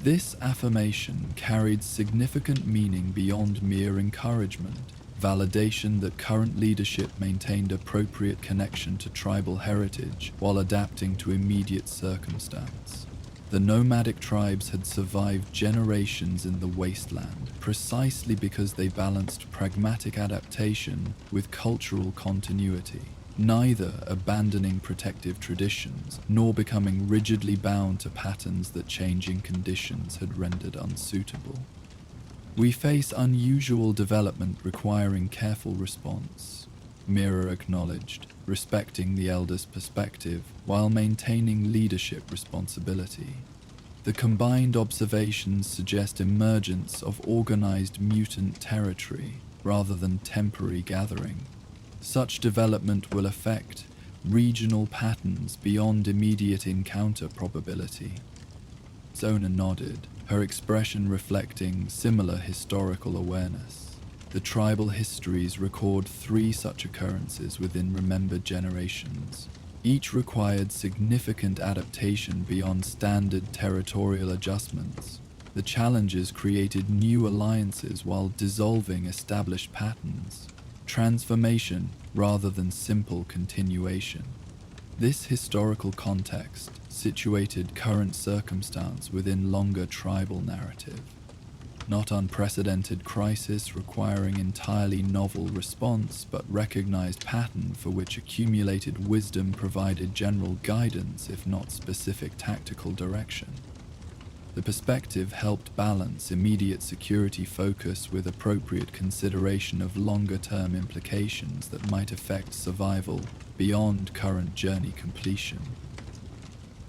This affirmation carried significant meaning beyond mere encouragement, validation that current leadership maintained appropriate connection to tribal heritage while adapting to immediate circumstance. The nomadic tribes had survived generations in the wasteland precisely because they balanced pragmatic adaptation with cultural continuity, neither abandoning protective traditions nor becoming rigidly bound to patterns that changing conditions had rendered unsuitable. We face unusual development requiring careful response, Mira acknowledged, respecting the elders' perspective while maintaining leadership responsibility. The combined observations suggest emergence of organized mutant territory rather than temporary gathering. Such development will affect regional patterns beyond immediate encounter probability. Zona nodded, her expression reflecting similar historical awareness. The tribal histories record 3 such occurrences within remembered generations. Each required significant adaptation beyond standard territorial adjustments. The challenges created new alliances while dissolving established patterns. Transformation rather than simple continuation. This historical context situated current circumstance within longer tribal narrative. Not unprecedented crisis requiring entirely novel response, but recognized pattern for which accumulated wisdom provided general guidance if not specific tactical direction. The perspective helped balance immediate security focus with appropriate consideration of longer-term implications that might affect survival beyond current journey completion.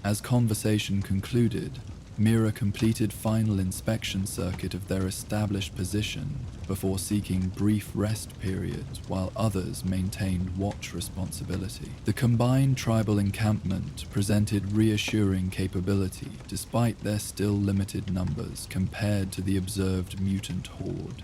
As conversation concluded, Mira completed final inspection circuit of their established position before seeking brief rest periods while others maintained watch responsibility. The combined tribal encampment presented reassuring capability despite their still limited numbers compared to the observed mutant horde.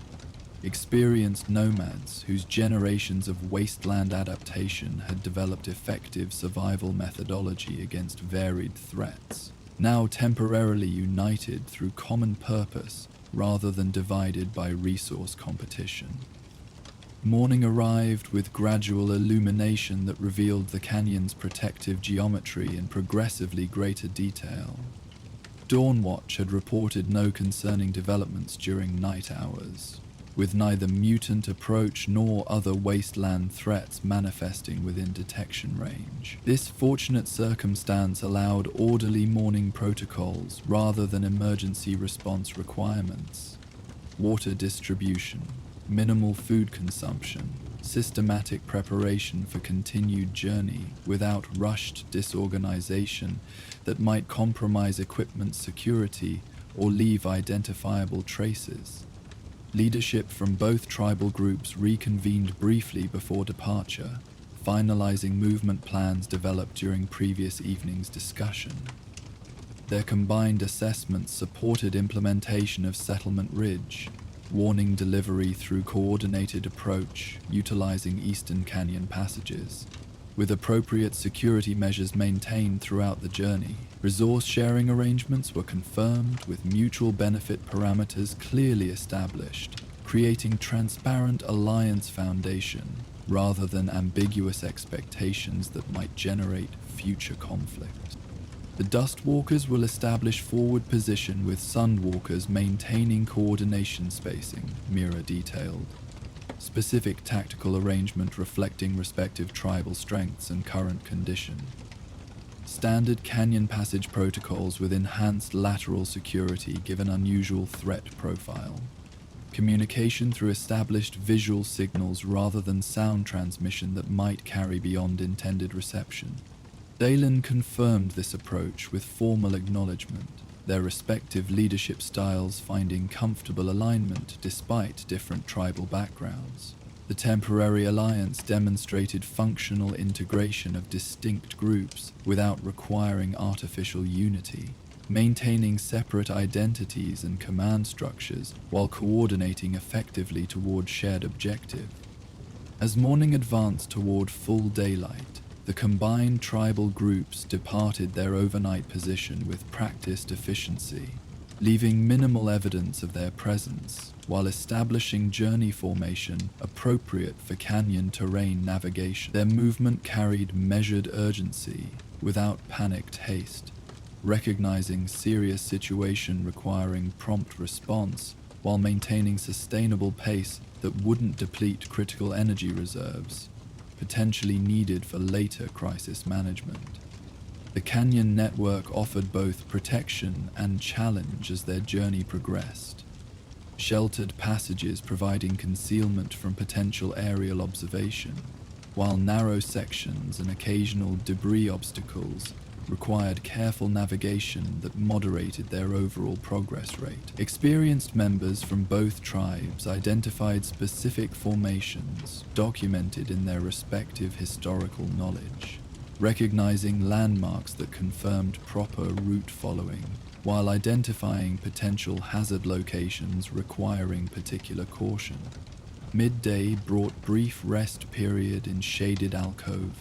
Experienced nomads whose generations of wasteland adaptation had developed effective survival methodology against varied threats, now temporarily united through common purpose rather than divided by resource competition. Morning arrived with gradual illumination that revealed the canyon's protective geometry in progressively greater detail. Dawnwatch had reported no concerning developments during night hours, with neither mutant approach nor other wasteland threats manifesting within detection range. This fortunate circumstance allowed orderly morning protocols rather than emergency response requirements. Water distribution, minimal food consumption, systematic preparation for continued journey without rushed disorganization that might compromise equipment security or leave identifiable traces. Leadership from both tribal groups reconvened briefly before departure, finalizing movement plans developed during previous evening's discussion. Their combined assessments supported implementation of Settlement Ridge, warning delivery through coordinated approach utilizing Eastern Canyon passages, with appropriate security measures maintained throughout the journey. Resource sharing arrangements were confirmed with mutual benefit parameters clearly established, creating transparent alliance foundation rather than ambiguous expectations that might generate future conflict. The Dustwalkers will establish forward position with Sunwalkers maintaining coordination spacing, Mira detailed. Specific tactical arrangement reflecting respective tribal strengths and current condition. Standard canyon passage protocols with enhanced lateral security give an unusual threat profile. Communication through established visual signals rather than sound transmission that might carry beyond intended reception. Dalen confirmed this approach with formal acknowledgement, their respective leadership styles finding comfortable alignment despite different tribal backgrounds. The temporary alliance demonstrated functional integration of distinct groups without requiring artificial unity, maintaining separate identities and command structures while coordinating effectively toward shared objective. As morning advanced toward full daylight, the combined tribal groups departed their overnight position with practiced efficiency, leaving minimal evidence of their presence, while establishing journey formation appropriate for canyon terrain navigation. Their movement carried measured urgency without panicked haste. recognizing serious situation requiring prompt response while maintaining sustainable pace that wouldn't deplete critical energy reserves, potentially needed for later crisis management. The canyon network offered both protection and challenge as their journey progressed. Sheltered passages providing concealment from potential aerial observation, while narrow sections and occasional debris obstacles required careful navigation that moderated their overall progress rate. Experienced members from both tribes identified specific formations documented in their respective historical knowledge, recognizing landmarks that confirmed proper route following, while identifying potential hazard locations requiring particular caution. Midday brought brief rest period in shaded alcove,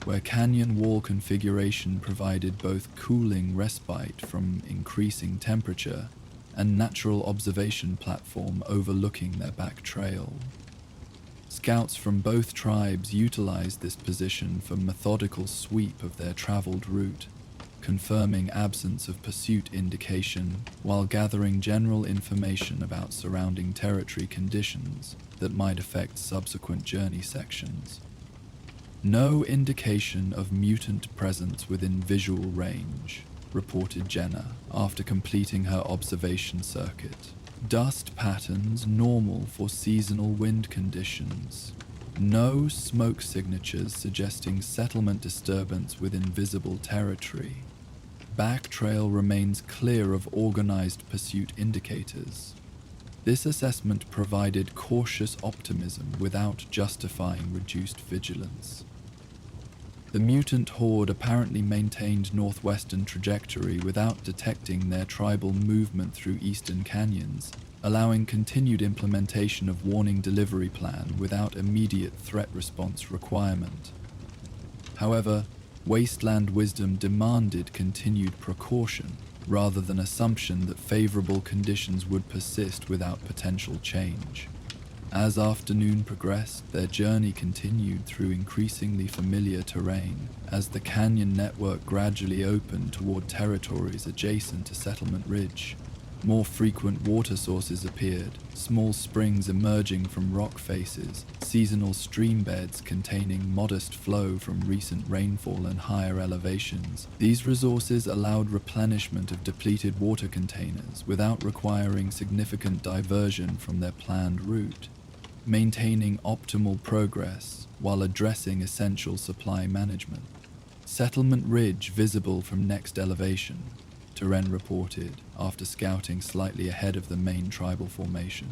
where canyon wall configuration provided both cooling respite from increasing temperature and natural observation platform overlooking their back trail. Scouts from both tribes utilized this position for methodical sweep of their traveled route, confirming absence of pursuit indication while gathering general information about surrounding territory conditions that might affect subsequent journey sections. No indication of mutant presence within visual range, reported Jenna after completing her observation circuit. Dust patterns normal for seasonal wind conditions. No smoke signatures suggesting settlement disturbance within visible territory. Back trail remains clear of organized pursuit indicators. This assessment provided cautious optimism without justifying reduced vigilance. The mutant horde apparently maintained northwestern trajectory without detecting their tribal movement through eastern canyons, allowing continued implementation of warning delivery plan without immediate threat response requirement. However, Wasteland wisdom demanded continued precaution, rather than assumption that favorable conditions would persist without potential change. As afternoon progressed, their journey continued through increasingly familiar terrain, as the canyon network gradually opened toward territories adjacent to Settlement Ridge. More frequent water sources appeared, small springs emerging from rock faces, seasonal stream beds containing modest flow from recent rainfall and higher elevations. These resources allowed replenishment of depleted water containers without requiring significant diversion from their planned route, maintaining optimal progress while addressing essential supply management. Settlement Ridge visible from next elevation, Teren reported after scouting slightly ahead of the main tribal formation.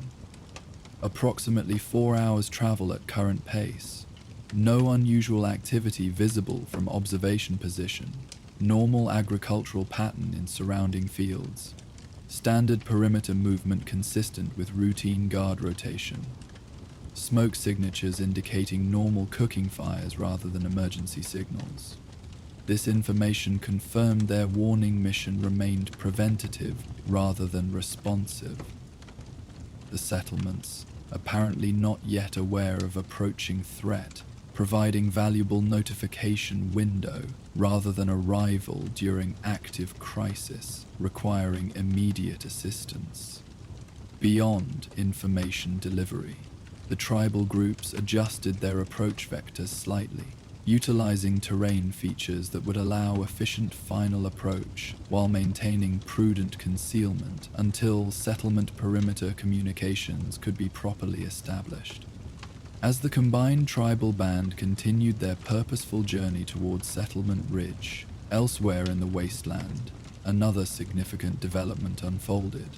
Approximately 4 hours travel at current pace. No unusual activity visible from observation position. Normal agricultural pattern in surrounding fields. Standard perimeter movement consistent with routine guard rotation. Smoke signatures indicating normal cooking fires rather than emergency signals. This information confirmed their warning mission remained preventative rather than responsive. The settlements, apparently not yet aware of approaching threat, providing valuable notification window rather than arrival during active crisis requiring immediate assistance. Beyond information delivery, the tribal groups adjusted their approach vectors slightly, utilizing terrain features that would allow efficient final approach while maintaining prudent concealment until settlement perimeter communications could be properly established. As the combined tribal band continued their purposeful journey towards Settlement Ridge, elsewhere in the Wasteland, another significant development unfolded.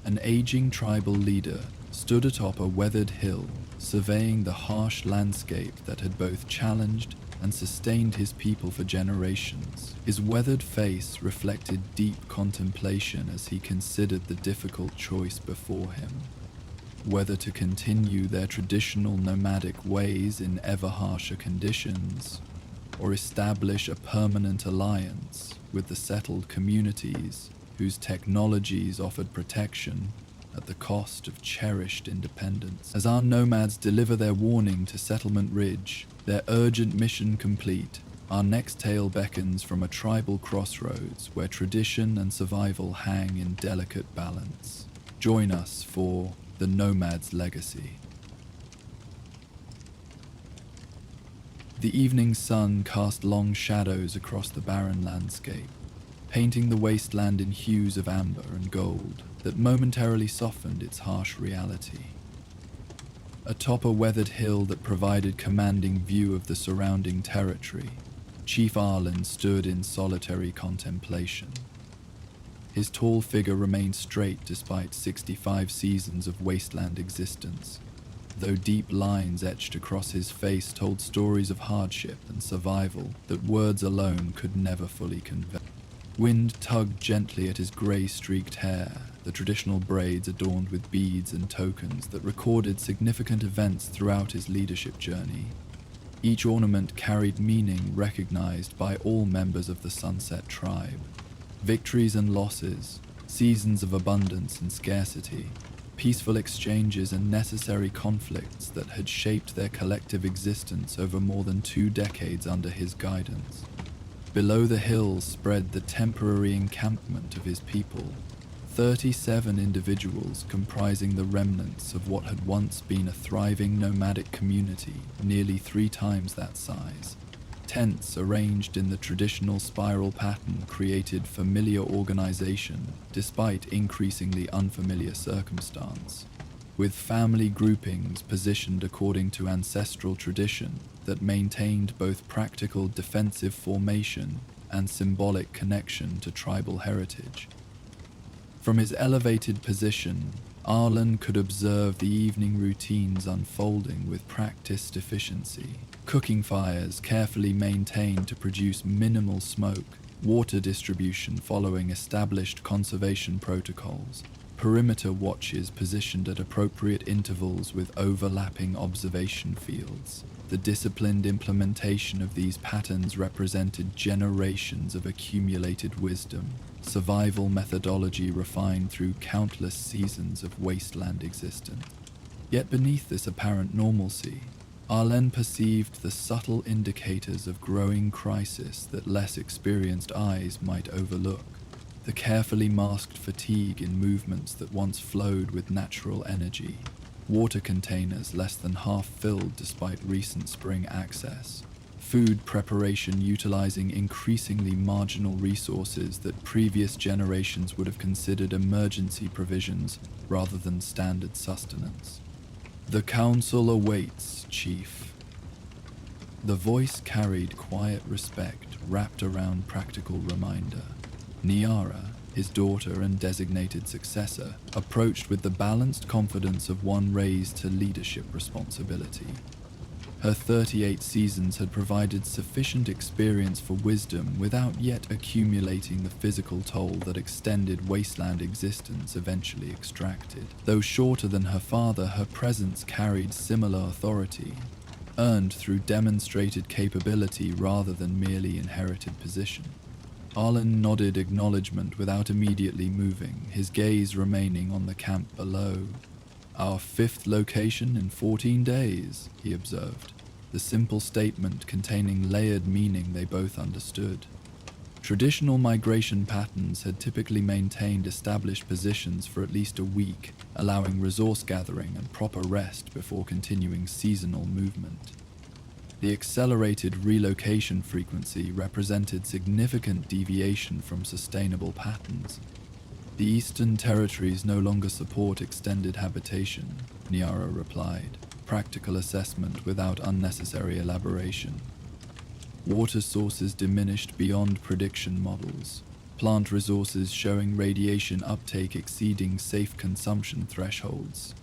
An aging tribal leader stood atop a weathered hill, surveying the harsh landscape that had both challenged and sustained his people for generations. His weathered face reflected deep contemplation as he considered the difficult choice before him, whether to continue their traditional nomadic ways in ever harsher conditions, or establish a permanent alliance with the settled communities whose technologies offered protection at the cost of cherished independence. As our nomads deliver their warning to Settlement Ridge, their urgent mission complete, Our next tale beckons from a tribal crossroads where tradition and survival hang in delicate balance. Join us for The Nomads' Legacy. The evening sun cast long shadows across the barren landscape, painting the wasteland in hues of amber and gold that momentarily softened its harsh reality. Atop a weathered hill that provided commanding view of the surrounding territory, Chief Arlen stood in solitary contemplation. His tall figure remained straight despite 65 seasons of wasteland existence, though deep lines etched across his face told stories of hardship and survival that words alone could never fully convey. Wind tugged gently at his grey-streaked hair, the traditional braids adorned with beads and tokens that recorded significant events throughout his leadership journey. Each ornament carried meaning recognized by all members of the Sunset Tribe. Victories and losses, seasons of abundance and scarcity, peaceful exchanges and necessary conflicts that had shaped their collective existence over more than 2 decades under his guidance. Below the hills spread the temporary encampment of his people, 37 individuals comprising the remnants of what had once been a thriving nomadic community nearly 3 times that size. Tents arranged in the traditional spiral pattern created familiar organization despite increasingly unfamiliar circumstance, with family groupings positioned according to ancestral tradition that maintained both practical defensive formation and symbolic connection to tribal heritage. From his elevated position, Arlen could observe the evening routines unfolding with practiced efficiency. Cooking fires carefully maintained to produce minimal smoke, water distribution following established conservation protocols, perimeter watches positioned at appropriate intervals with overlapping observation fields. The disciplined implementation of these patterns represented generations of accumulated wisdom, survival methodology refined through countless seasons of wasteland existence. Yet beneath this apparent normalcy, Arlen perceived the subtle indicators of growing crisis that less experienced eyes might overlook. The carefully masked fatigue in movements that once flowed with natural energy, water containers less than half filled despite recent spring access, food preparation utilizing increasingly marginal resources that previous generations would have considered emergency provisions rather than standard sustenance. "The council awaits, Chief." The voice carried quiet respect wrapped around practical reminder. Niara, his daughter and designated successor, approached with the balanced confidence of one raised to leadership responsibility. Her 38 seasons had provided sufficient experience for wisdom without yet accumulating the physical toll that extended wasteland existence eventually extracted. Though shorter than her father, her presence carried similar authority, earned through demonstrated capability rather than merely inherited position. Arlen nodded acknowledgement without immediately moving, his gaze remaining on the camp below. "Our 5th location in 14 days, he observed, the simple statement containing layered meaning they both understood. Traditional migration patterns had typically maintained established positions for at least a week, allowing resource gathering and proper rest before continuing seasonal movement. The accelerated relocation frequency represented significant deviation from sustainable patterns. The Eastern Territories no longer support extended habitation, Niara replied, practical assessment without unnecessary elaboration. Water sources diminished beyond prediction models, plant resources showing radiation uptake exceeding safe consumption thresholds.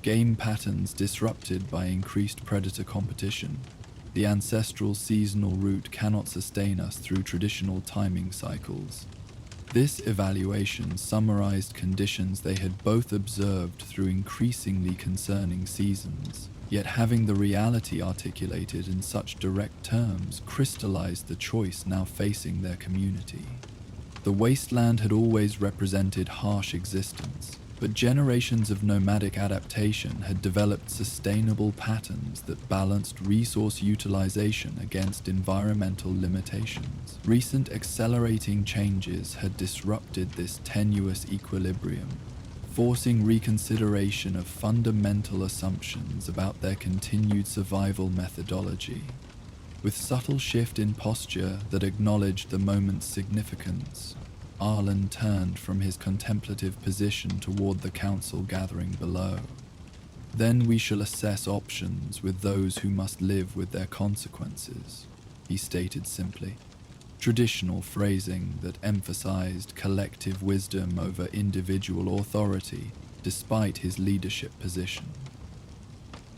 Game patterns disrupted by increased predator competition. The ancestral seasonal route cannot sustain us through traditional timing cycles. This evaluation summarized conditions they had both observed through increasingly concerning seasons, yet having the reality articulated in such direct terms crystallized the choice now facing their community. The wasteland had always represented harsh existence, But generations of nomadic adaptation had developed sustainable patterns that balanced resource utilization against environmental limitations. Recent accelerating changes had disrupted this tenuous equilibrium, forcing reconsideration of fundamental assumptions about their continued survival methodology. With subtle shift in posture that acknowledged the moment's significance, Arlen turned from his contemplative position toward the council gathering below. "Then we shall assess options with those who must live with their consequences," he stated simply. Traditional phrasing that emphasized collective wisdom over individual authority, despite his leadership position.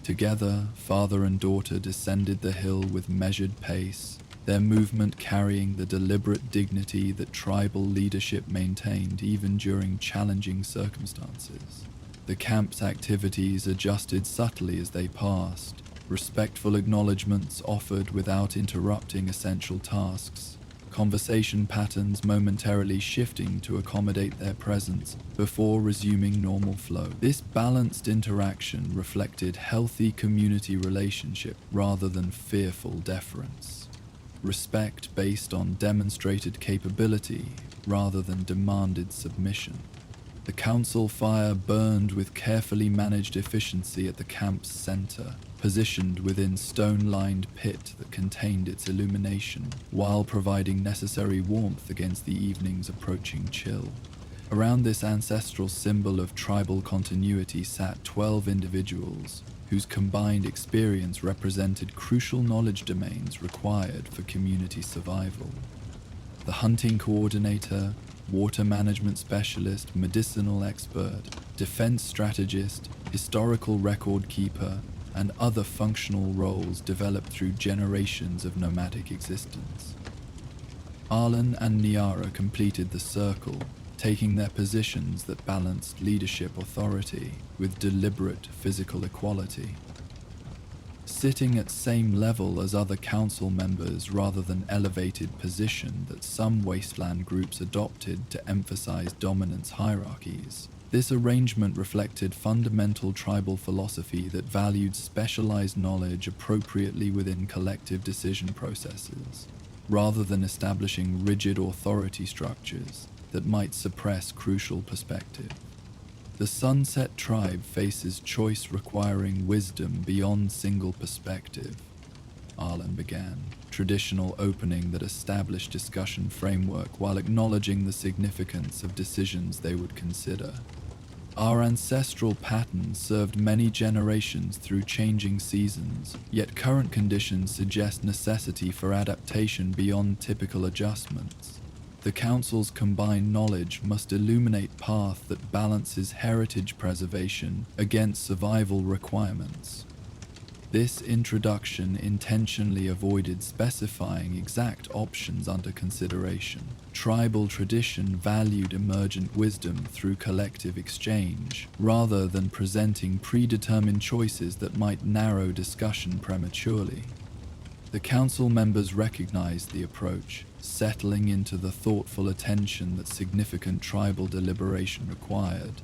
Together, father and daughter descended the hill with measured pace, their movement carrying the deliberate dignity that tribal leadership maintained even during challenging circumstances. The camp's activities adjusted subtly as they passed, respectful acknowledgements offered without interrupting essential tasks, conversation patterns momentarily shifting to accommodate their presence before resuming normal flow. This balanced interaction reflected healthy community relationship rather than fearful deference. Respect based on demonstrated capability rather than demanded submission. The council fire burned with carefully managed efficiency at the camp's center, positioned within stone-lined pit that contained its illumination, while providing necessary warmth against the evening's approaching chill. Around this ancestral symbol of tribal continuity sat 12 individuals, whose combined experience represented crucial knowledge domains required for community survival. The hunting coordinator, water management specialist, medicinal expert, defense strategist, historical record keeper, and other functional roles developed through generations of nomadic existence. Arlen and Niara completed the circle, taking their positions that balanced leadership authority with deliberate physical equality. Sitting at same level as other council members rather than elevated position that some wasteland groups adopted to emphasize dominance hierarchies, this arrangement reflected fundamental tribal philosophy that valued specialized knowledge appropriately within collective decision processes, rather than establishing rigid authority structures that might suppress crucial perspective. The Sunset Tribe faces choice requiring wisdom beyond single perspective, Arlen began, traditional opening that established discussion framework while acknowledging the significance of decisions they would consider. Our ancestral patterns served many generations through changing seasons, yet current conditions suggest necessity for adaptation beyond typical adjustments. The Council's combined knowledge must illuminate path that balances heritage preservation against survival requirements. This introduction intentionally avoided specifying exact options under consideration. Tribal tradition valued emergent wisdom through collective exchange, rather than presenting predetermined choices that might narrow discussion prematurely. The council members recognized the approach, settling into the thoughtful attention that significant tribal deliberation required,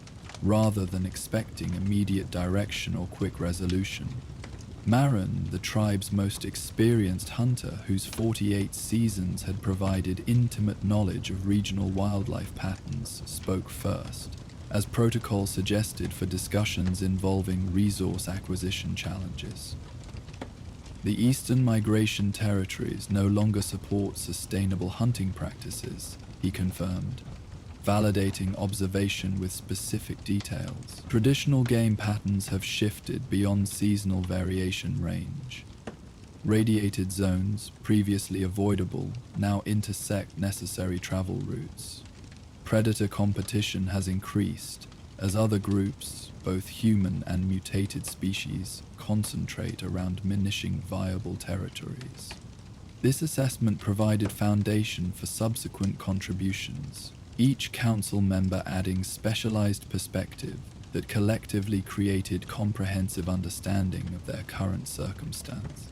rather than expecting immediate direction or quick resolution. Marin, the tribe's most experienced hunter whose 48 seasons had provided intimate knowledge of regional wildlife patterns, spoke first, as protocol suggested for discussions involving resource acquisition challenges. The eastern migration territories no longer support sustainable hunting practices, he confirmed, validating observation with specific details. Traditional game patterns have shifted beyond seasonal variation range. Radiated zones, previously avoidable, now intersect necessary travel routes. Predator competition has increased as other groups, both human and mutated species, concentrate around diminishing viable territories. This assessment provided foundation for subsequent contributions, each council member adding specialized perspective that collectively created comprehensive understanding of their current circumstance.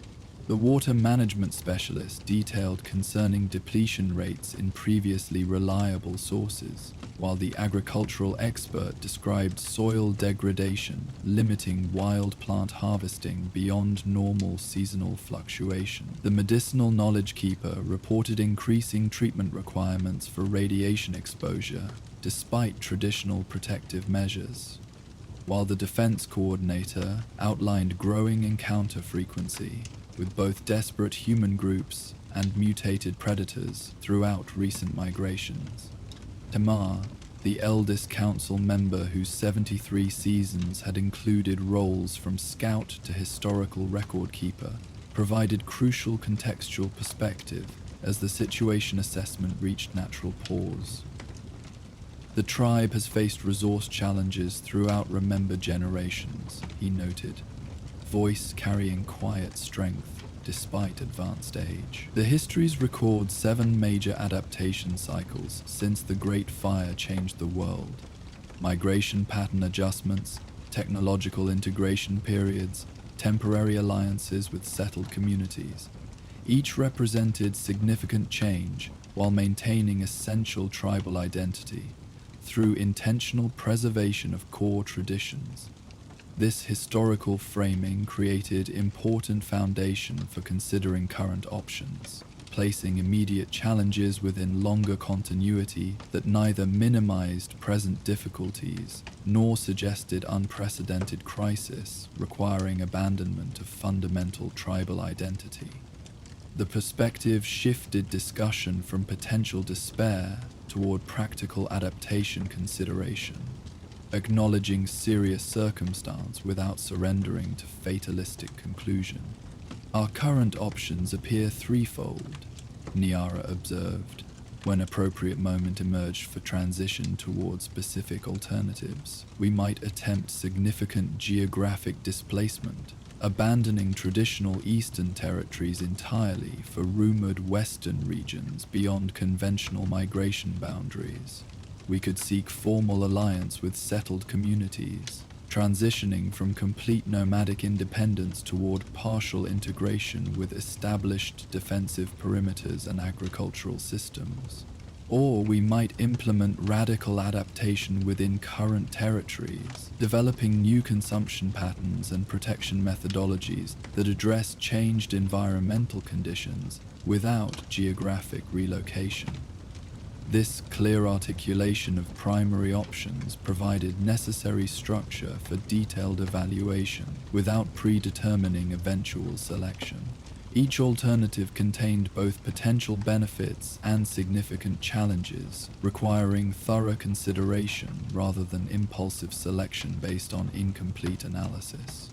The water management specialist detailed concerning depletion rates in previously reliable sources, while the agricultural expert described soil degradation, limiting wild plant harvesting beyond normal seasonal fluctuation. The medicinal knowledge keeper reported increasing treatment requirements for radiation exposure, despite traditional protective measures, while the defense coordinator outlined growing encounter frequency with both desperate human groups and mutated predators throughout recent migrations. Tamar, the eldest council member whose 73 seasons had included roles from scout to historical record keeper, provided crucial contextual perspective as the situation assessment reached natural pause. The tribe has faced resource challenges throughout remembered generations, he noted, voice carrying quiet strength despite advanced age. The histories record 7 major adaptation cycles since the Great Fire changed the world: migration pattern adjustments, technological integration periods, temporary alliances with settled communities. Each represented significant change while maintaining essential tribal identity through intentional preservation of core traditions. This historical framing created important foundation for considering current options, placing immediate challenges within longer continuity that neither minimized present difficulties nor suggested unprecedented crisis requiring abandonment of fundamental tribal identity. The perspective shifted discussion from potential despair toward practical adaptation consideration, acknowledging serious circumstance without surrendering to fatalistic conclusion. Our current options appear threefold, Niara observed, when appropriate moment emerged for transition towards specific alternatives. We might attempt significant geographic displacement, abandoning traditional eastern territories entirely for rumored western regions beyond conventional migration boundaries. We could seek formal alliance with settled communities, transitioning from complete nomadic independence toward partial integration with established defensive perimeters and agricultural systems. Or we might implement radical adaptation within current territories, developing new consumption patterns and protection methodologies that address changed environmental conditions without geographic relocation. This clear articulation of primary options provided necessary structure for detailed evaluation without predetermining eventual selection. Each alternative contained both potential benefits and significant challenges, requiring thorough consideration rather than impulsive selection based on incomplete analysis.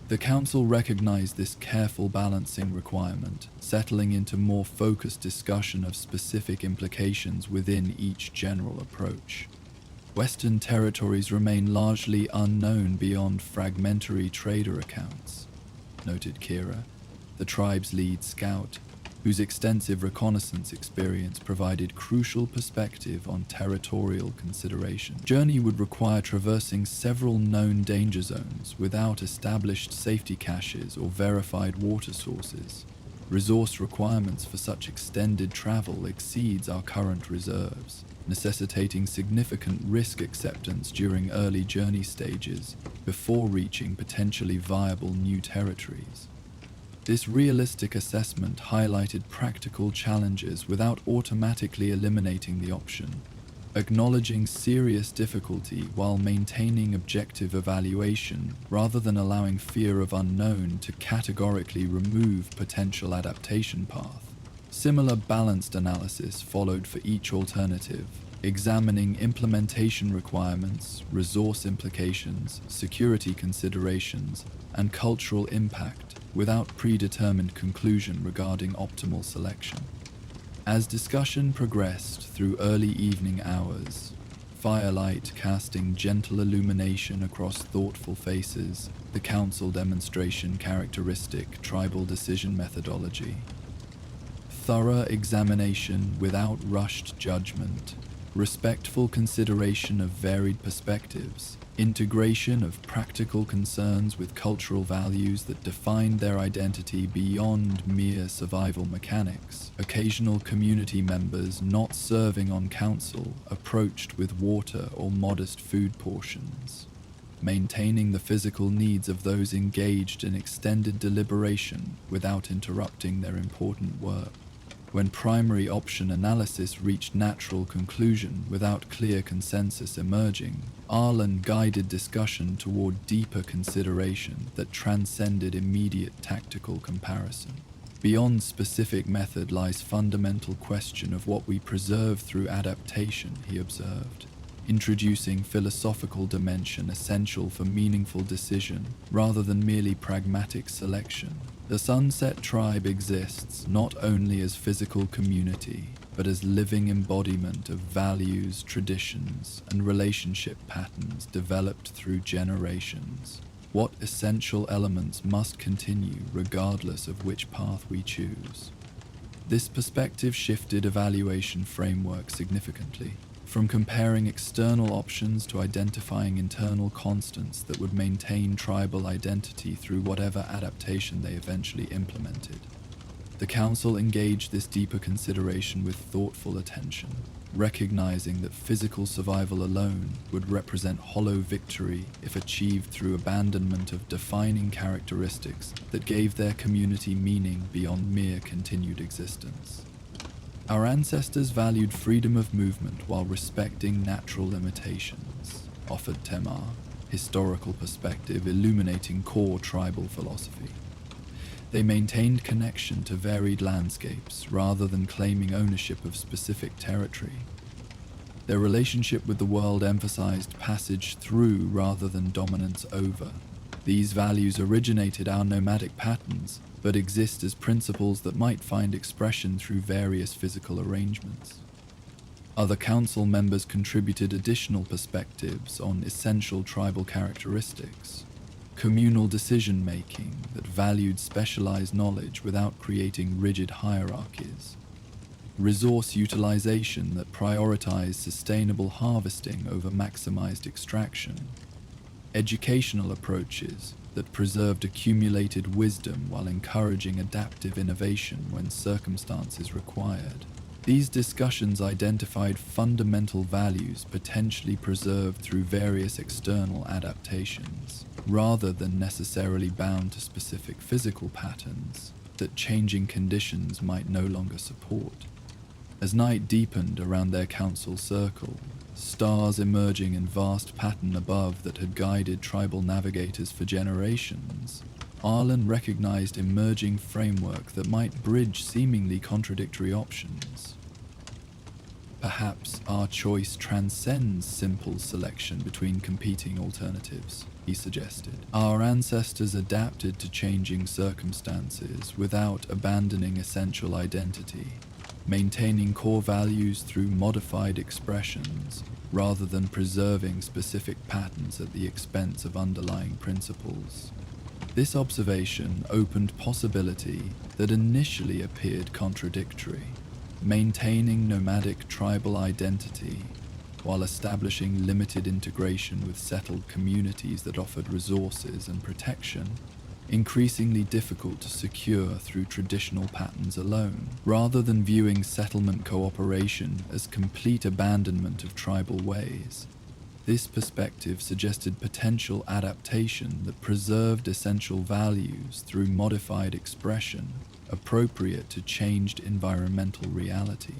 The Council recognized this careful balancing requirement, settling into more focused discussion of specific implications within each general approach. Western territories remain largely unknown beyond fragmentary trader accounts, noted Kira, the tribe's lead scout, whose extensive reconnaissance experience provided crucial perspective on territorial consideration. Journey would require traversing several known danger zones without established safety caches or verified water sources. Resource requirements for such extended travel exceeds our current reserves, necessitating significant risk acceptance during early journey stages before reaching potentially viable new territories. This realistic assessment highlighted practical challenges without automatically eliminating the option, acknowledging serious difficulty while maintaining objective evaluation rather than allowing fear of unknown to categorically remove potential adaptation path. Similar balanced analysis followed for each alternative, examining implementation requirements, resource implications, security considerations, and cultural impact, without predetermined conclusion regarding optimal selection. As discussion progressed through early evening hours, firelight casting gentle illumination across thoughtful faces, the Council demonstration characteristic tribal decision methodology. Thorough examination without rushed judgment, respectful consideration of varied perspectives, integration of practical concerns with cultural values that define their identity beyond mere survival mechanics. Occasional community members not serving on council approached with water or modest food portions, maintaining the physical needs of those engaged in extended deliberation without interrupting their important work. When primary option analysis reached natural conclusion without clear consensus emerging, Arlen guided discussion toward deeper consideration that transcended immediate tactical comparison. Beyond specific method lies fundamental question of what we preserve through adaptation, he observed, introducing philosophical dimension essential for meaningful decision rather than merely pragmatic selection. The Sunset Tribe exists not only as physical community, but as living embodiment of values, traditions, and relationship patterns developed through generations. What essential elements must continue regardless of which path we choose? This perspective shifted evaluation framework significantly, from comparing external options to identifying internal constants that would maintain tribal identity through whatever adaptation they eventually implemented. The Council engaged this deeper consideration with thoughtful attention, recognizing that physical survival alone would represent hollow victory if achieved through abandonment of defining characteristics that gave their community meaning beyond mere continued existence. Our ancestors valued freedom of movement while respecting natural limitations, offered Temar, historical perspective illuminating core tribal philosophy. They maintained connection to varied landscapes rather than claiming ownership of specific territory. Their relationship with the world emphasized passage through rather than dominance over. These values originated our nomadic patterns, but exist as principles that might find expression through various physical arrangements. Other council members contributed additional perspectives on essential tribal characteristics, communal decision-making that valued specialized knowledge without creating rigid hierarchies, resource utilization that prioritized sustainable harvesting over maximized extraction, educational approaches that preserved accumulated wisdom while encouraging adaptive innovation when circumstances required. These discussions identified fundamental values potentially preserved through various external adaptations, rather than necessarily bound to specific physical patterns that changing conditions might no longer support. As night deepened around their council circle, stars emerging in vast pattern above that had guided tribal navigators for generations, Arlen recognized emerging framework that might bridge seemingly contradictory options. Perhaps our choice transcends simple selection between competing alternatives, he suggested. Our ancestors adapted to changing circumstances without abandoning essential identity, maintaining core values through modified expressions rather than preserving specific patterns at the expense of underlying principles. This observation opened possibility that initially appeared contradictory, maintaining nomadic tribal identity while establishing limited integration with settled communities that offered resources and protection, increasingly difficult to secure through traditional patterns alone. Rather than viewing settlement cooperation as complete abandonment of tribal ways, this perspective suggested potential adaptation that preserved essential values through modified expression appropriate to changed environmental reality.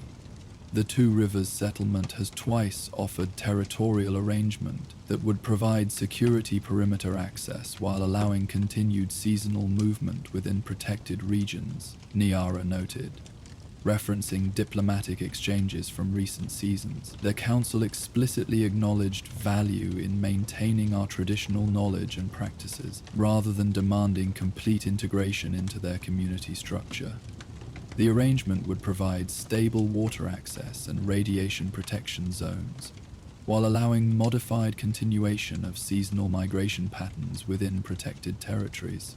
The Two Rivers settlement has twice offered territorial arrangement that would provide security perimeter access while allowing continued seasonal movement within protected regions, Niara noted. Referencing diplomatic exchanges from recent seasons, the Council explicitly acknowledged value in maintaining our traditional knowledge and practices rather than demanding complete integration into their community structure. The arrangement would provide stable water access and radiation protection zones, while allowing modified continuation of seasonal migration patterns within protected territories.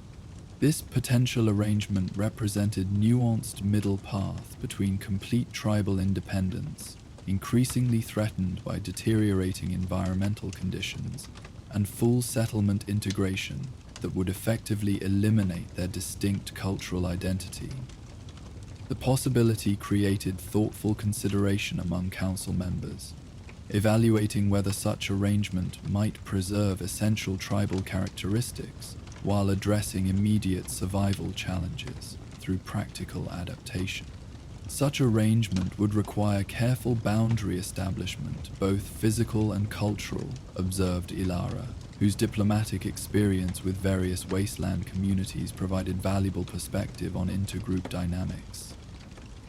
This potential arrangement represented nuanced middle path between complete tribal independence increasingly threatened by deteriorating environmental conditions and full settlement integration that would effectively eliminate their distinct cultural identity. The possibility created thoughtful consideration among council members, evaluating whether such arrangement might preserve essential tribal characteristics while addressing immediate survival challenges through practical adaptation. Such arrangement would require careful boundary establishment, both physical and cultural, observed Ilara, whose diplomatic experience with various wasteland communities provided valuable perspective on intergroup dynamics.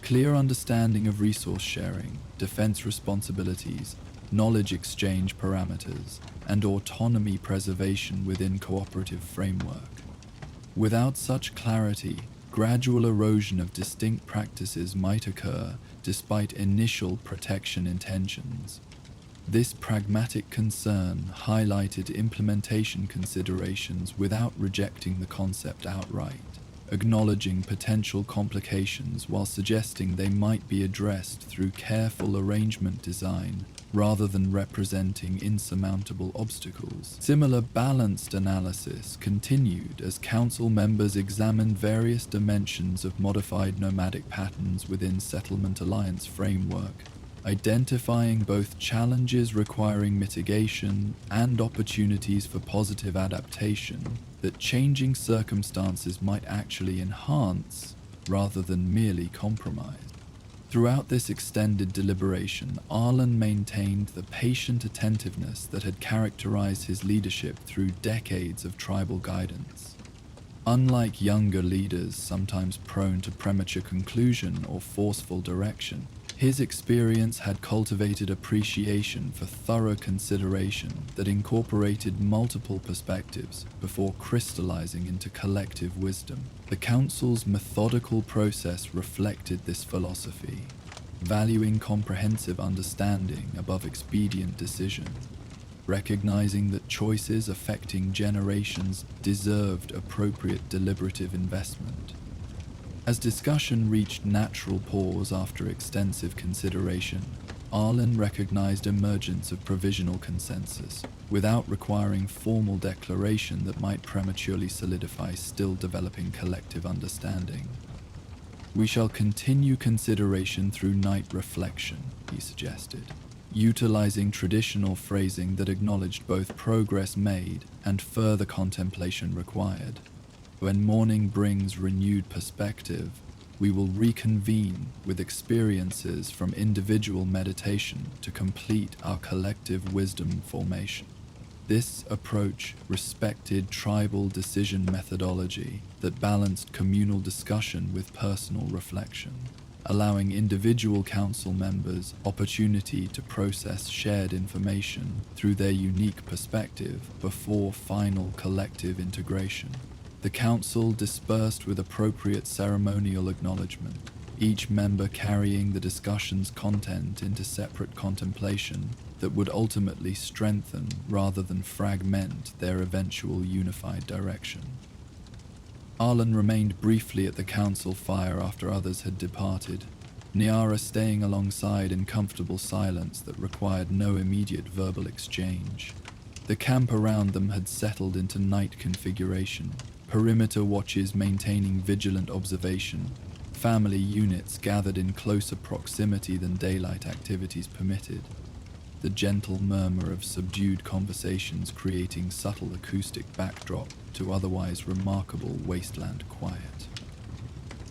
Clear understanding of resource sharing, defense responsibilities, knowledge exchange parameters, and autonomy preservation within cooperative framework. Without such clarity, gradual erosion of distinct practices might occur despite initial protection intentions. This pragmatic concern highlighted implementation considerations without rejecting the concept outright, acknowledging potential complications while suggesting they might be addressed through careful arrangement design rather than representing insurmountable obstacles. Similar balanced analysis continued as council members examined various dimensions of modified nomadic patterns within Settlement Alliance framework, identifying both challenges requiring mitigation and opportunities for positive adaptation that changing circumstances might actually enhance rather than merely compromise. Throughout this extended deliberation, Arlen maintained the patient attentiveness that had characterized his leadership through decades of tribal guidance. Unlike younger leaders, sometimes prone to premature conclusion or forceful direction, his experience had cultivated appreciation for thorough consideration that incorporated multiple perspectives before crystallizing into collective wisdom. The Council's methodical process reflected this philosophy, valuing comprehensive understanding above expedient decision, recognizing that choices affecting generations deserved appropriate deliberative investment. As discussion reached natural pause after extensive consideration, Arlen recognized emergence of provisional consensus, without requiring formal declaration that might prematurely solidify still developing collective understanding. "We shall continue consideration through night reflection," he suggested, utilizing traditional phrasing that acknowledged both progress made and further contemplation required. "When morning brings renewed perspective, we will reconvene with experiences from individual meditation to complete our collective wisdom formation." This approach respected tribal decision methodology that balanced communal discussion with personal reflection, allowing individual council members opportunity to process shared information through their unique perspective before final collective integration. The council dispersed with appropriate ceremonial acknowledgement, each member carrying the discussion's content into separate contemplation that would ultimately strengthen rather than fragment their eventual unified direction. Arlen remained briefly at the council fire after others had departed, Niara staying alongside in comfortable silence that required no immediate verbal exchange. The camp around them had settled into night configuration, perimeter watches maintaining vigilant observation, family units gathered in closer proximity than daylight activities permitted, the gentle murmur of subdued conversations creating subtle acoustic backdrop to otherwise remarkable wasteland quiet.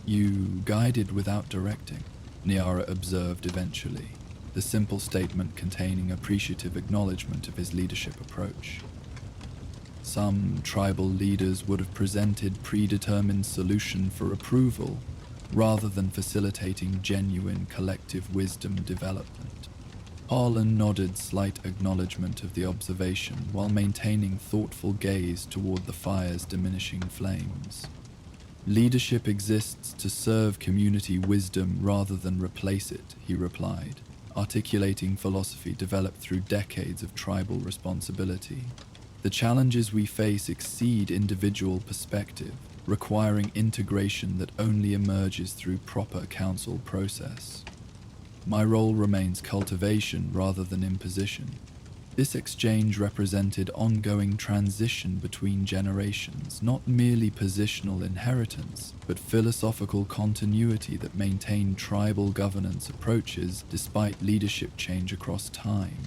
"You guided without directing," Niara observed eventually, the simple statement containing appreciative acknowledgement of his leadership approach. Some tribal leaders would have presented predetermined solution for approval, rather than facilitating genuine collective wisdom development. Arlen nodded slight acknowledgement of the observation while maintaining thoughtful gaze toward the fire's diminishing flames. "Leadership exists to serve community wisdom rather than replace it," he replied, articulating philosophy developed through decades of tribal responsibility. "The challenges we face exceed individual perspective, requiring integration that only emerges through proper council process." My role remains cultivation rather than imposition. This exchange represented ongoing transition between generations, not merely positional inheritance, but philosophical continuity that maintained tribal governance approaches despite leadership change across time.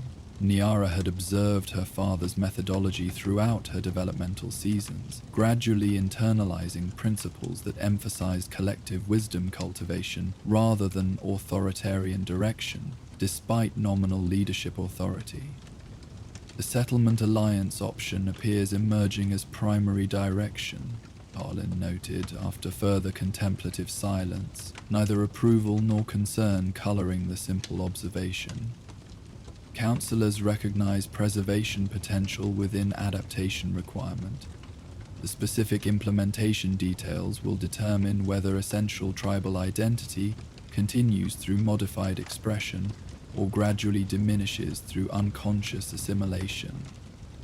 Niara had observed her father's methodology throughout her developmental seasons, gradually internalizing principles that emphasized collective wisdom cultivation rather than authoritarian direction, despite nominal leadership authority. The settlement alliance option appears emerging as primary direction, Arlen noted after further contemplative silence, neither approval nor concern coloring the simple observation. Councillors recognize preservation potential within adaptation requirement. The specific implementation details will determine whether essential tribal identity continues through modified expression or gradually diminishes through unconscious assimilation.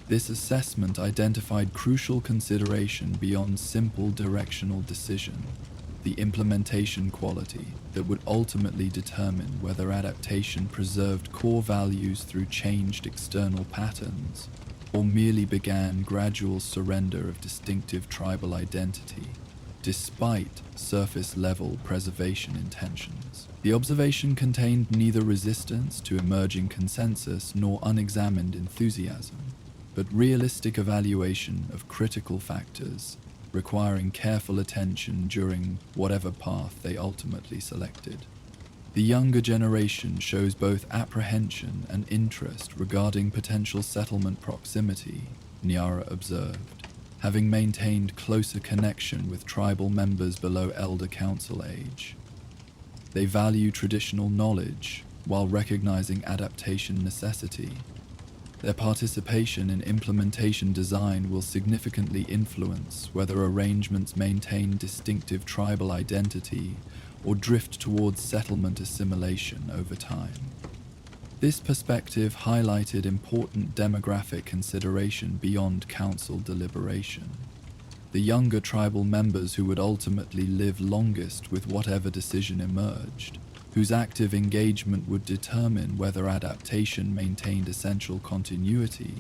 This assessment identified crucial consideration beyond simple directional decision, the implementation quality that would ultimately determine whether adaptation preserved core values through changed external patterns, or merely began gradual surrender of distinctive tribal identity, despite surface-level preservation intentions. The observation contained neither resistance to emerging consensus nor unexamined enthusiasm, but realistic evaluation of critical factors, requiring careful attention during whatever path they ultimately selected. The younger generation shows both apprehension and interest regarding potential settlement proximity, Niara observed, having maintained closer connection with tribal members below elder council age. They value traditional knowledge while recognizing adaptation necessity. Their participation in implementation design will significantly influence whether arrangements maintain distinctive tribal identity or drift towards settlement assimilation over time. This perspective highlighted important demographic consideration beyond council deliberation. The younger tribal members who would ultimately live longest with whatever decision emerged, whose active engagement would determine whether adaptation maintained essential continuity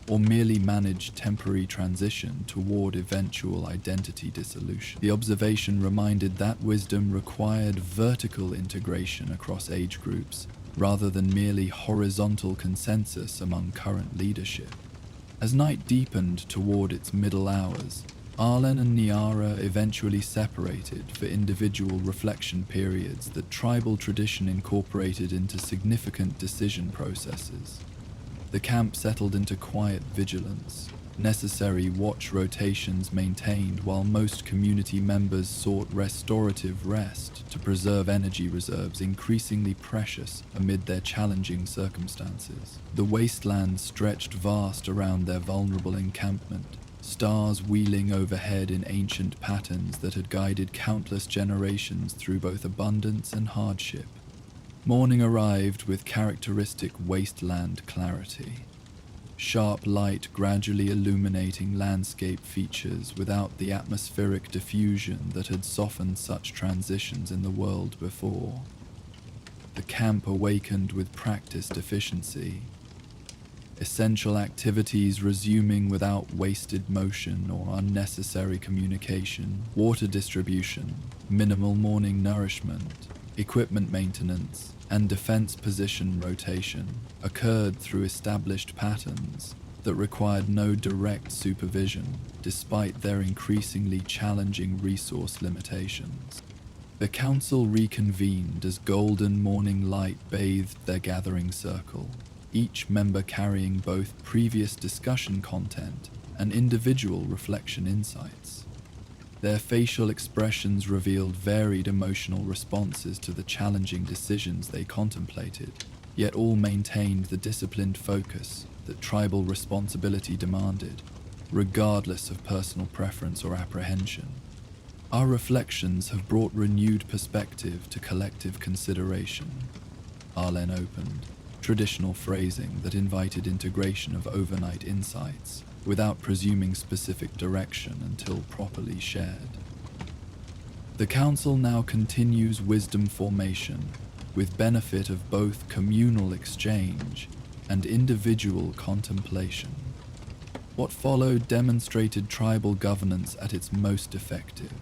or merely managed temporary transition toward eventual identity dissolution. The observation reminded that wisdom required vertical integration across age groups rather than merely horizontal consensus among current leadership. As night deepened toward its middle hours, Arlen and Niara eventually separated for individual reflection periods that tribal tradition incorporated into significant decision processes. The camp settled into quiet vigilance, necessary watch rotations maintained while most community members sought restorative rest to preserve energy reserves increasingly precious amid their challenging circumstances. The wasteland stretched vast around their vulnerable encampment, stars wheeling overhead in ancient patterns that had guided countless generations through both abundance and hardship. Morning arrived with characteristic wasteland clarity, sharp light gradually illuminating landscape features without the atmospheric diffusion that had softened such transitions in the world before. The camp awakened with practiced efficiency, essential activities resuming without wasted motion or unnecessary communication, water distribution, minimal morning nourishment, equipment maintenance, and defense position rotation occurred through established patterns that required no direct supervision, despite their increasingly challenging resource limitations. The council reconvened as golden morning light bathed their gathering circle, each member carrying both previous discussion content and individual reflection insights. Their facial expressions revealed varied emotional responses to the challenging decisions they contemplated, yet all maintained the disciplined focus that tribal responsibility demanded, regardless of personal preference or apprehension. Our reflections have brought renewed perspective to collective consideration. Arlen opened, traditional phrasing that invited integration of overnight insights without presuming specific direction until properly shared. The council now continues wisdom formation, with benefit of both communal exchange and individual contemplation. What followed demonstrated tribal governance at its most effective,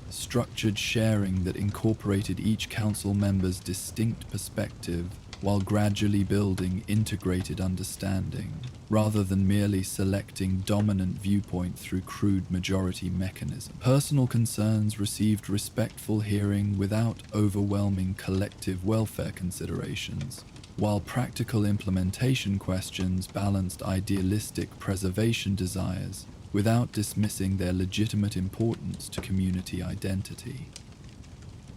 structured sharing that incorporated each council member's distinct perspective while gradually building integrated understanding, rather than merely selecting dominant viewpoint through crude majority mechanism. Personal concerns received respectful hearing without overwhelming collective welfare considerations, while practical implementation questions balanced idealistic preservation desires without dismissing their legitimate importance to community identity.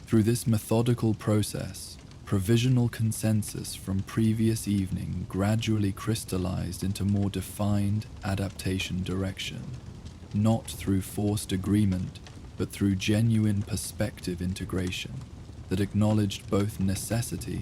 Through this methodical process, provisional consensus from previous evening gradually crystallized into more defined adaptation direction, not through forced agreement, but through genuine perspective integration that acknowledged both necessity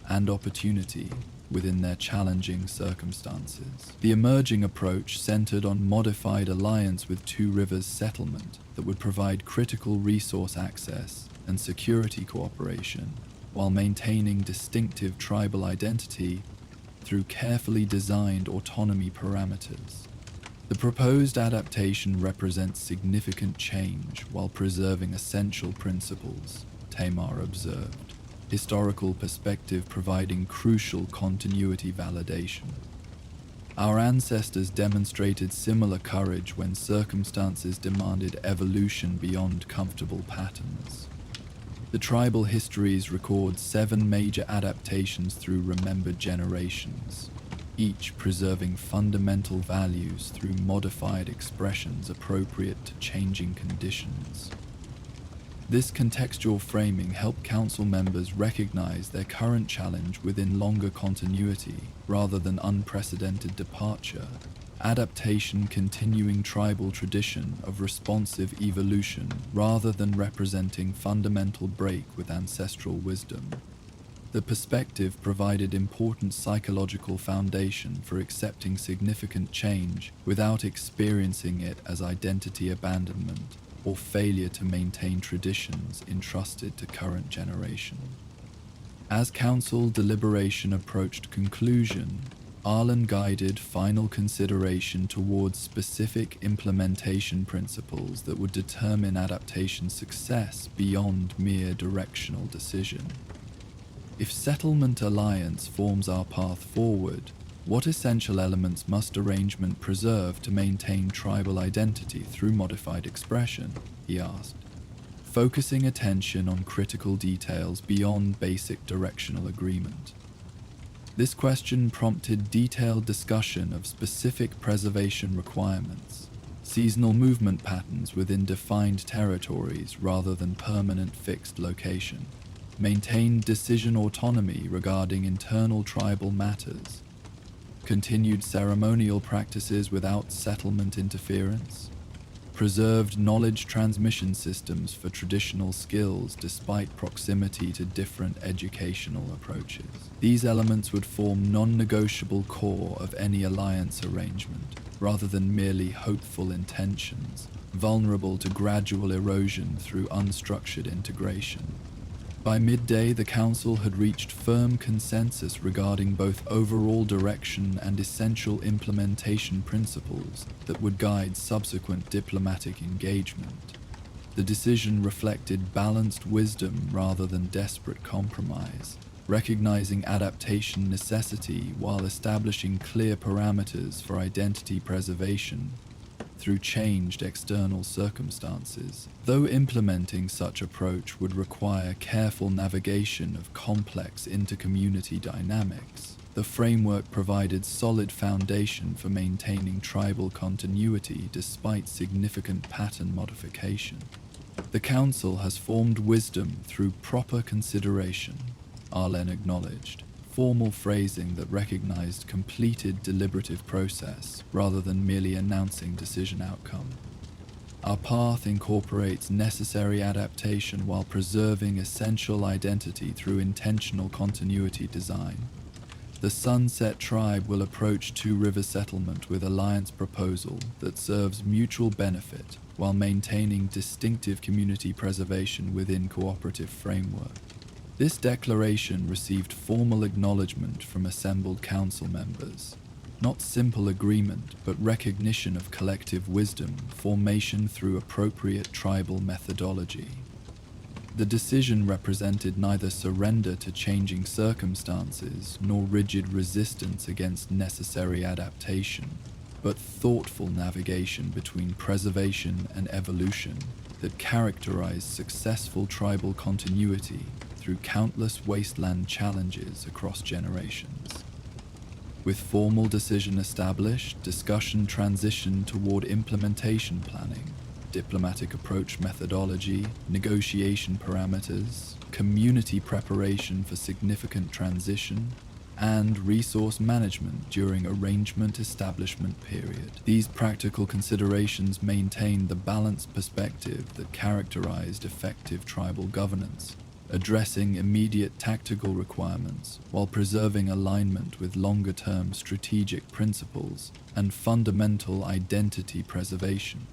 and opportunity within their challenging circumstances. The emerging approach centered on modified alliance with Two Rivers settlement that would provide critical resource access and security cooperation, while maintaining distinctive tribal identity through carefully designed autonomy parameters. The proposed adaptation represents significant change while preserving essential principles, Tamar observed, historical perspective providing crucial continuity validation. Our ancestors demonstrated similar courage when circumstances demanded evolution beyond comfortable patterns. The tribal histories record 7 major adaptations through remembered generations, each preserving fundamental values through modified expressions appropriate to changing conditions. This contextual framing helped council members recognize their current challenge within longer continuity rather than unprecedented departure, adaptation continuing tribal tradition of responsive evolution rather than representing fundamental break with ancestral wisdom. The perspective provided important psychological foundation for accepting significant change without experiencing it as identity abandonment or failure to maintain traditions entrusted to current generation. As council deliberation approached conclusion, Arlen guided final consideration towards specific implementation principles that would determine adaptation success beyond mere directional decision. If settlement alliance forms our path forward, what essential elements must arrangement preserve to maintain tribal identity through modified expression? He asked, focusing attention on critical details beyond basic directional agreement. This question prompted detailed discussion of specific preservation requirements, seasonal movement patterns within defined territories rather than permanent fixed location, maintained decision autonomy regarding internal tribal matters, continued ceremonial practices without settlement interference, preserved knowledge transmission systems for traditional skills despite proximity to different educational approaches. These elements would form non-negotiable core of any alliance arrangement, rather than merely hopeful intentions, vulnerable to gradual erosion through unstructured integration. By midday, the council had reached firm consensus regarding both overall direction and essential implementation principles that would guide subsequent diplomatic engagement. The decision reflected balanced wisdom rather than desperate compromise, recognizing adaptation necessity while establishing clear parameters for identity preservation through changed external circumstances. Though implementing such approach would require careful navigation of complex inter-community dynamics, the framework provided solid foundation for maintaining tribal continuity despite significant pattern modification. The Council has formed wisdom through proper consideration, Arlen acknowledged, formal phrasing that recognized completed deliberative process rather than merely announcing decision outcome. Our path incorporates necessary adaptation while preserving essential identity through intentional continuity design. The Sunset Tribe will approach Two Rivers settlement with alliance proposal that serves mutual benefit while maintaining distinctive community preservation within cooperative framework. This declaration received formal acknowledgement from assembled council members. Not simple agreement, but recognition of collective wisdom, formation through appropriate tribal methodology. The decision represented neither surrender to changing circumstances nor rigid resistance against necessary adaptation, but thoughtful navigation between preservation and evolution that characterized successful tribal continuity through countless wasteland challenges across generations. With formal decision established, discussion transitioned toward implementation planning, diplomatic approach methodology, negotiation parameters, community preparation for significant transition, and resource management during arrangement establishment period. These practical considerations maintained the balanced perspective that characterized effective tribal governance, addressing immediate tactical requirements while preserving alignment with longer-term strategic principles and fundamental identity preservation.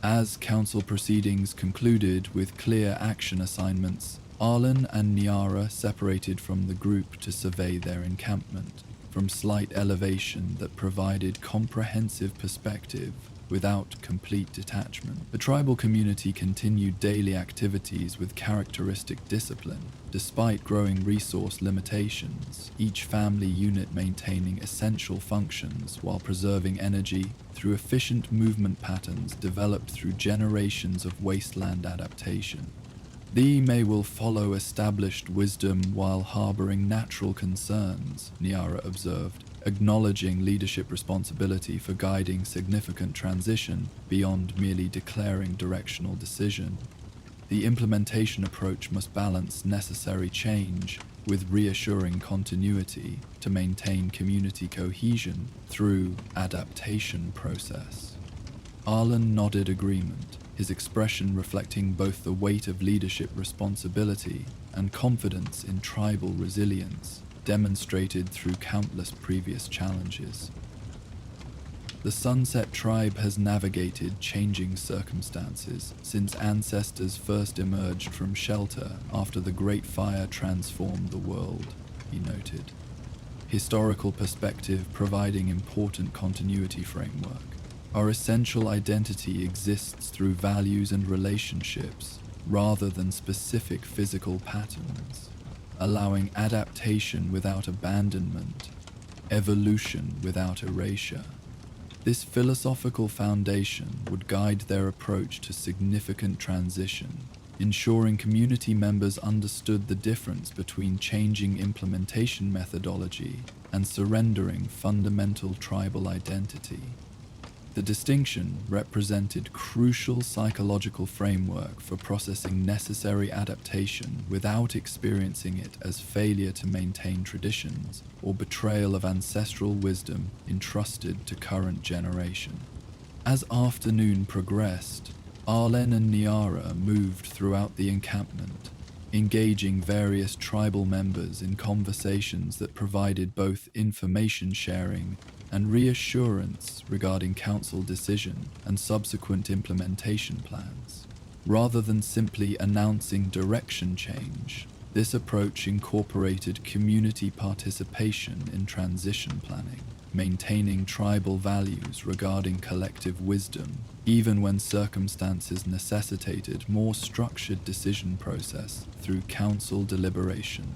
As council proceedings concluded with clear action assignments, Arlen and Niara separated from the group to survey their encampment, from slight elevation that provided comprehensive perspective without complete detachment. The tribal community continued daily activities with characteristic discipline, despite growing resource limitations, each family unit maintaining essential functions while preserving energy through efficient movement patterns developed through generations of wasteland adaptation. Thee may will follow established wisdom while harboring natural concerns, Niara observed, acknowledging leadership responsibility for guiding significant transition beyond merely declaring directional decision. The implementation approach must balance necessary change with reassuring continuity to maintain community cohesion through adaptation process. Arlen nodded agreement, his expression reflecting both the weight of leadership responsibility and confidence in tribal resilience, demonstrated through countless previous challenges. The Sunset Tribe has navigated changing circumstances since ancestors first emerged from shelter after the Great Fire transformed the world, he noted. Historical perspective providing important continuity framework. Our essential identity exists through values and relationships rather than specific physical patterns, allowing adaptation without abandonment, evolution without erasure. This philosophical foundation would guide their approach to significant transition, ensuring community members understood the difference between changing implementation methodology and surrendering fundamental tribal identity. The distinction represented crucial psychological framework for processing necessary adaptation without experiencing it as failure to maintain traditions or betrayal of ancestral wisdom entrusted to current generation. As afternoon progressed, Arlen and Niara moved throughout the encampment, engaging various tribal members in conversations that provided both information sharing and reassurance regarding council decision and subsequent implementation plans. Rather than simply announcing direction change, this approach incorporated community participation in transition planning, maintaining tribal values regarding collective wisdom, even when circumstances necessitated more structured decision process through council deliberation.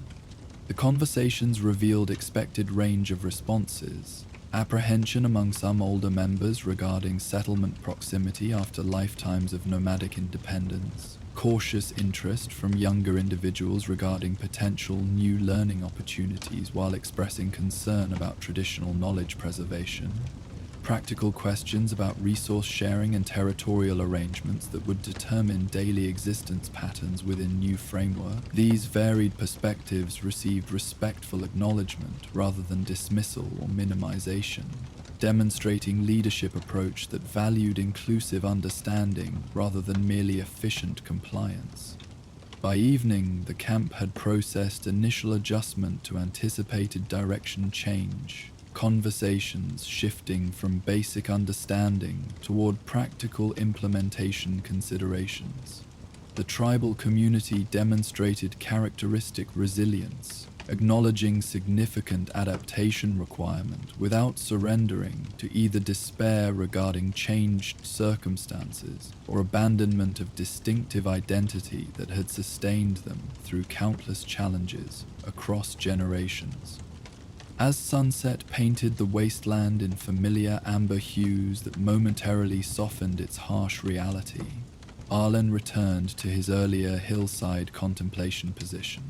The conversations revealed expected range of responses: apprehension among some older members regarding settlement proximity after lifetimes of nomadic independence, cautious interest from younger individuals regarding potential new learning opportunities while expressing concern about traditional knowledge preservation, practical questions about resource sharing and territorial arrangements that would determine daily existence patterns within new framework. These varied perspectives received respectful acknowledgement rather than dismissal or minimization, demonstrating leadership approach that valued inclusive understanding rather than merely efficient compliance. By evening, the camp had processed initial adjustment to anticipated direction change, conversations shifting from basic understanding toward practical implementation considerations. The tribal community demonstrated characteristic resilience, acknowledging significant adaptation requirement without surrendering to either despair regarding changed circumstances or abandonment of distinctive identity that had sustained them through countless challenges across generations. As sunset painted the wasteland in familiar amber hues that momentarily softened its harsh reality, Arlen returned to his earlier hillside contemplation position.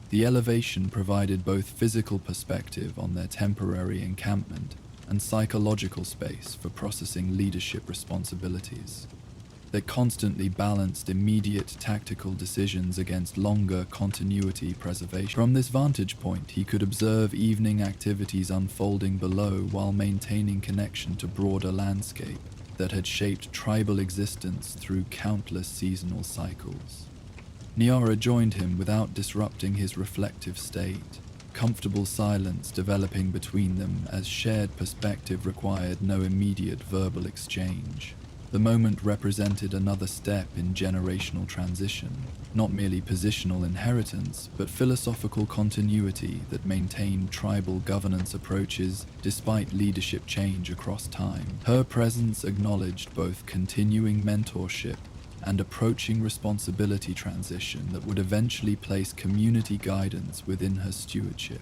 The elevation provided both physical perspective on their temporary encampment and psychological space for processing leadership responsibilities. They constantly balanced immediate tactical decisions against longer continuity preservation. From this vantage point, he could observe evening activities unfolding below while maintaining connection to broader landscape that had shaped tribal existence through countless seasonal cycles. Niara joined him without disrupting his reflective state, comfortable silence developing between them as shared perspective required no immediate verbal exchange. The moment represented another step in generational transition, not merely positional inheritance, but philosophical continuity that maintained tribal governance approaches despite leadership change across time. Her presence acknowledged both continuing mentorship and approaching responsibility transition that would eventually place community guidance within her stewardship.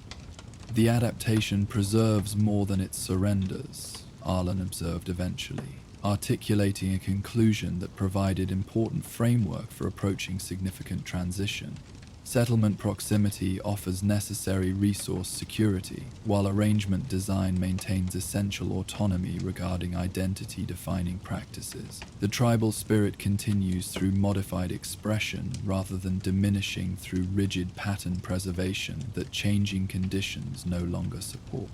The adaptation preserves more than it surrenders, Arlen observed eventually, articulating a conclusion that provided important framework for approaching significant transition. Settlement proximity offers necessary resource security, while arrangement design maintains essential autonomy regarding identity-defining practices. The tribal spirit continues through modified expression rather than diminishing through rigid pattern preservation that changing conditions no longer support.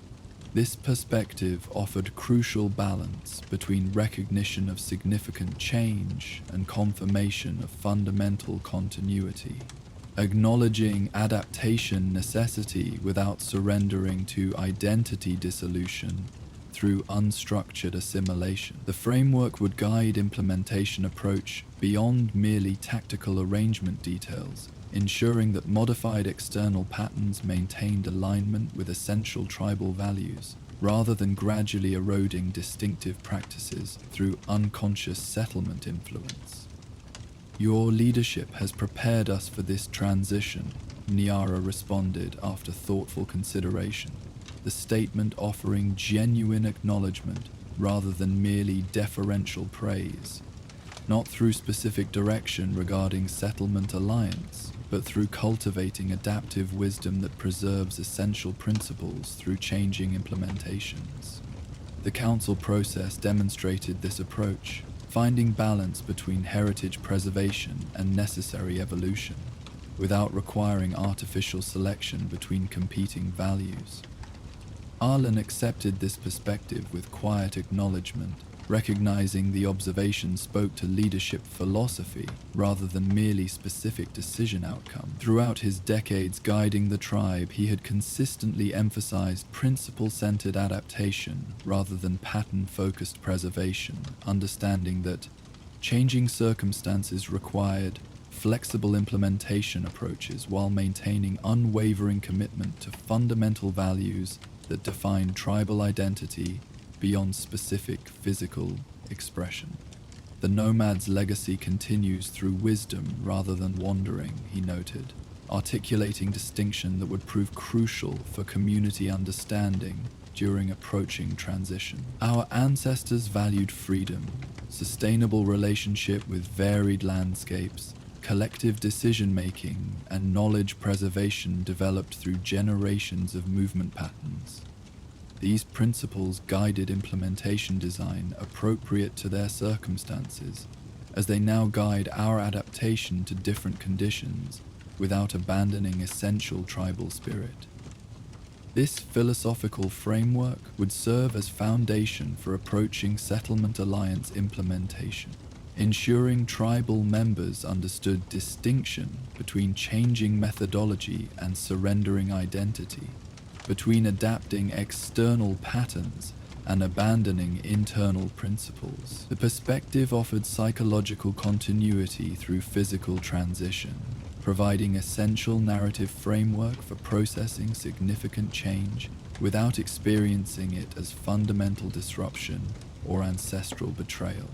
This perspective offered crucial balance between recognition of significant change and confirmation of fundamental continuity, acknowledging adaptation necessity without surrendering to identity dissolution through unstructured assimilation. The framework would guide implementation approach beyond merely tactical arrangement details, ensuring that modified external patterns maintained alignment with essential tribal values, rather than gradually eroding distinctive practices through unconscious settlement influence. Your leadership has prepared us for this transition, Niara responded after thoughtful consideration, the statement offering genuine acknowledgement rather than merely deferential praise, not through specific direction regarding settlement alliance, but through cultivating adaptive wisdom that preserves essential principles through changing implementations. The council process demonstrated this approach, finding balance between heritage preservation and necessary evolution, without requiring artificial selection between competing values. Arlen accepted this perspective with quiet acknowledgement, recognizing the observation spoke to leadership philosophy rather than merely specific decision outcome. Throughout his decades guiding the tribe, he had consistently emphasized principle-centered adaptation rather than pattern-focused preservation, understanding that changing circumstances required flexible implementation approaches while maintaining unwavering commitment to fundamental values that define tribal identity beyond specific physical expression. The Nomads' legacy continues through wisdom rather than wandering, he noted, articulating distinction that would prove crucial for community understanding during approaching transition. Our ancestors valued freedom, sustainable relationship with varied landscapes, collective decision-making, and knowledge preservation developed through generations of movement patterns. These principles guided implementation design appropriate to their circumstances, as they now guide our adaptation to different conditions without abandoning essential tribal spirit. This philosophical framework would serve as foundation for approaching settlement alliance implementation, ensuring tribal members understood distinction between changing methodology and surrendering identity, between adapting external patterns and abandoning internal principles. The perspective offered psychological continuity through physical transition, providing essential narrative framework for processing significant change without experiencing it as fundamental disruption or ancestral betrayal.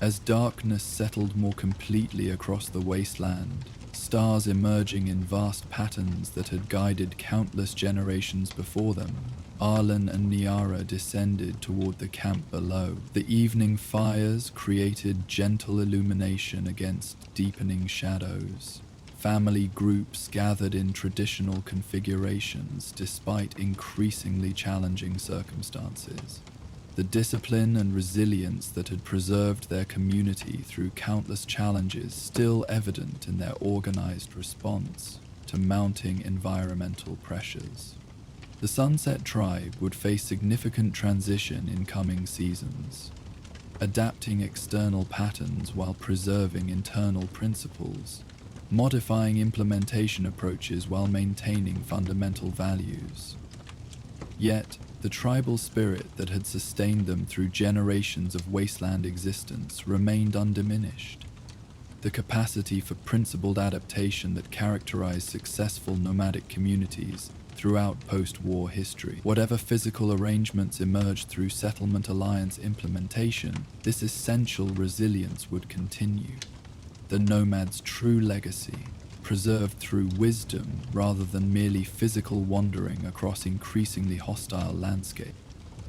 As darkness settled more completely across the wasteland, stars emerging in vast patterns that had guided countless generations before them, Arlen and Niara descended toward the camp below. The evening fires created gentle illumination against deepening shadows. Family groups gathered in traditional configurations despite increasingly challenging circumstances. The discipline and resilience that had preserved their community through countless challenges still evident in their organized response to mounting environmental pressures. The Sunset Tribe would face significant transition in coming seasons, adapting external patterns while preserving internal principles, modifying implementation approaches while maintaining fundamental values. Yet, the tribal spirit that had sustained them through generations of wasteland existence remained undiminished. The capacity for principled adaptation that characterized successful nomadic communities throughout post-war history. Whatever physical arrangements emerged through settlement alliance implementation, this essential resilience would continue. The Nomads' true legacy, preserved through wisdom rather than merely physical wandering across increasingly hostile landscape.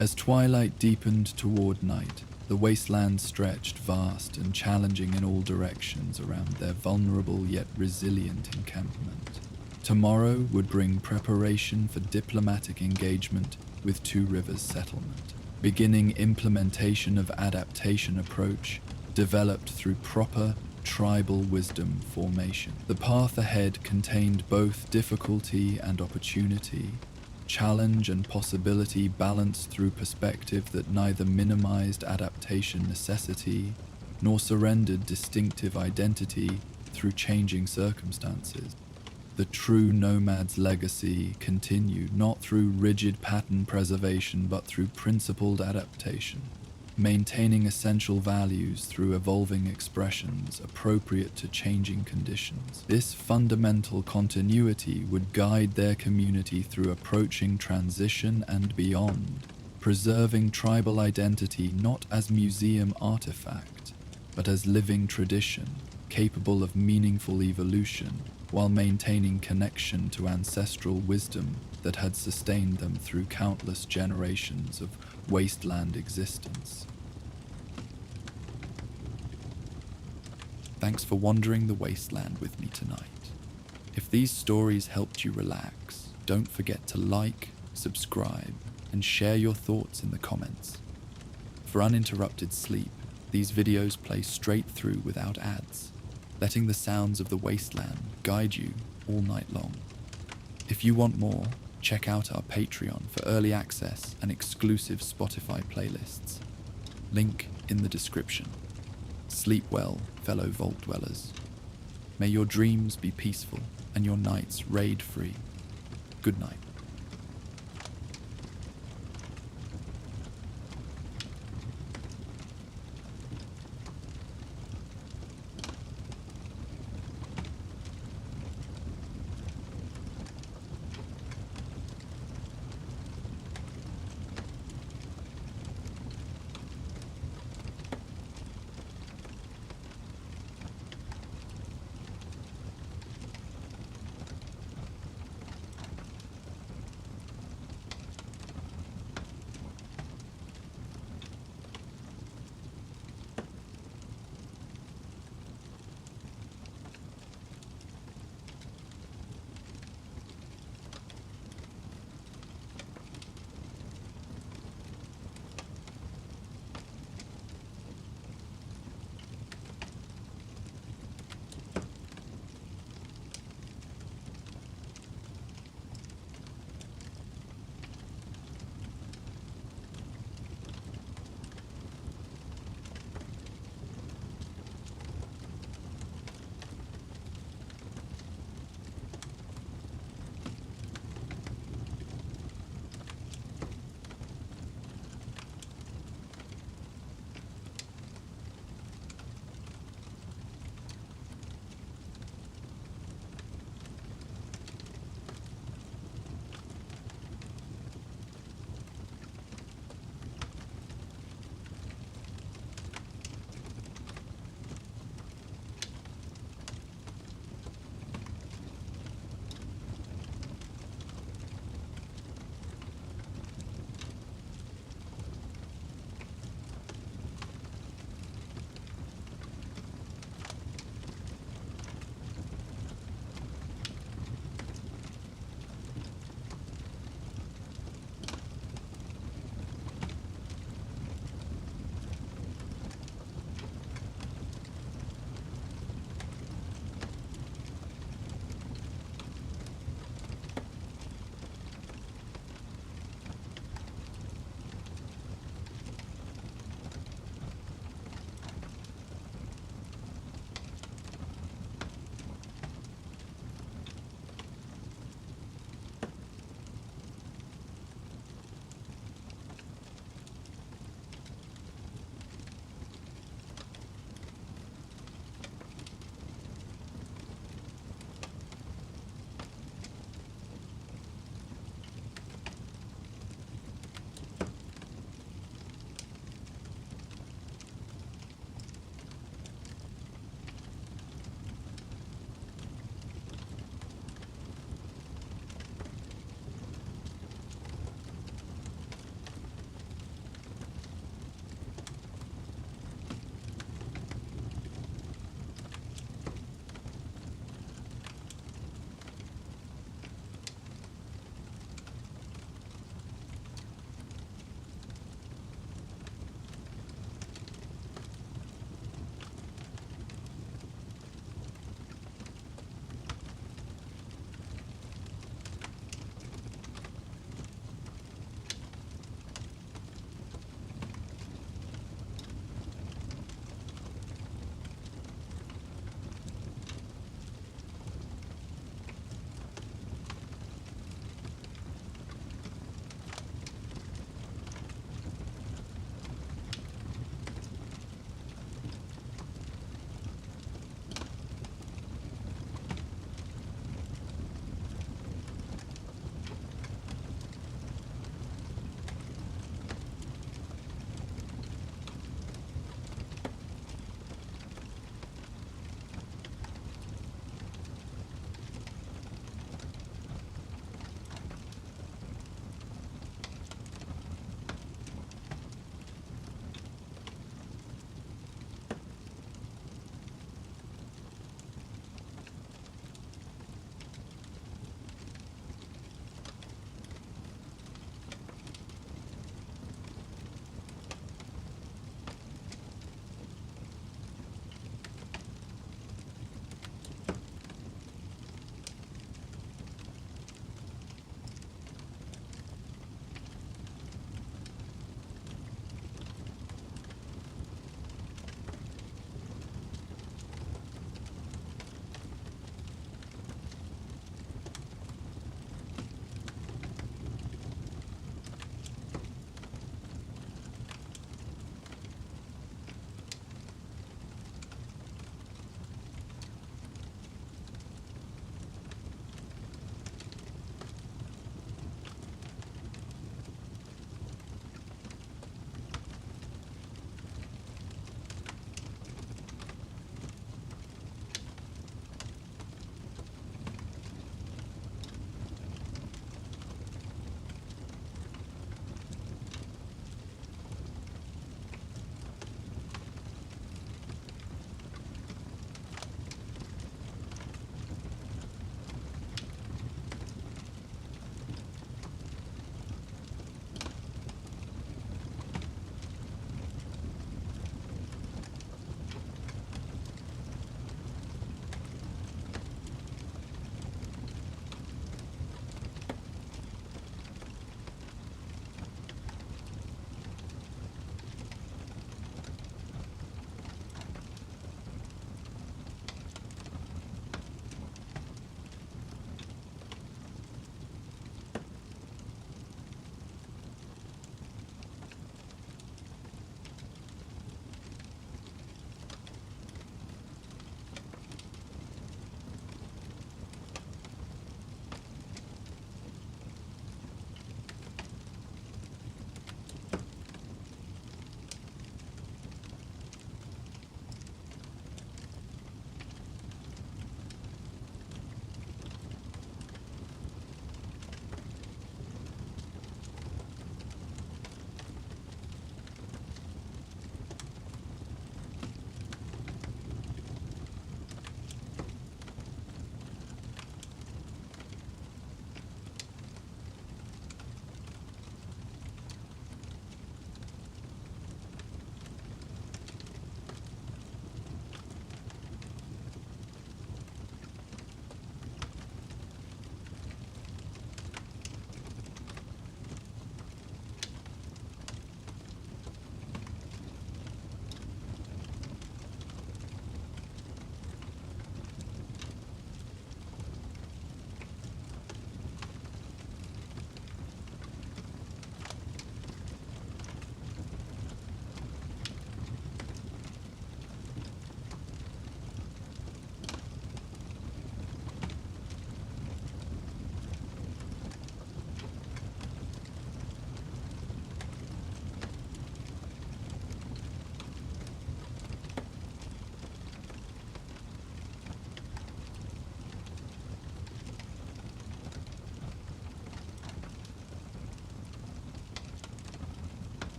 As twilight deepened toward night, the wasteland stretched vast and challenging in all directions around their vulnerable yet resilient encampment. Tomorrow would bring preparation for diplomatic engagement with Two Rivers settlement, beginning implementation of adaptation approach developed through proper tribal wisdom formation. The path ahead contained both difficulty and opportunity, challenge and possibility balanced through perspective that neither minimized adaptation necessity nor surrendered distinctive identity through changing circumstances. The true Nomad's legacy continued not through rigid pattern preservation but through principled adaptation, maintaining essential values through evolving expressions appropriate to changing conditions. This fundamental continuity would guide their community through approaching transition and beyond, preserving tribal identity not as museum artifact, but as living tradition, capable of meaningful evolution, while maintaining connection to ancestral wisdom that had sustained them through countless generations of wasteland existence. Thanks for wandering the wasteland with me tonight. If these stories helped you relax, don't forget to like, subscribe, and share your thoughts in the comments. For uninterrupted sleep, these videos play straight through without ads, letting the sounds of the wasteland guide you all night long. If you want more, check out our Patreon for early access and exclusive Spotify playlists. Link in the description. Sleep well, fellow vault dwellers. May your dreams be peaceful and your nights raid-free. Good night.